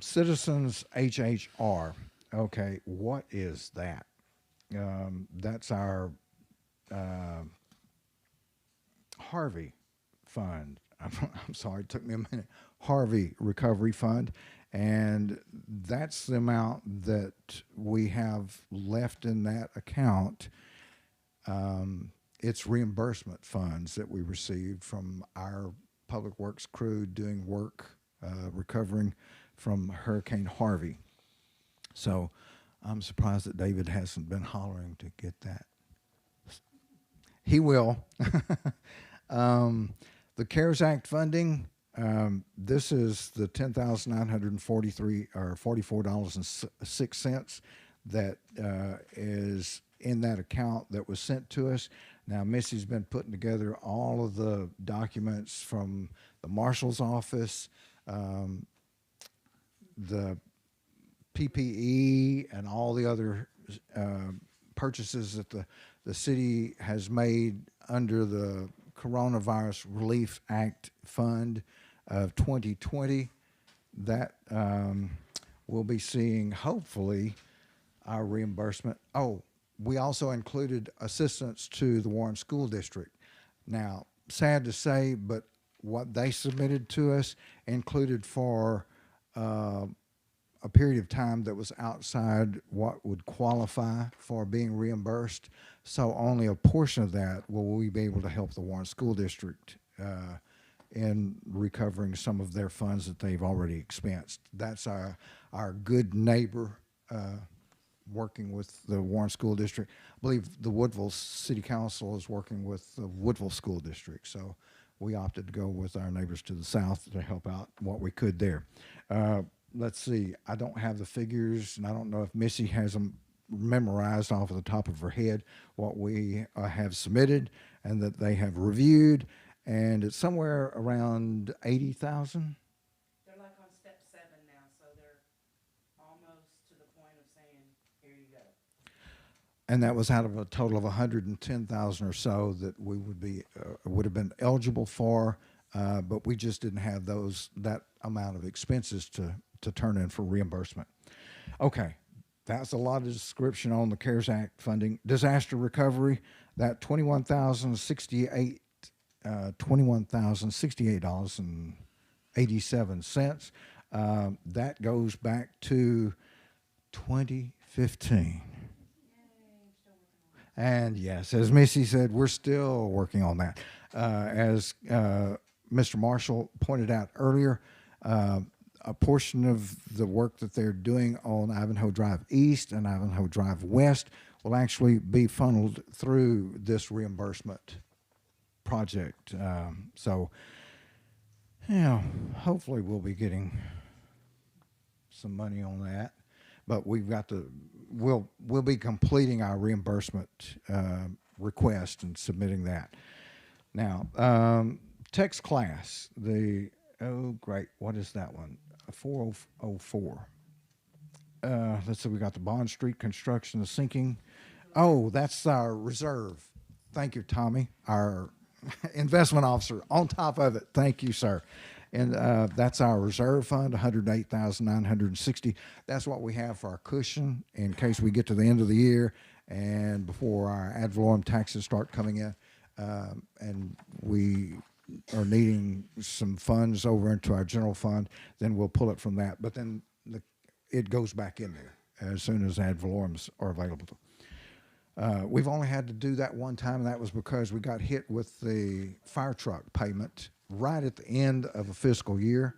Citizens HHR. Okay, what is that? That's our Harvey fund. I'm sorry, it took me a minute. Harvey Recovery Fund. And that's the amount that we have left in that account. It's reimbursement funds that we received from our public works crew doing work recovering from Hurricane Harvey. So I'm surprised that David hasn't been hollering to get that. He will. The CARES Act funding, this is the $10,943 or $44.06 that is in that account that was sent to us. Now, Missy's been putting together all of the documents from the Marshal's office, the PPE, and all the other purchases that the city has made under the Coronavirus Relief Act Fund of 2020. That we'll be seeing, hopefully, our reimbursement. Oh, we also included assistance to the Warren School District. Now, sad to say, but what they submitted to us included for a period of time that was outside what would qualify for being reimbursed. So only a portion of that will we be able to help the Warren School District in recovering some of their funds that they've already expensed. That's our good neighbor working with the Warren School District. I believe the Woodville City Council is working with the Woodville School District. So we opted to go with our neighbors to the south to help out what we could there. Let's see, I don't have the figures, and I don't know if Missy has them memorized off of the top of her head, what we have submitted and that they have reviewed, and it's somewhere around 80,000. They're like on step 7 now, so they're almost to the point of saying, here you go. And that was out of a total of 110,000 or so that we would have been eligible for, but we just didn't have that amount of expenses to turn in for reimbursement. Okay, that's a lot of description on the CARES Act funding. Disaster recovery, that $21,068.87. That goes back to 2015. And yes, as Missy said, we're still working on that. As Mr. Marshall pointed out earlier, a portion of the work that they're doing on Ivanhoe Drive East and Ivanhoe Drive West will actually be funneled through this reimbursement project. So, hopefully we'll be getting some money on that. But we'll be completing our reimbursement request and submitting that. Now, text class, great, what is that one? 4004. Let's see, we got the Bond Street construction, the sinking. Oh, that's our reserve. Thank you, Tommy, our investment officer, on top of it. Thank you, sir. And that's our reserve fund, $108,960. That's what we have for our cushion in case we get to the end of the year and before our ad valorem taxes start coming in, and we are needing some funds over into our general fund, then we'll pull it from that. But then it goes back in there as soon as ad valorems are available. We've only had to do that one time, and that was because we got hit with the fire truck payment right at the end of a fiscal year.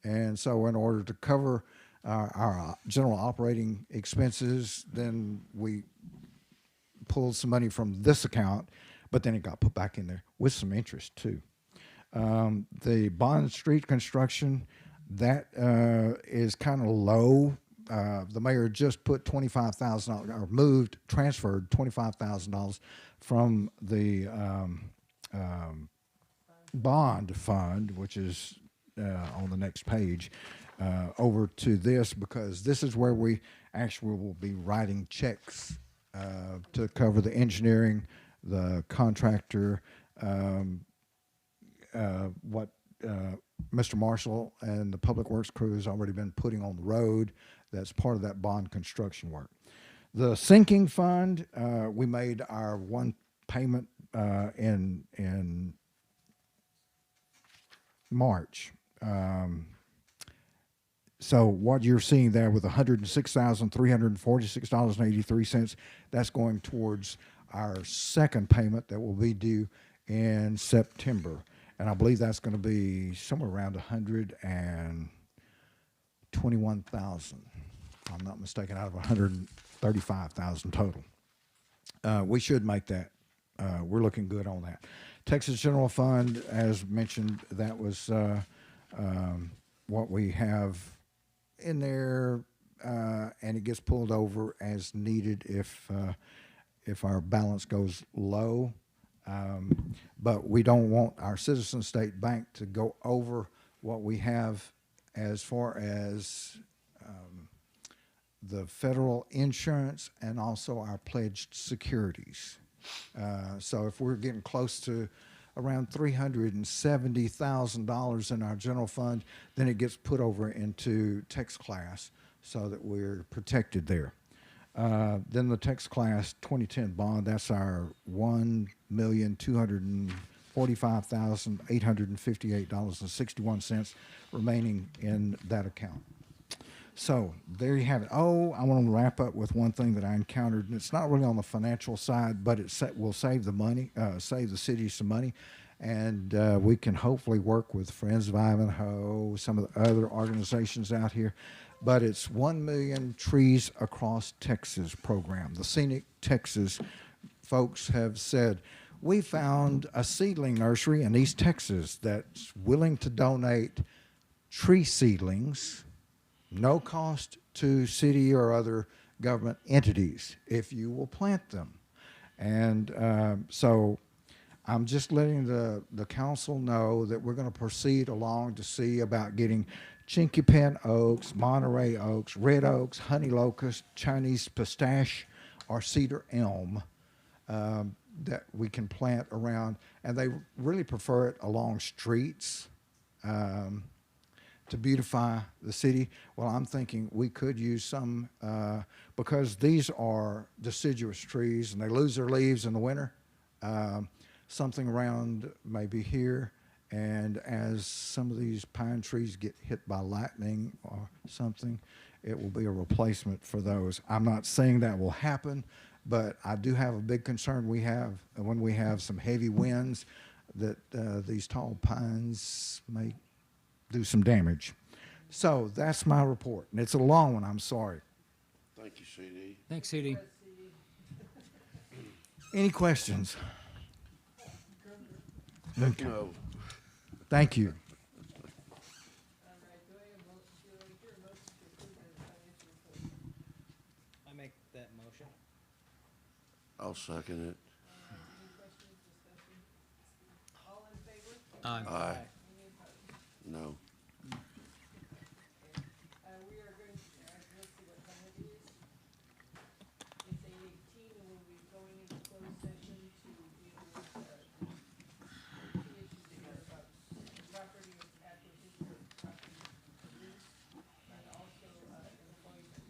And so in order to cover our general operating expenses, then we pulled some money from this account, but then it got put back in there with some interest too. The Bond Street construction, that is kind of low. The mayor just put $25,000, or transferred $25,000 from the bond fund, which is on the next page, over to this, because this is where we actually will be writing checks to cover the engineering, the contractor, what Mr. Marshall and the Public Works crew has already been putting on the road. That's part of that bond construction work. The sinking fund, we made our one payment in March. So what you're seeing there with $106,346.83, that's going towards our second payment that will be due in September. And I believe that's going to be somewhere around $121,000, if I'm not mistaken, out of 35,000 total. We should make that. We're looking good on that. Texas General Fund, as mentioned, that was what we have in there, and it gets pulled over as needed if our balance goes low. But we don't want our Citizen State Bank to go over what we have as far as the federal insurance and also our pledged securities. So if we're getting close to around $370,000 in our general fund, then it gets put over into text class so that we're protected there. Then the text class 2010 bond, that's our $1,245,858.61 remaining in that account. So there you have it. Oh, I want to wrap up with one thing that I encountered, and it's not really on the financial side, but it will save the money, save the city some money, and we can hopefully work with Friends of Ivanhoe, some of the other organizations out here. But it's 1 Million Trees Across Texas program. The Scenic Texas folks have said, we found a seedling nursery in East Texas that's willing to donate tree seedlings, no cost to city or other government entities if you will plant them. And so I'm just letting the council know that we're going to proceed along to see about getting chinky pin oaks, Monterey oaks, red oaks, honey locust, Chinese pistache, or cedar elm that we can plant around. And they really prefer it along streets to beautify the city. Well, I'm thinking we could use some, because these are deciduous trees and they lose their leaves in the winter, something around maybe here. And as some of these pine trees get hit by lightning or something, it will be a replacement for those. I'm not saying that will happen, but I do have a big concern we have when we have some heavy winds that these tall pines may do some damage. So that's my report, and it's a long one, I'm sorry. Thank you, CD. Thanks, CD. Any questions? No. Thank you. I make that motion. I'll second it. Aye. No. We are going to, let's see what time it is. It's 8:18, and we'll be going into closed session to deal with the issues here about property acquisition, property use, and also employment.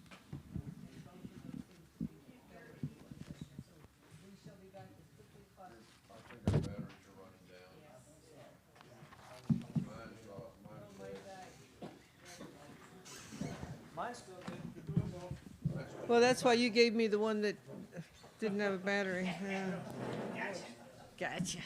And both of those things to be dealt with in closed session. So we shall be back as quickly as possible. I think our batteries are running down. Mine's still good. Well, that's why you gave me the one that didn't have a battery. Yeah. Gotcha.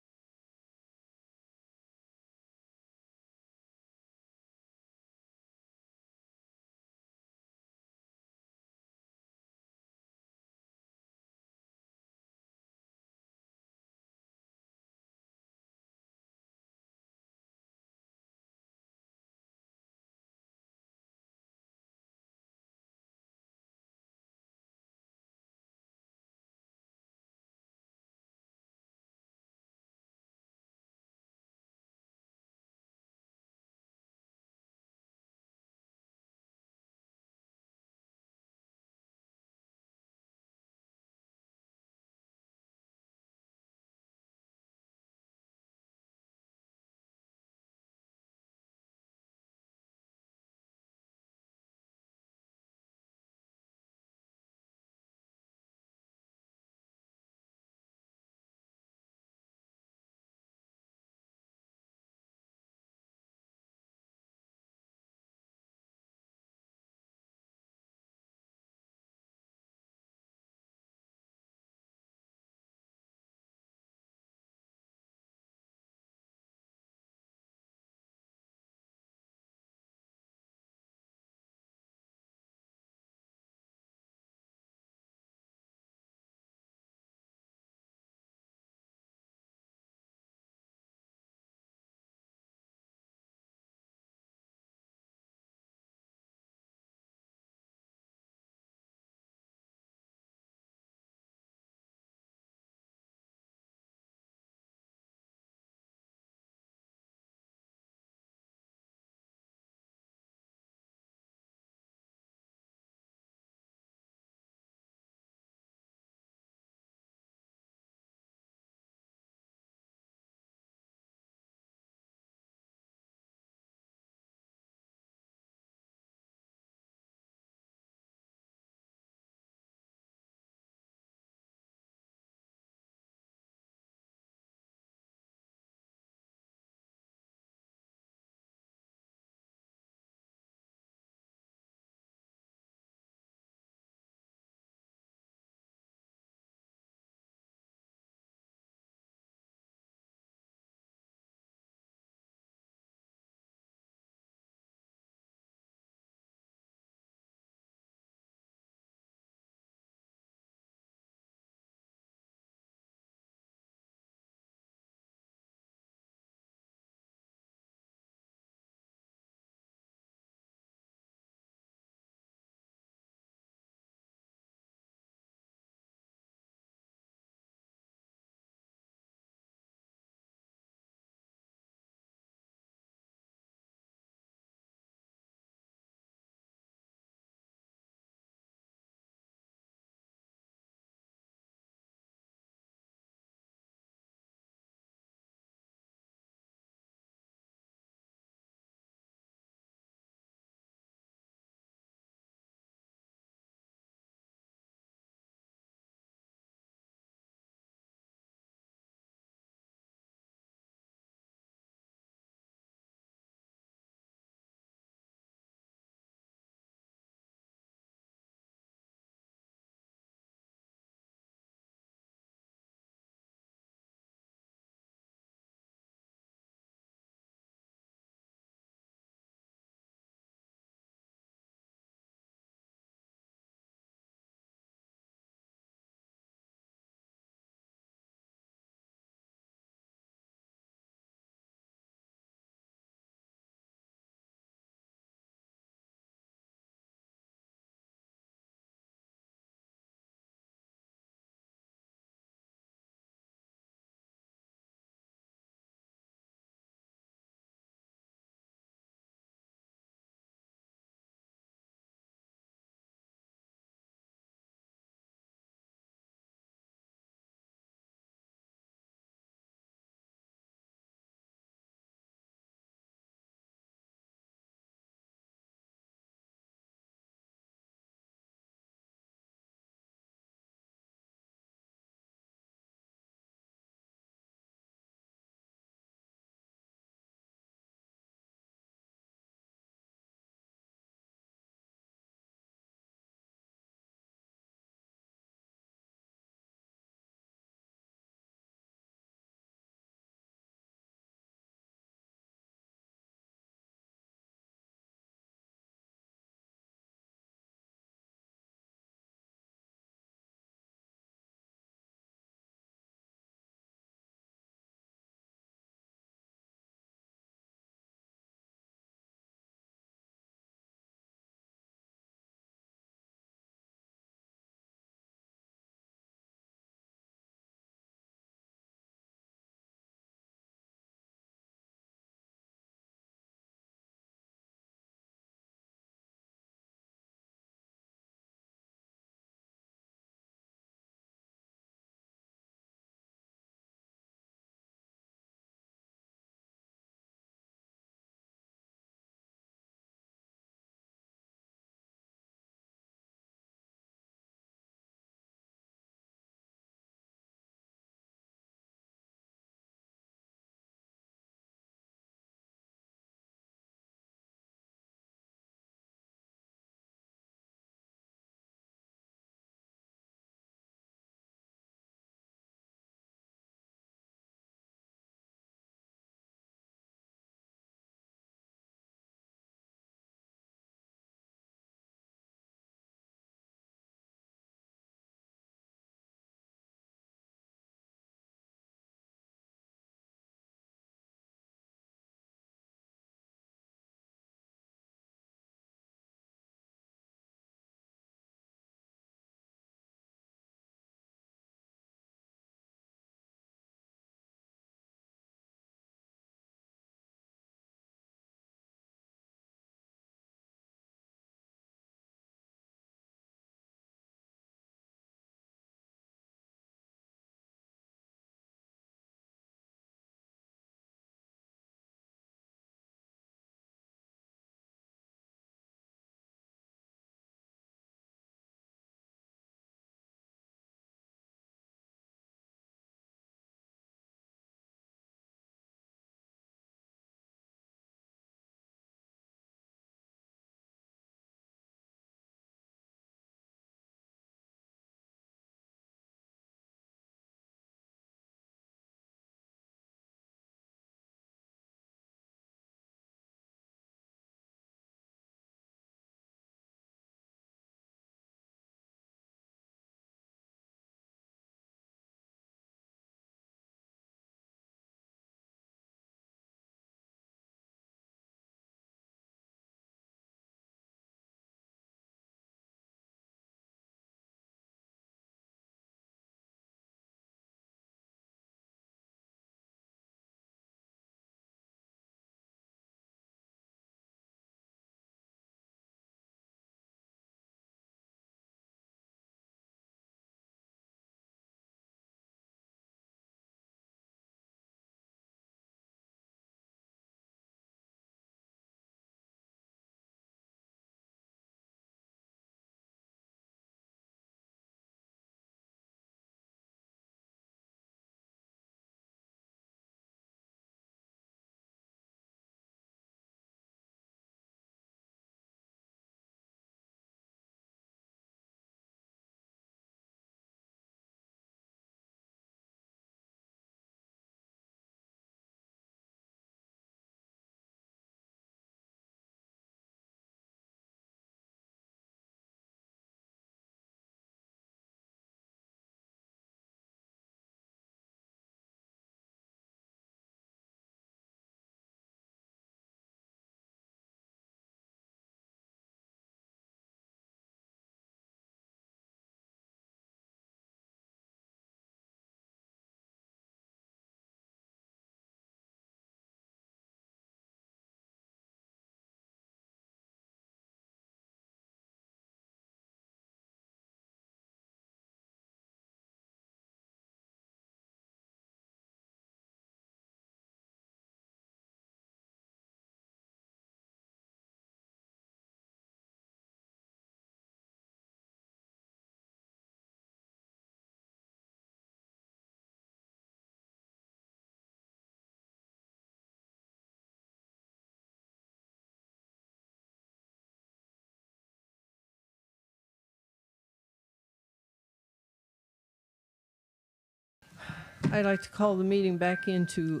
I'd like to call the meeting back into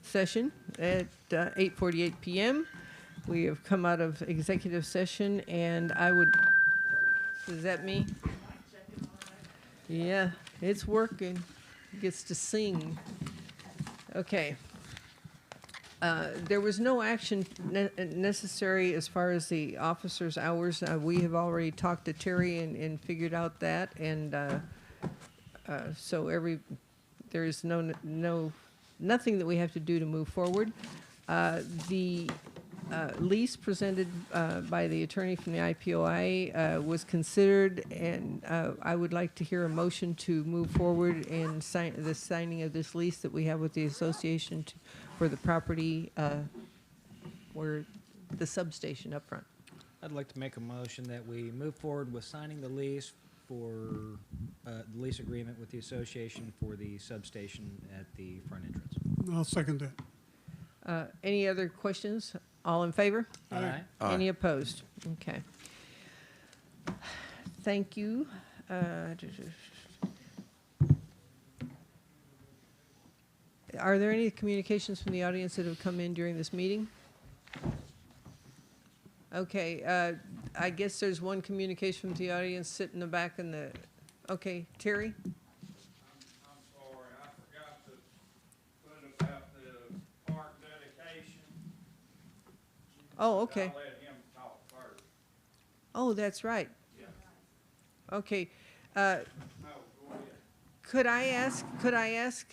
session at 8:48 p.m. We have come out of executive session, and I would, is that me? Yeah, it's working. Gets to sing. Okay. There was no action necessary as far as the officers' hours. We have already talked to Terry and figured out that, and so there is nothing that we have to do to move forward. The lease presented by the attorney from the IPOI was considered, and I would like to hear a motion to move forward and the signing of this lease that we have with the association for the property where the substation up front. I'd like to make a motion that we move forward with signing the lease for the lease agreement with the association for the substation at the front entrance. I'll second that. Any other questions? All in favor? Aye. Any opposed? Okay. Thank you. Are there any communications from the audience that have come in during this meeting? Okay, I guess there's one communication from the audience sitting in the back in the, okay, Terry? I'm sorry, I forgot to put about the park dedication. Oh, okay. I'll let him talk first. Oh, that's right. Yeah. Okay. No, go ahead. Could I ask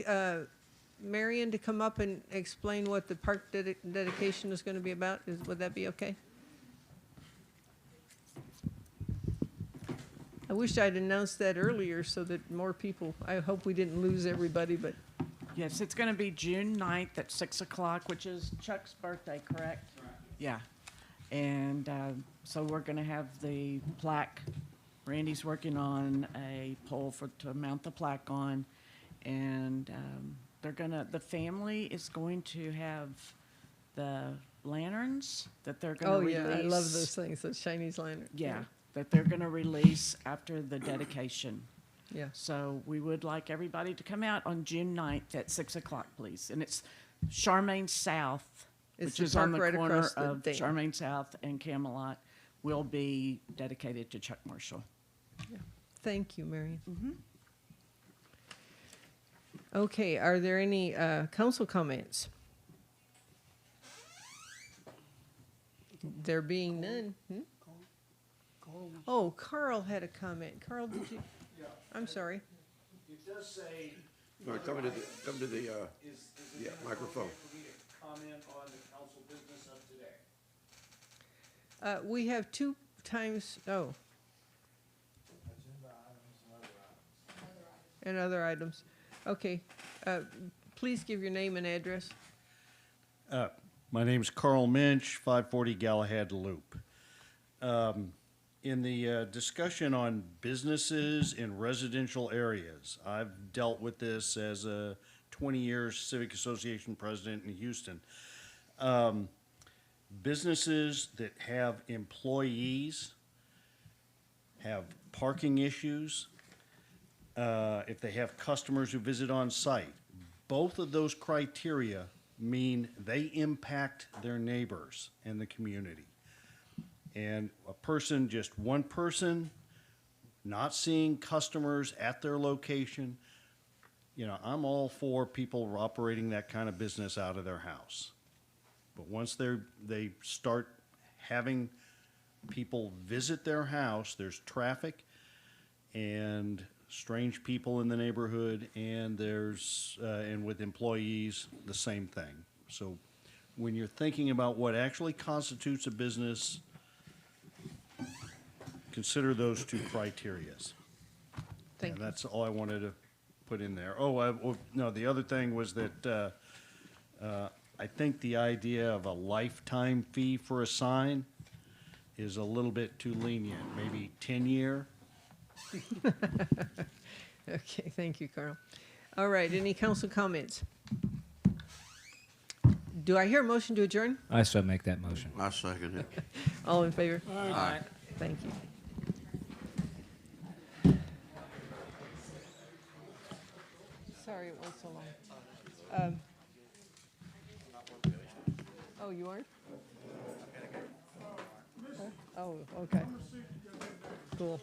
Marion to come up and explain what the park dedication is going to be about? Would that be okay? I wish I'd announced that earlier so that more people, I hope we didn't lose everybody, but Yes, it's going to be June 9th at 6 o'clock, which is Chuck's birthday, correct? Right. Yeah. And so we're going to have the plaque. Randy's working on a pole to mount the plaque on. And the family is going to have the lanterns that they're going to release. Oh, yeah, I love those things, those Chinese lanterns. Yeah, that they're going to release after the dedication. Yeah. So we would like everybody to come out on June 9th at 6 o'clock, please. And it's Charmaine South, It's which the is on park the right corner across the of dam. Charmaine South and Camelot, will be dedicated to Chuck Marshall. Thank you, Marion. Okay, are there any council comments? There being none. Oh, Carl had a comment. Carl, did you? Yeah. I'm sorry. It does say. All right, come to the, is yeah, it microphone. okay for me to comment on the council business of today? We have 2 times, Agenda items and other items. and other items. Okay, please give your name and address. My name's Carl Minch, 540 Galahad Loop. In the discussion on businesses in residential areas, I've dealt with this as a 20-year Civic Association president in Houston. Businesses that have employees have parking issues, if they have customers who visit on site. Both of those criteria mean they impact their neighbors and the community. And a person, just one person, not seeing customers at their location, you know, I'm all for people operating that kind of business out of their house. But once they start having people visit their house, there's traffic and strange people in the neighborhood, and there's and with employees, the same thing. So when you're thinking about what actually constitutes a business, consider those 2 criterias. Thank And you. that's all I wanted to put in there. Oh, no, the other thing was that I think the idea of a lifetime fee for a sign is a little bit too lenient, maybe 10-year. Okay, thank you, Carl. All right, any council comments? Do I hear a motion to adjourn? I so make that motion. I second it. All in favor? Aye. Thank you. Sorry. sorry it was so long. Oh, you aren't? Oh, okay. Cool.